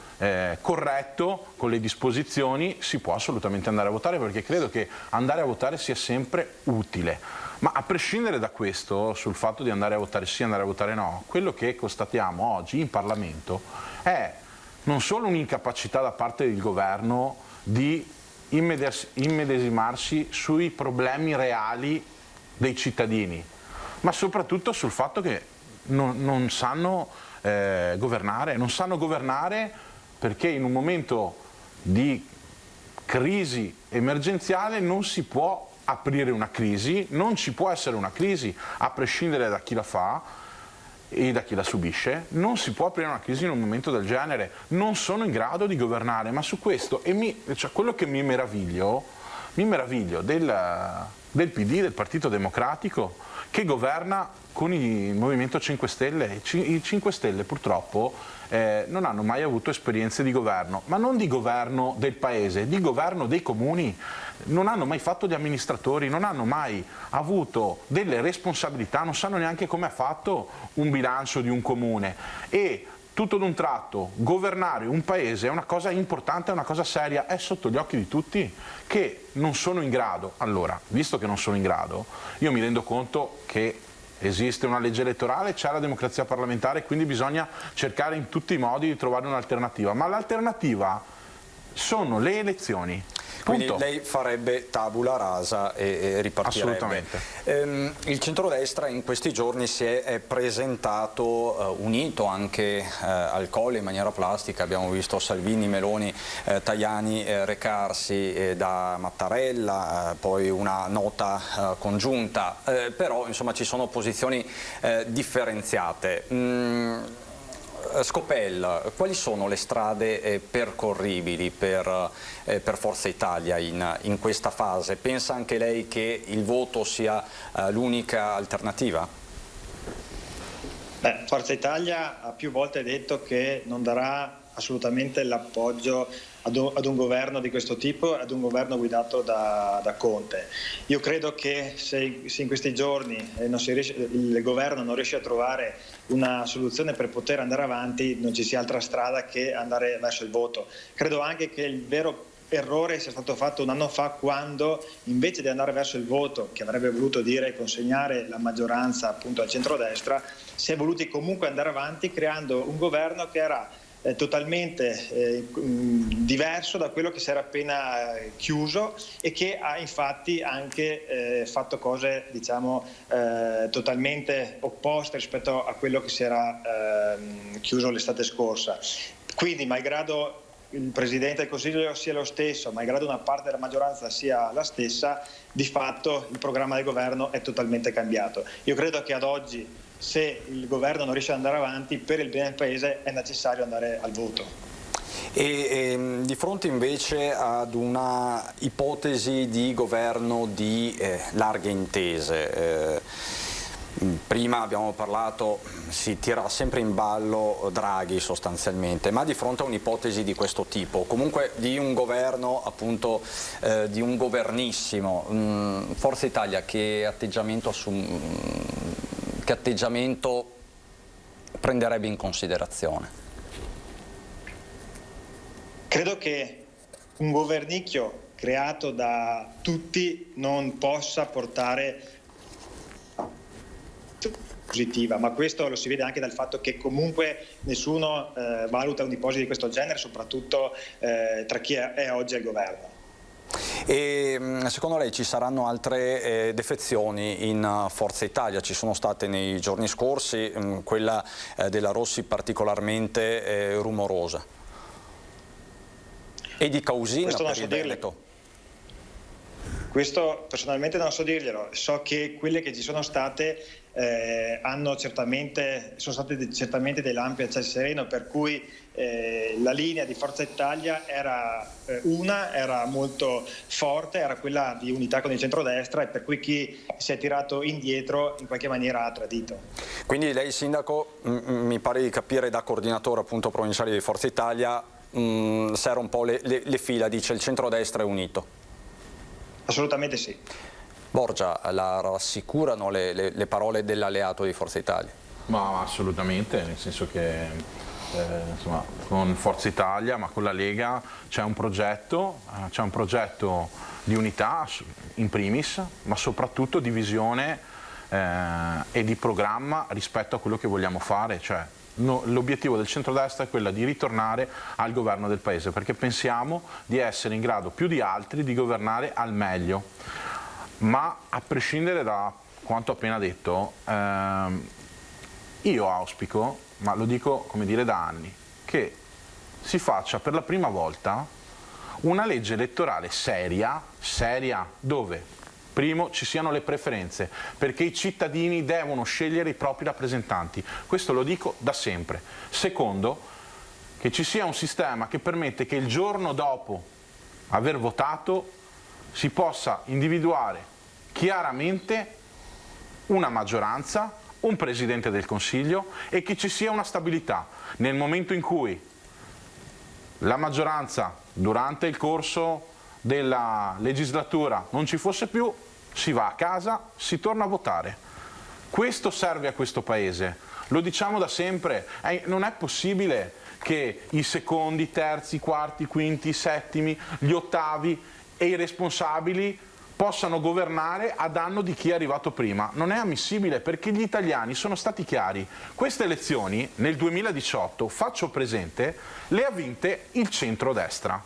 corretto, con le disposizioni, si può assolutamente andare a votare, perché credo che andare a votare sia sempre utile. Ma a prescindere da questo, sul fatto di andare a votare sì, andare a votare no, quello che constatiamo oggi in Parlamento è non solo un'incapacità da parte del governo di immedesimarsi sui problemi reali dei cittadini, ma soprattutto sul fatto che non sanno governare, perché in un momento di crisi emergenziale non si può aprire una crisi, non ci può essere una crisi a prescindere da chi la fa e da chi la subisce, non si può aprire una crisi in un momento del genere, non sono in grado di governare, ma su questo, quello che mi meraviglio del PD, del Partito Democratico, che governa con il Movimento 5 Stelle. I 5 Stelle purtroppo non hanno mai avuto esperienze di governo, ma non di governo del paese, di governo dei comuni. Non hanno mai fatto gli amministratori, non hanno mai avuto delle responsabilità, non sanno neanche come ha fatto un bilancio di un comune. E tutto d'un tratto governare un paese è una cosa importante, è una cosa seria, è sotto gli occhi di tutti che non sono in grado. Allora, visto che non sono in grado, io mi rendo conto che esiste una legge elettorale, c'è la democrazia parlamentare, quindi bisogna cercare in tutti i modi di trovare un'alternativa, ma l'alternativa sono le elezioni. Quindi lei farebbe tabula rasa e ripartirebbe. Assolutamente. Il centrodestra in questi giorni si è presentato unito anche al Colle in maniera plastica. Abbiamo visto Salvini, Meloni, Tajani recarsi da Mattarella, poi una nota congiunta, però insomma ci sono posizioni differenziate. Scopella, quali sono le strade percorribili per Forza Italia in questa fase? Pensa anche lei che il voto sia l'unica alternativa? Forza Italia ha più volte detto che non darà assolutamente l'appoggio ad un governo di questo tipo, ad un governo guidato da Conte. Io credo che se in questi giorni il governo non riesce a trovare una soluzione per poter andare avanti, non ci sia altra strada che andare verso il voto. Credo anche che il vero errore sia stato fatto un anno fa, quando invece di andare verso il voto, che avrebbe voluto dire consegnare la maggioranza appunto al centrodestra, si è voluti comunque andare avanti creando un governo che era totalmente diverso da quello che si era appena chiuso e che ha infatti anche fatto cose totalmente opposte rispetto a quello che si era chiuso l'estate scorsa. Quindi, malgrado il Presidente del Consiglio sia lo stesso, malgrado una parte della maggioranza sia la stessa, di fatto il programma del governo è totalmente cambiato. Io credo che ad oggi, se il governo non riesce ad andare avanti, per il bene del Paese è necessario andare al voto. E di fronte invece ad una ipotesi di governo di larghe intese, prima abbiamo parlato, si tira sempre in ballo Draghi sostanzialmente, ma di fronte a un'ipotesi di questo tipo, comunque di un governo, appunto di un governissimo, Forza Italia che atteggiamento prenderebbe in considerazione? Credo che un governicchio creato da tutti non possa portare positiva, ma questo lo si vede anche dal fatto che comunque nessuno valuta un'ipotesi di questo genere, soprattutto tra chi è oggi al governo. E secondo lei ci saranno altre defezioni in Forza Italia? Ci sono state nei giorni scorsi, quella della Rossi particolarmente rumorosa, e di Causina per il Veneto. Questo personalmente non so dirglielo, so che quelle che ci sono state sono state certamente dei lampi al ciel sereno, per cui la linea di Forza Italia era molto forte, era quella di unità con il centrodestra, e per cui chi si è tirato indietro in qualche maniera ha tradito. Quindi lei, sindaco, mi pare di capire da coordinatore appunto provinciale di Forza Italia, serra un po' le fila, dice il centrodestra è unito. Assolutamente sì. Borgia, la rassicurano le parole dell'alleato di Forza Italia? Ma assolutamente, nel senso che insomma, con Forza Italia, ma con la Lega c'è un progetto di unità in primis, ma soprattutto di visione e di programma rispetto a quello che vogliamo fare. Cioè, l'obiettivo del centrodestra è quello di ritornare al governo del Paese, perché pensiamo di essere in grado più di altri di governare al meglio. Ma a prescindere da quanto appena detto, io auspico, ma lo dico come dire da anni, che si faccia per la prima volta una legge elettorale seria, dove primo ci siano le preferenze, perché i cittadini devono scegliere i propri rappresentanti, questo lo dico da sempre. Secondo, che ci sia un sistema che permette che il giorno dopo aver votato si possa individuare chiaramente una maggioranza, un Presidente del Consiglio, e che ci sia una stabilità. Nel momento in cui la maggioranza durante il corso della legislatura non ci fosse più, si va a casa, si torna a votare. Questo serve a questo Paese, lo diciamo da sempre, non è possibile che i secondi, terzi, quarti, quinti, settimi, gli ottavi e i responsabili possano governare a danno di chi è arrivato prima. Non è ammissibile, perché gli italiani sono stati chiari. Queste elezioni nel 2018, faccio presente, le ha vinte il centrodestra.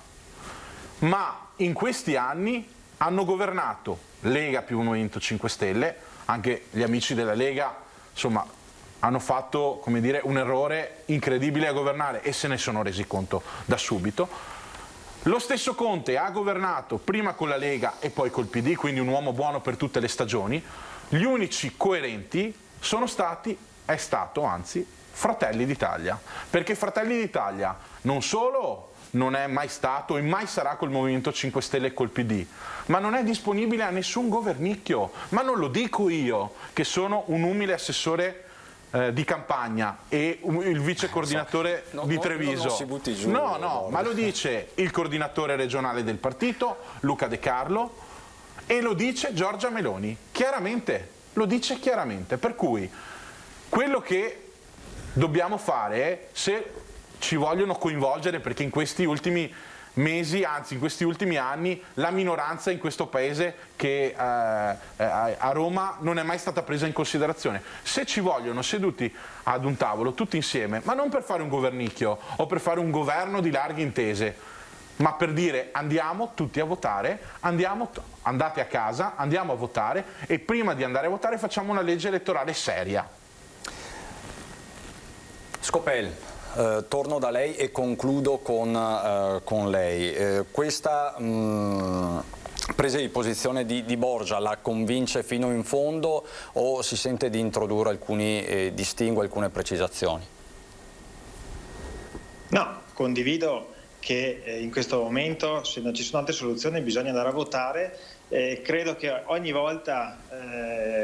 Ma in questi anni hanno governato Lega più Movimento 5 Stelle, anche gli amici della Lega, insomma, hanno fatto, come dire, un errore incredibile a governare e se ne sono resi conto da subito. Lo stesso Conte ha governato prima con la Lega e poi col PD, quindi un uomo buono per tutte le stagioni. Gli unici coerenti è stato Fratelli d'Italia, perché Fratelli d'Italia non solo non è mai stato e mai sarà col Movimento 5 Stelle e col PD, ma non è disponibile a nessun governicchio. Ma non lo dico io, che sono un umile assessore di campagna e il vice coordinatore di Treviso. Non si butti giù, No, ma lo dice il coordinatore regionale del partito, Luca De Carlo, e lo dice Giorgia Meloni, chiaramente, lo dice chiaramente. Per cui quello che dobbiamo fare è, se ci vogliono coinvolgere, perché in questi ultimi mesi, anzi in questi ultimi anni, la minoranza in questo paese che a Roma non è mai stata presa in considerazione. Se ci vogliono seduti ad un tavolo tutti insieme, ma non per fare un governicchio o per fare un governo di larghe intese, ma per dire andiamo tutti a votare, andate a casa, andiamo a votare e prima di andare a votare facciamo una legge elettorale seria. Scopel. Torno da lei e concludo con lei. Questa presa di posizione di Borgia la convince fino in fondo o si sente di introdurre alcuni distinguo, alcune precisazioni? No, condivido che in questo momento, se non ci sono altre soluzioni, bisogna andare a votare. Credo che ogni volta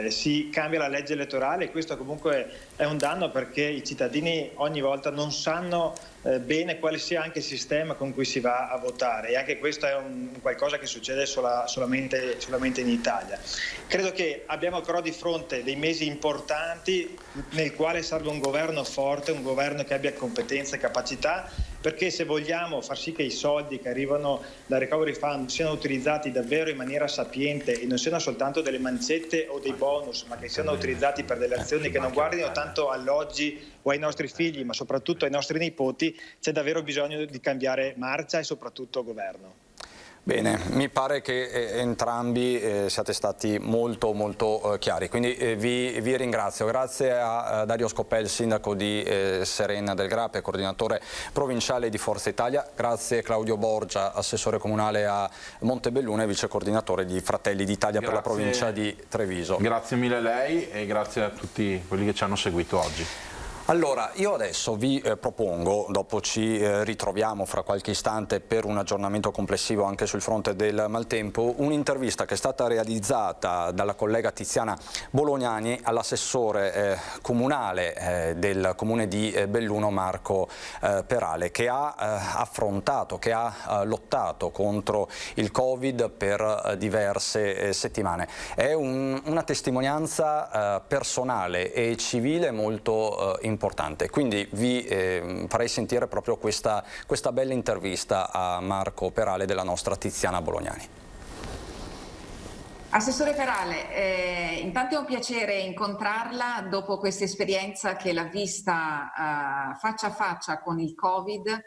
si cambia la legge elettorale e questo comunque è un danno, perché i cittadini ogni volta non sanno bene quale sia anche il sistema con cui si va a votare, e anche questo è qualcosa che succede solamente in Italia. Credo che abbiamo però di fronte dei mesi importanti nel quale serve un governo forte, un governo che abbia competenze e capacità, perché se vogliamo far sì che i soldi che arrivano dal Recovery Fund siano utilizzati davvero in maniera sapiente e non siano soltanto delle mancette o dei bonus, ma che siano utilizzati per delle azioni che non guardino tanto all'oggi o ai nostri figli, ma soprattutto ai nostri nipoti, c'è davvero bisogno di cambiare marcia e soprattutto governo. Bene, mi pare che entrambi siate stati molto chiari, quindi vi ringrazio. Grazie a Dario Scopel, sindaco di Serena del Grape, coordinatore provinciale di Forza Italia. Grazie Claudio Borgia, assessore comunale a Montebelluna e vice coordinatore di Fratelli d'Italia per la provincia di Treviso. Grazie mille a lei e grazie a tutti quelli che ci hanno seguito oggi. Allora, io adesso vi propongo, dopo ci ritroviamo fra qualche istante per un aggiornamento complessivo anche sul fronte del maltempo, un'intervista che è stata realizzata dalla collega Tiziana Bolognani all'assessore comunale del comune di Belluno, Marco Perale, che ha affrontato, che ha lottato contro il Covid per diverse settimane. È una testimonianza personale e civile molto importante. Quindi vi farei sentire proprio questa bella intervista a Marco Perale della nostra Tiziana Bolognani. Assessore Perale, intanto è un piacere incontrarla dopo questa esperienza che l'ha vista faccia a faccia con il Covid,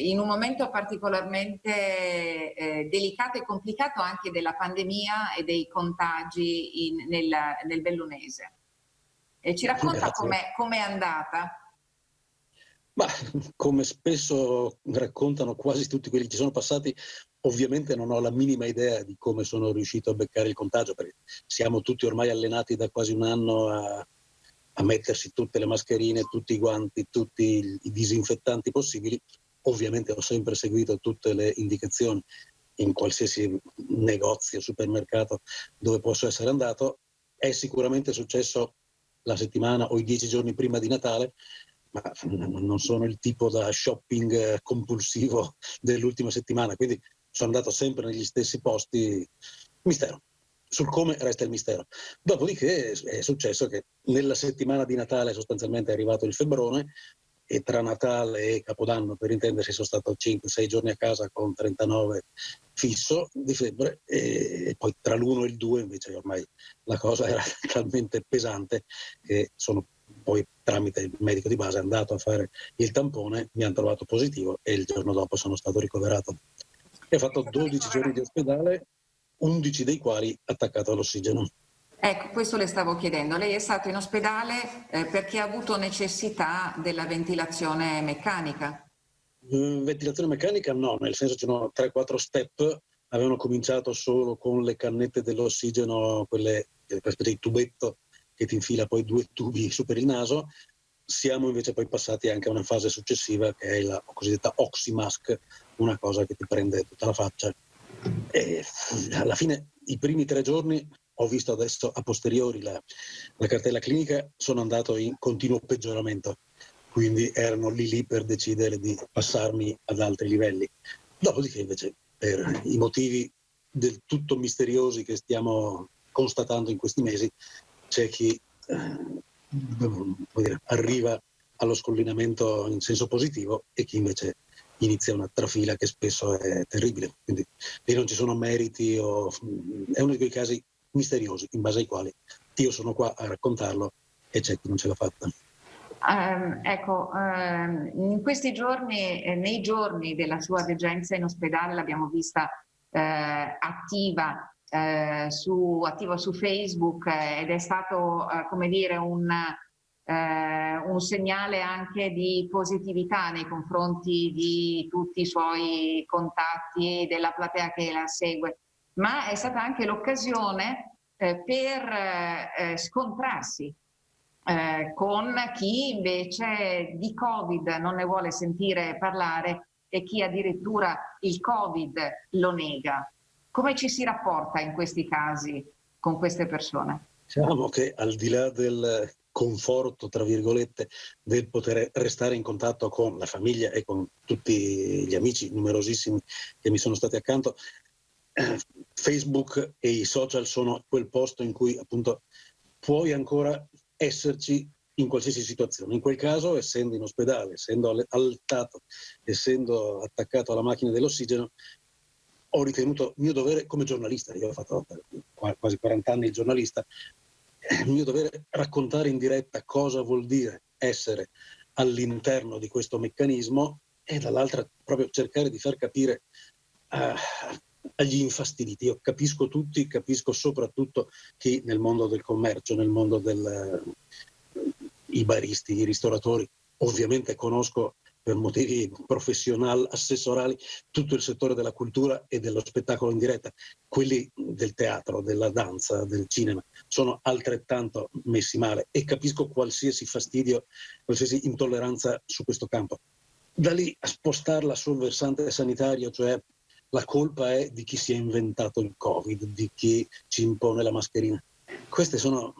in un momento particolarmente delicato e complicato anche della pandemia e dei contagi nel bellunese. Ci racconta com'è andata? Ma come spesso raccontano quasi tutti quelli che ci sono passati, ovviamente non ho la minima idea di come sono riuscito a beccare il contagio, perché siamo tutti ormai allenati da quasi un anno a mettersi tutte le mascherine, tutti i guanti, tutti i disinfettanti possibili. Ovviamente ho sempre seguito tutte le indicazioni in qualsiasi negozio, supermercato dove posso essere andato. È sicuramente successo la settimana o i 10 giorni prima di Natale, ma non sono il tipo da shopping compulsivo dell'ultima settimana, quindi sono andato sempre negli stessi posti. Mistero. Sul come resta il mistero. Dopodiché è successo che nella settimana di Natale sostanzialmente è arrivato il febbrone, e tra Natale e Capodanno, per intendersi, sono stato 5-6 giorni a casa con 39 fisso di febbre, e poi tra l'1 e il 2 invece ormai la cosa era talmente pesante che sono poi, tramite il medico di base, andato a fare il tampone, mi hanno trovato positivo e il giorno dopo sono stato ricoverato. E ho fatto 12 giorni di ospedale, 11 dei quali attaccato all'ossigeno. Ecco, questo le stavo chiedendo. Lei è stato in ospedale perché ha avuto necessità della ventilazione meccanica? Ventilazione meccanica no, nel senso ci sono 3-4 step. Avevano cominciato solo con le cannette dell'ossigeno, quelle di tubetto che ti infila poi 2 tubi su per il naso. Siamo invece poi passati anche a una fase successiva che è la cosiddetta oxymask, una cosa che ti prende tutta la faccia. E alla fine i primi 3 giorni ho visto adesso a posteriori la cartella clinica, sono andato in continuo peggioramento, quindi erano lì per decidere di passarmi ad altri livelli. Dopodiché invece, per i motivi del tutto misteriosi che stiamo constatando in questi mesi, c'è chi arriva allo scollinamento in senso positivo e chi invece inizia una trafila che spesso è terribile. Quindi lì non ci sono meriti, è uno di quei casi misteriosi in base ai quali io sono qua a raccontarlo e c'è chi non ce l'ha fatta. In questi giorni, nei giorni della sua degenza in ospedale, l'abbiamo vista attiva su Facebook ed è stato come dire un segnale anche di positività nei confronti di tutti i suoi contatti, della platea che la segue, ma è stata anche l'occasione per scontrarsi con chi invece di Covid non ne vuole sentire parlare e chi addirittura il Covid lo nega. Come ci si rapporta in questi casi con queste persone? Diciamo che al di là del conforto, tra virgolette, del poter restare in contatto con la famiglia e con tutti gli amici numerosissimi che mi sono stati accanto, Facebook e i social sono quel posto in cui appunto puoi ancora esserci in qualsiasi situazione. In quel caso, essendo in ospedale, essendo allettato, essendo attaccato alla macchina dell'ossigeno, ho ritenuto mio dovere come giornalista, io ho fatto quasi 40 anni il giornalista, mio dovere raccontare in diretta cosa vuol dire essere all'interno di questo meccanismo e dall'altra proprio cercare di far capire agli infastiditi. Io capisco tutti, capisco soprattutto chi nel mondo del commercio, nel mondo i baristi, i ristoratori, ovviamente conosco per motivi professionali, assessorali, tutto il settore della cultura e dello spettacolo in diretta. Quelli del teatro, della danza, del cinema sono altrettanto messi male e capisco qualsiasi fastidio, qualsiasi intolleranza su questo campo. Da lì a spostarla sul versante sanitario, cioè la colpa è di chi si è inventato il Covid, di chi ci impone la mascherina. Queste sono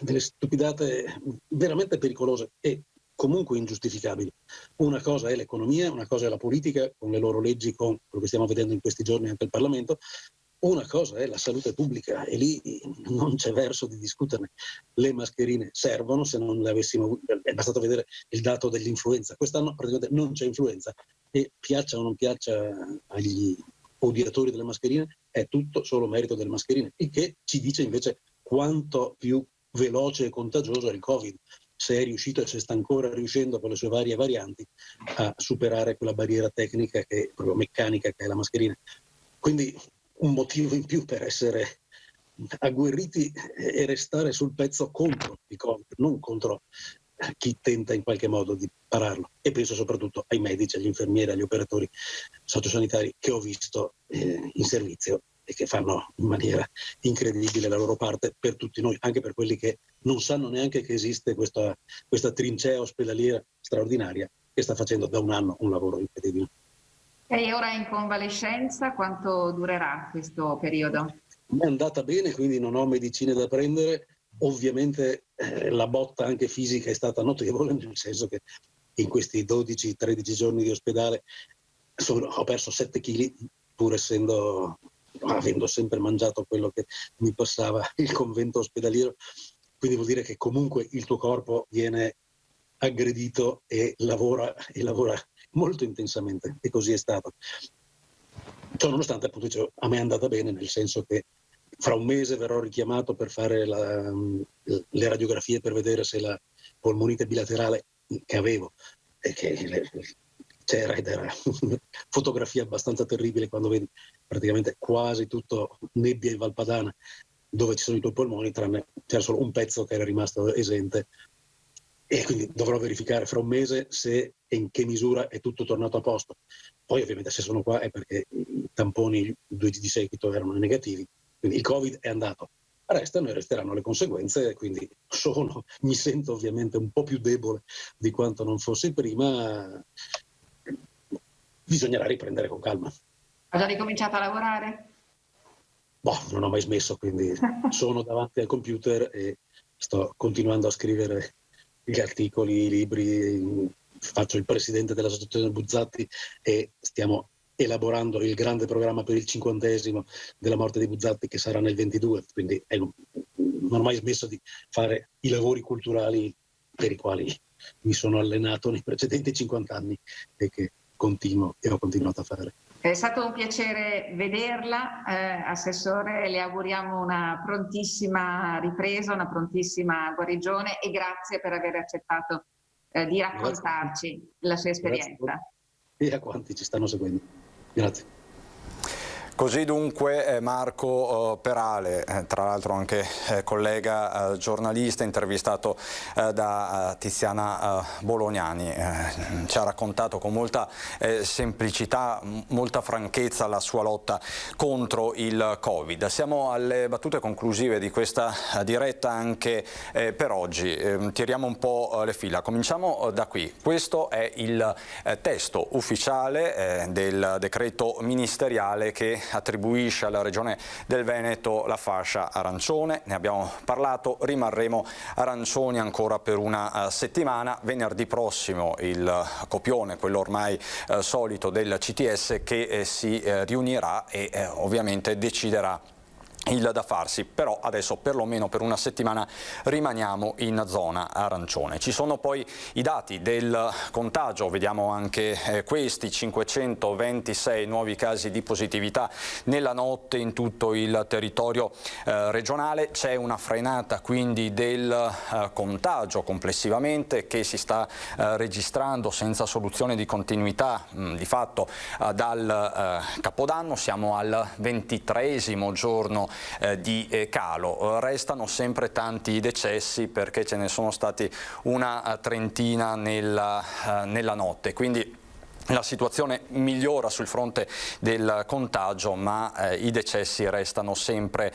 delle stupidate veramente pericolose e comunque ingiustificabili. Una cosa è l'economia, una cosa è la politica, con le loro leggi, con quello che stiamo vedendo in questi giorni anche al Parlamento, una cosa è la salute pubblica e lì non c'è verso di discuterne. Le mascherine servono, se non le avessimo, è bastato vedere il dato dell'influenza. Quest'anno praticamente non c'è influenza e piaccia o non piaccia agli odiatori delle mascherine, è tutto solo merito delle mascherine, il che ci dice invece quanto più veloce e contagioso è il Covid, se è riuscito e se sta ancora riuscendo con le sue varie varianti a superare quella barriera tecnica, proprio meccanica, che è la mascherina. Quindi un motivo in più per essere agguerriti e restare sul pezzo contro il Covid, non contro chi tenta in qualche modo di pararlo. E penso soprattutto ai medici, agli infermieri, agli operatori sociosanitari che ho visto in servizio e che fanno in maniera incredibile la loro parte per tutti noi, anche per quelli che non sanno neanche che esiste questa trincea ospedaliera straordinaria che sta facendo da un anno un lavoro incredibile. Sei ora in convalescenza, quanto durerà questo periodo? Mi è andata bene, quindi non ho medicine da prendere. Ovviamente la botta anche fisica è stata notevole, nel senso che in questi 12-13 giorni di ospedale ho perso 7 kg, pur avendo sempre mangiato quello che mi passava il convento ospedaliero. Quindi vuol dire che comunque il tuo corpo viene aggredito e lavora molto intensamente, e così è stato. Ciò nonostante, appunto, a me è andata bene, nel senso che fra un mese verrò richiamato per fare le radiografie per vedere se la polmonite bilaterale che avevo, e che c'era, ed era una fotografia abbastanza terribile quando vedi praticamente quasi tutto nebbia in Valpadana, dove ci sono i tuoi polmoni, c'era solo un pezzo che era rimasto esente. E quindi dovrò verificare fra un mese se e in che misura è tutto tornato a posto. Poi ovviamente se sono qua è perché i tamponi 2 di seguito erano negativi, quindi il Covid è andato. Restano e resteranno le conseguenze, quindi mi sento ovviamente un po' più debole di quanto non fossi prima. Bisognerà riprendere con calma. Ha già ricominciato a lavorare? Non ho mai smesso, quindi sono davanti al computer e sto continuando a scrivere gli articoli, i libri, faccio il presidente dell'associazione Buzzatti e stiamo elaborando il grande programma per il 50° della morte di Buzzatti, che sarà nel 22, quindi non ho mai smesso di fare i lavori culturali per i quali mi sono allenato nei precedenti 50 anni e che continuo e ho continuato a fare. È stato un piacere vederla, Assessore, le auguriamo una prontissima ripresa, una prontissima guarigione e grazie per aver accettato di raccontarci la sua esperienza. E a quanti ci stanno seguendo. Grazie. Così dunque Marco Perale, tra l'altro anche collega giornalista, intervistato da Tiziana Bolognani, ci ha raccontato con molta semplicità, molta franchezza la sua lotta contro il Covid. Siamo alle battute conclusive di questa diretta anche per oggi. Tiriamo un po' le fila. Cominciamo da qui. Questo è il testo ufficiale del decreto ministeriale che attribuisce alla Regione del Veneto la fascia arancione. Ne abbiamo parlato, rimarremo arancioni ancora per una settimana. Venerdì prossimo il copione, quello ormai solito del CTS, che si riunirà e ovviamente deciderà il da farsi, però adesso perlomeno per una settimana rimaniamo in zona arancione. Ci sono poi i dati del contagio, vediamo anche questi, 526 nuovi casi di positività nella notte in tutto il territorio regionale. C'è una frenata quindi del contagio complessivamente che si sta registrando senza soluzione di continuità di fatto dal Capodanno. Siamo al 23° giorno di calo. Restano sempre tanti decessi perché ce ne sono stati una trentina nella notte, quindi la situazione migliora sul fronte del contagio, ma i decessi restano sempre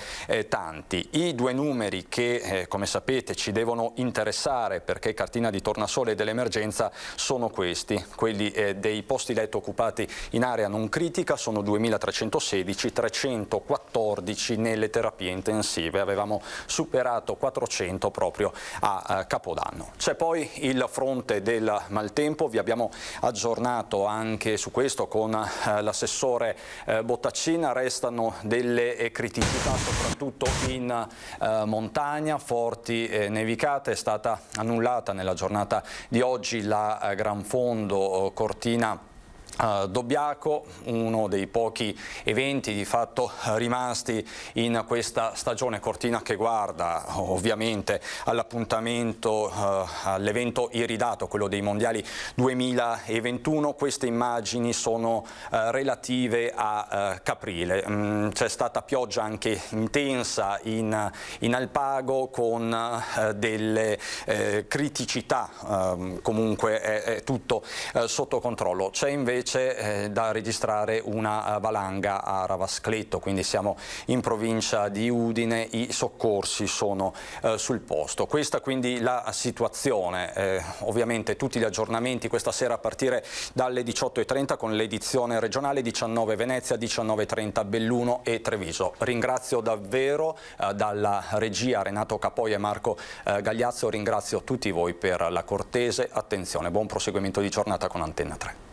tanti. I due numeri che, come sapete, ci devono interessare perché cartina di tornasole dell'emergenza sono questi, quelli dei posti letto occupati in area non critica sono 2.316, 314 nelle terapie intensive, avevamo superato 400 proprio a Capodanno. C'è poi il fronte del maltempo, vi abbiamo aggiornato anche su questo con l'assessore Bottaccina. Restano delle criticità soprattutto in montagna, forti nevicate. È stata annullata nella giornata di oggi la Gran Fondo Cortina Dobbiaco, uno dei pochi eventi di fatto rimasti in questa stagione cortina che guarda ovviamente all'appuntamento, all'evento iridato, quello dei mondiali 2021. Queste immagini sono relative a Caprile. C'è stata pioggia anche intensa in Alpago con delle criticità, comunque è tutto sotto controllo. C'è invece da registrare una valanga a Ravascletto, quindi siamo in provincia di Udine, i soccorsi sono sul posto. Questa quindi la situazione, ovviamente tutti gli aggiornamenti questa sera a partire dalle 18:30 con l'edizione regionale, 19 Venezia, 19:30 Belluno e Treviso. Ringrazio davvero dalla regia Renato Capoi e Marco Gagliazzo, ringrazio tutti voi per la cortese attenzione. Buon proseguimento di giornata con Antenna 3.